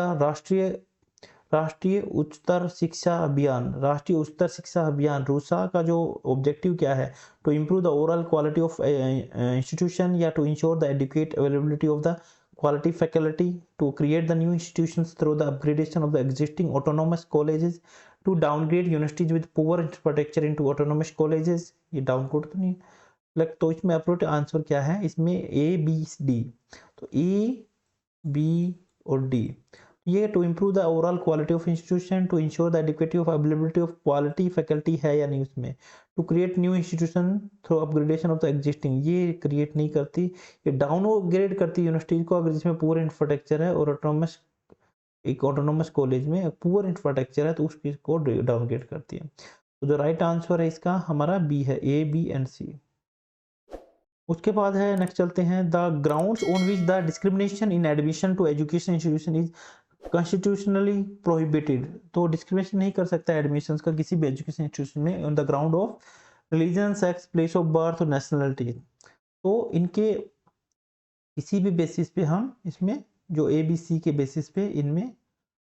Rashtriya Uchchatar शिक्षा अभियान। राष्ट्रीय उच्चतर शिक्षा अभियान रूसा का जो ऑब्जेक्टिव क्या है? To improve the overall quality of institution, या to ensure the adequate availability of the quality faculty, to create the new institutions through the upgradation of the existing autonomous colleges, to downgrade universities with poor infrastructure into autonomous colleges। ये डाउनग्रेड तो नहीं लग, तो इसमें अप्रोच आंसर क्या है? इसमें A B D, तो A B और D। ये to improve the overall quality of institution, to ensure the adequacy of availability of quality faculty है या नहीं उसमें? To create new institution through upgradation of the existing, ये क्रिएट नहीं करती, ये डाउनग्रेड करती यूनिवर्सिटीज को अगर जिसमें पूरा इंफ्रास्ट्रक्चर है, और ऑटोनोमस एक ऑटोनोमस कॉलेज में पूरा इंफ्रास्ट्रक्चर है तो उस चीज को डाउनग्रेड करती है। तो जो राइट आंसर है इसका हमारा बी है, A B and C। उसके बाद है नेक्स्ट चलते हैं, the grounds on which the discrimination in admission to education institution is constitutionally prohibited. तो डिस्क्रिमिनेशन नहीं कर सकता एडमिशंस का किसी भी एजुकेशन इंस्टीट्यूशन में on the ground of religion, sex, place of birth और नेशनलिटी। तो इनके किसी भी बेसिस पे हम इसमें जो ABC के बेसिस पे इनमें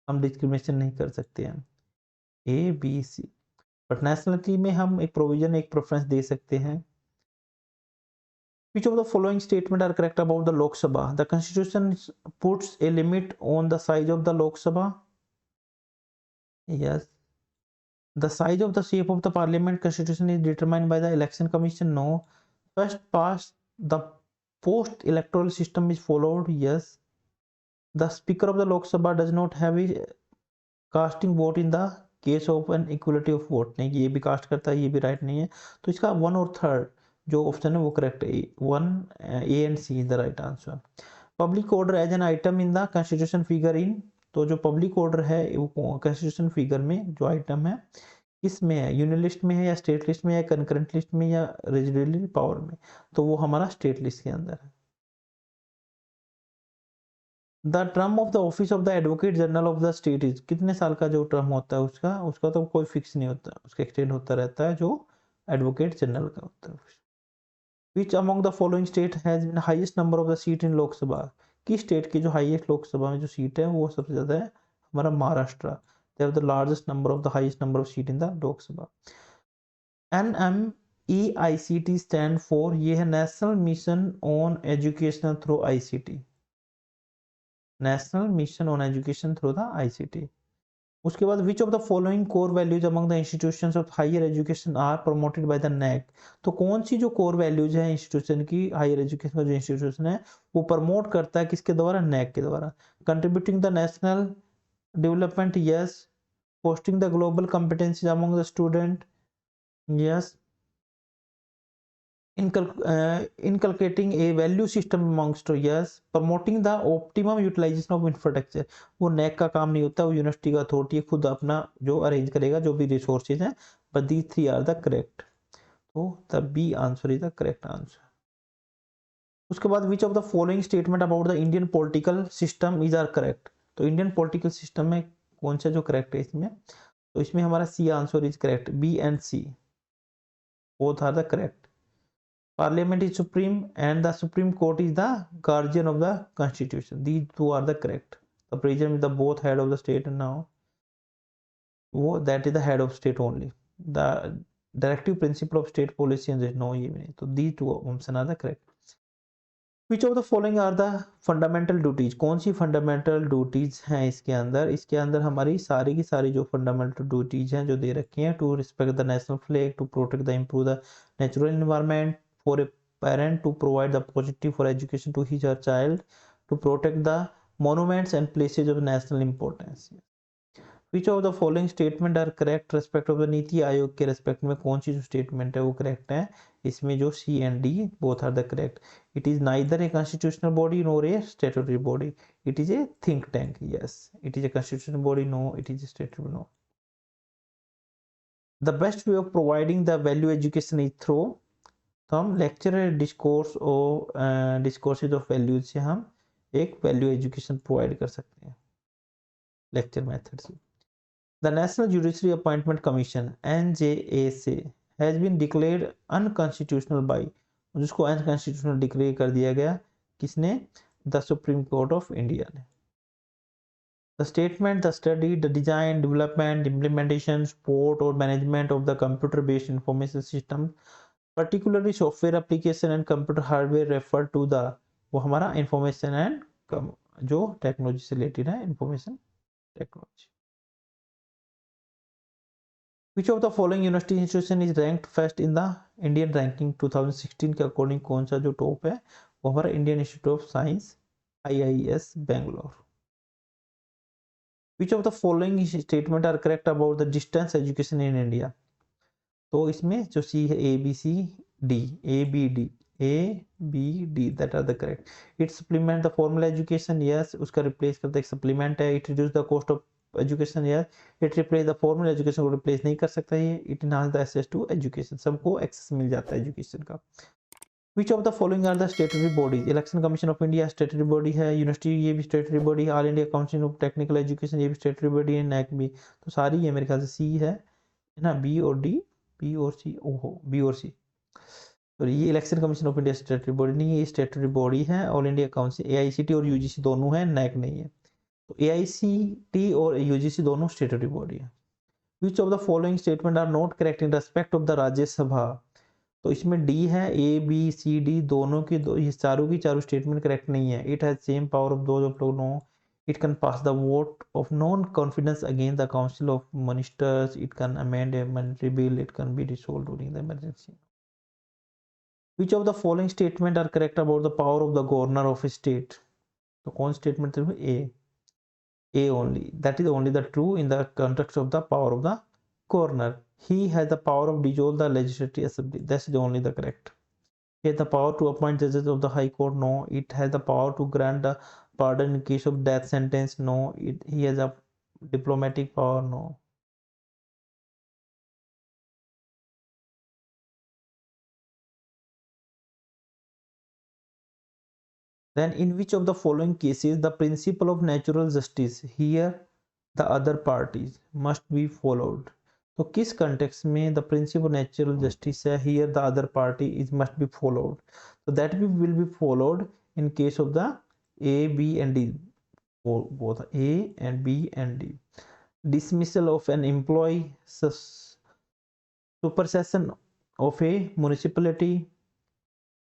हम डिस्क्रिमिनेशन नहीं कर सकते हैं, ABC। बट नेशनलिटी में हम एक प्रोविजन, एक प्रेफरेंस दे सकते हैं। Which of the following statement are correct about the Lok Sabha? The Constitution puts a limit on the size of the Lok Sabha. Yes. The size of the shape of the Parliament Constitution is determined by the Election Commission. No. First past the post electoral system is followed. Yes. The Speaker of the Lok Sabha does not have a casting vote in the case of an equality of vote। नहीं, ये भी कास्ट करता है, ये भी राइट नहीं है। तो इसका 1 और 3 जो ऑप्शन है वो करेक्ट है, 1 A and C is the right answer. Public order as an item in the constitution figure in, तो जो पब्लिक ऑर्डर है वो कॉन्स्टिट्यूशन फिगर में जो आइटम है किसमें है? यूनियन लिस्ट में है, या स्टेट लिस्ट में, या कंकरेंट लिस्ट में, या रेजिडुअल पावर में? तो वो हमारा स्टेट लिस्ट के अंदर है। The term of the office of the advocate general of the state is, कितने साल का जो टर्म होता है उसका उसका तो कोई फिक्स नहीं होता, उसका एक्सटेंड होता रहता है जो एडवोकेट जनरल का होता है। Which among the following state has been highest number of the seat in Lok Sabha? किस स्टेट की जो हाईएस्ट लोकसभा में जो सीट है वो सबसे ज्यादा है? हमारा Maharashtra. They have the largest number of the highest number of seat in the Lok Sabha. NMEICT stand for, ये है national mission on education through ICT, national mission on education through the ICT। उसके बाद which of the following core values among the institutions of higher education are promoted by the NAAC. तो कौन सी जो कोर वैल्यूज है इंस्टीट्यूशन की, हायर एजुकेशन का जो इंस्टीट्यूशन है वो प्रमोट करता है किसके द्वारा, नैक के द्वारा। Contributing the national development, yes. Fostering the global competencies among the student, yes. inculcating a value system amongst, yes. Promoting the optimum utilization of infrastructure, वो नैक का काम नहीं होता, वो यूनिवर्सिटी का अथॉरिटी खुद अपना जो अरेंज करेगा जो भी रिसोर्सेज हैं, but these three are the correct. तो the B answer is the correct answer. उसके बाद which of the following statement about the Indian political system is are correct. तो इंडियन पॉलिटिकल सिस्टम में कौन सा जो करेक्ट है इसमें, तो इसमें हमारा C answer is correct, B and C both are the correct. Parliament is supreme and the Supreme Court is the guardian of the Constitution. These two are the correct. The president is the both head of the state and now that is the head of state only. The directive principle of state policy and there is no even. So these two options are the correct. Which of the following are the fundamental duties? कौन सी fundamental duties हैं इसके अंदर? इसके अंदर हमारी सारी की सारी जो fundamental duties हैं जो दे रखी हैं, to respect the national flag, to protect the improve the natural environment, for a parent to provide the positive for education to his or child, to protect the monuments and places of national importance. Which of the following statement are correct respect of the NITI Aayog के respect में कौन सी जो statement है वो correct है? इसमें जो C and D both are the correct. It is neither a constitutional body nor a statutory body. It is a think tank. Yes, it is a constitutional body. No, it is a statutory. No. The best way of providing the value education is through, तो हम लेक्चर डिस्कोर्स और डिस्कोर्सेज ऑफ वैल्यूज से हम एक वैल्यू एजुकेशन प्रोवाइड कर सकते हैं लेक्चर मेथड से। The national judiciary appointment commission NJAC has been declared unconstitutional by, जिसको अनकॉन्स्टिट्यूशनल डिक्लेयर कर दिया गया किसने, the supreme court of India ने। The statement, the study, the design, development, implementation, support और management of the computer based information system particularly software application and computer hardware refer to the, वो हमारा information and जो टेक्नोलॉजी से रिलेटेड है, information technology. Which of the following university institution is ranked first in the Indian ranking 2016 के अकॉर्डिंग कौन सा जो टॉप है, वो हमारा Indian Institute of science IIS Bangalore. Which of the following statement are correct about the distance education in India? तो इसमें जो सी है A B D that are the correct. It supplement the formal education, yes. उसका रिप्लेस करता है, एक सप्लीमेंट है। It reduce the cost of education, yes. It replace the formal education को रिप्लेस नहीं कर सकता ये। It enhance the access to education, सबको एक्सेस मिल जाता है एजुकेशन का। Which of the following are the statutory bodies? Election commission of India statutory body है, यूनिवर्सिटी ये भी स्टेटरी बॉडी है, all India council of technical education ये भी स्टेटरी बॉडी है, नैक भी। तो सारी ये मेरे ख्याल से सी है ना, बी और डी, बी और सी, ओहो बी और सी। तो ये election commission of India statutory body नहीं है, ये स्टेटरी बॉडी है। ऑल इंडिया काउंसिल AICT और UGC दोनों है, नैक नहीं है। तो AICT और UGC दोनों स्टेटरी बॉडी है। Which of the following statement are not correct in respect of the Rajya Sabha? तो इसमें डी है, ABCD दोनों की ये चारों की चारों स्टेटमेंट करेक्ट नहीं है। It has same power of those of no, it can pass the vote of non-confidence against the council of ministers, it can amend a monetary bill, it can be dissolved during the emergency. Which of the following statement are correct about the power of the governor of a state? So कौन statement है? A only, that is only the true in the context of the power of the governor. He has the power of dissolve the legislative assembly, that's the only the correct. He has the power to appoint judges of the high court, no. It has the power to grant the pardon in case of death sentence, no. He has a diplomatic power, no. Then in which of the following cases the principle of natural justice, here the other parties, must be followed? तो किस context में the principle of natural justice है, here the other party is must be followed? So that will be followed in case of the A, B and D, both A and B and D. Dismissal of an employee, supersession of a municipality,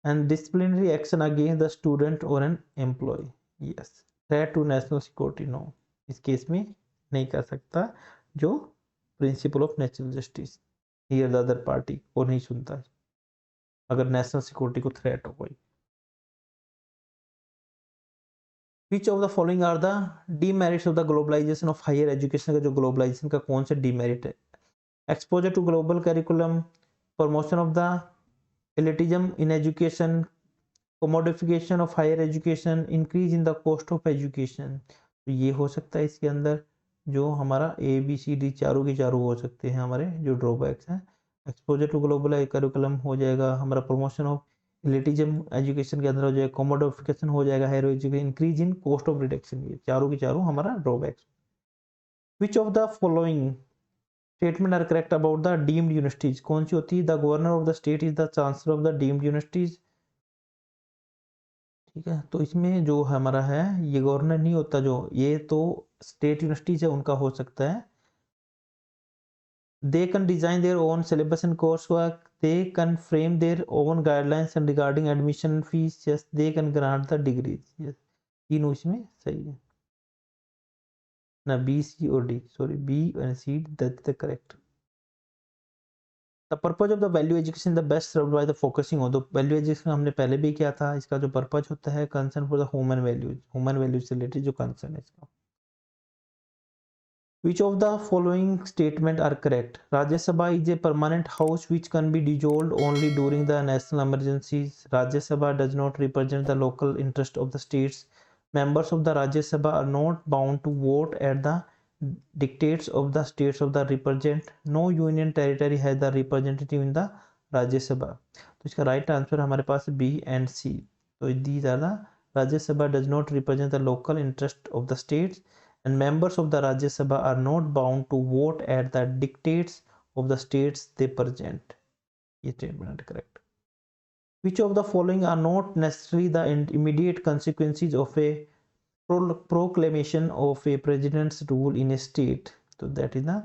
and disciplinary action against the student or an employee, yes. Threat to national security, no, इस केस में नहीं कर सकता जो principle of natural justice, here the other party वो नहीं सुनता अगर नेशनल सिक्योरिटी को थ्रेट हो कोई। Which of the following are the demerits of the globalisation of higher education, का जो ग्लोबलाइजेशन का कौन सा डीमेरिट है? Exposure to global curriculum, promotion of the elitism in education, commodification of higher education, increase in the cost of education. तो ये हो सकता है इसके अंदर जो हमारा ए बी सी डी चारों के चारों हो सकते हैं हमारे जो ड्रॉबैक्स हैं। एक्सपोजर टू ग्लोबल करिकुलम हो जाएगा हमारा, प्रमोशन ऑफ एलिटिज्म एजुकेशन के अंदर हो जाएगा, कोमोडिफिकेशन हो जाएगा higher education, increase in cost of reduction, ये चारों के चारों हमारा drawbacks. Which of the following statement are correct about the deemed universities? कौन सी होती है? The governor of the state is the chancellor of the deemed universities. ठीक है, तो इसमें जो हमारा है ये गवर्नर नहीं होता, जो ये तो स्टेट यूनिवर्सिटीज है उनका हो सकता है। They can design their own syllabus and coursework. They can frame their own guidelines and regarding admission fees. Yes, they can grant the degrees. Yes, तीनों इसमें सही है ना, B, C और D. Sorry, B and C, that's the correct. The purpose of the value education the best served by the focusing on the value education हमने पहले भी किया था। इसका जो पर्पज होता है concern for the human values से रिलेटेड जो कंसर्न है इसका। Which of the following statement are correct? Rajya Sabha is a permanent house which can be dissolved only during the national emergencies. Rajya Sabha does not represent the local interest of the states. Members of the Rajya Sabha are not bound to vote at the dictates of the states of the represent. No union territory has the representative in the Rajya Sabha. तो इसका राइट आंसर हमारे पास B and C. तो these are the Rajya Sabha does not represent the local interest of the states and members of the Rajya Sabha are not bound to vote at the dictates of the states they present. ये statement is correct. Which of the following are not necessarily the immediate consequences of a proclamation of a president's rule in a state? So that is the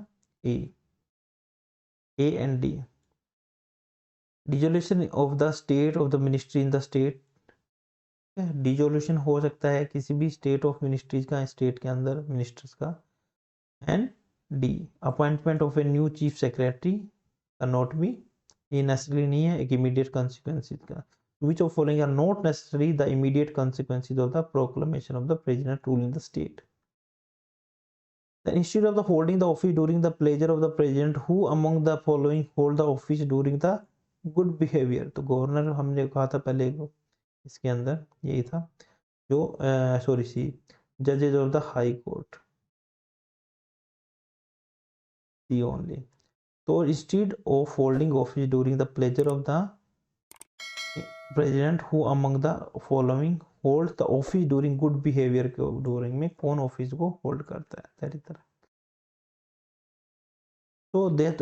A and D. Dissolution of the state of the ministry in the state. Dissolution हो सकता है किसी भी स्टेट ऑफ मिनिस्ट्रीज का, स्टेट के अंदर मिनिस्टर्स का। And D, appointment of a new chief secretary can not be, ये नेसेसरी नहीं है एक इमीडिएट कॉन्सिक्वेंसेज का। Which of following are not necessary the immediate consequences of the proclamation of the president rule in the state. Institute of the holding the office during the pleasure of the president, who among the following hold the office during the good behaviour? तो गवर्नर हमने कहा था पहले इसके अंदर यही था जो सॉरी सी जजेज of the high court, C only. तो instead of holding office during the pleasure of the president, who among the following hold the office during good behaviour के ड्यूरिंग में कौन ऑफिस को होल्ड करता है? That is So that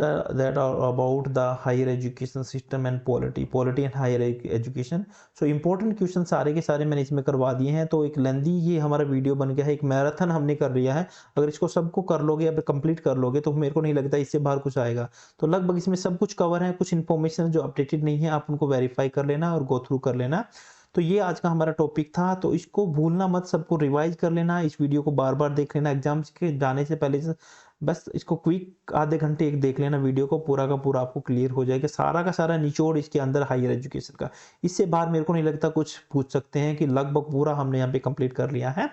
are about the higher education system and polity and higher education. So important question सारे के सारे मैंने इसमें करवा दिए हैं। तो एक लेंदी ये हमारा वीडियो बन गया है, एक मैराथन हमने कर लिया है। अगर इसको सबको कर लोगे या कंप्लीट कर लोगे तो मेरे को नहीं लगता इससे बाहर कुछ आएगा। तो लगभग इसमें सब कुछ कवर है, कुछ इन्फॉर्मेशन जो अपडेटेड नहीं है आप उनको वेरीफाई कर लेना और गो थ्रू कर लेना। तो ये आज का हमारा टॉपिक था, तो इसको भूलना मत, सबको रिवाइज कर लेना, इस वीडियो को बार बार देख लेना, एग्जाम्स के जाने से पहले बस इसको क्विक आधे घंटे एक देख लेना, वीडियो को पूरा का पूरा आपको क्लियर हो जाएगा, सारा का सारा निचोड़ इसके अंदर हायर एजुकेशन का। इससे बाहर मेरे को नहीं लगता कुछ पूछ सकते हैं कि लगभग पूरा हमने यहाँ पे कंप्लीट कर लिया है।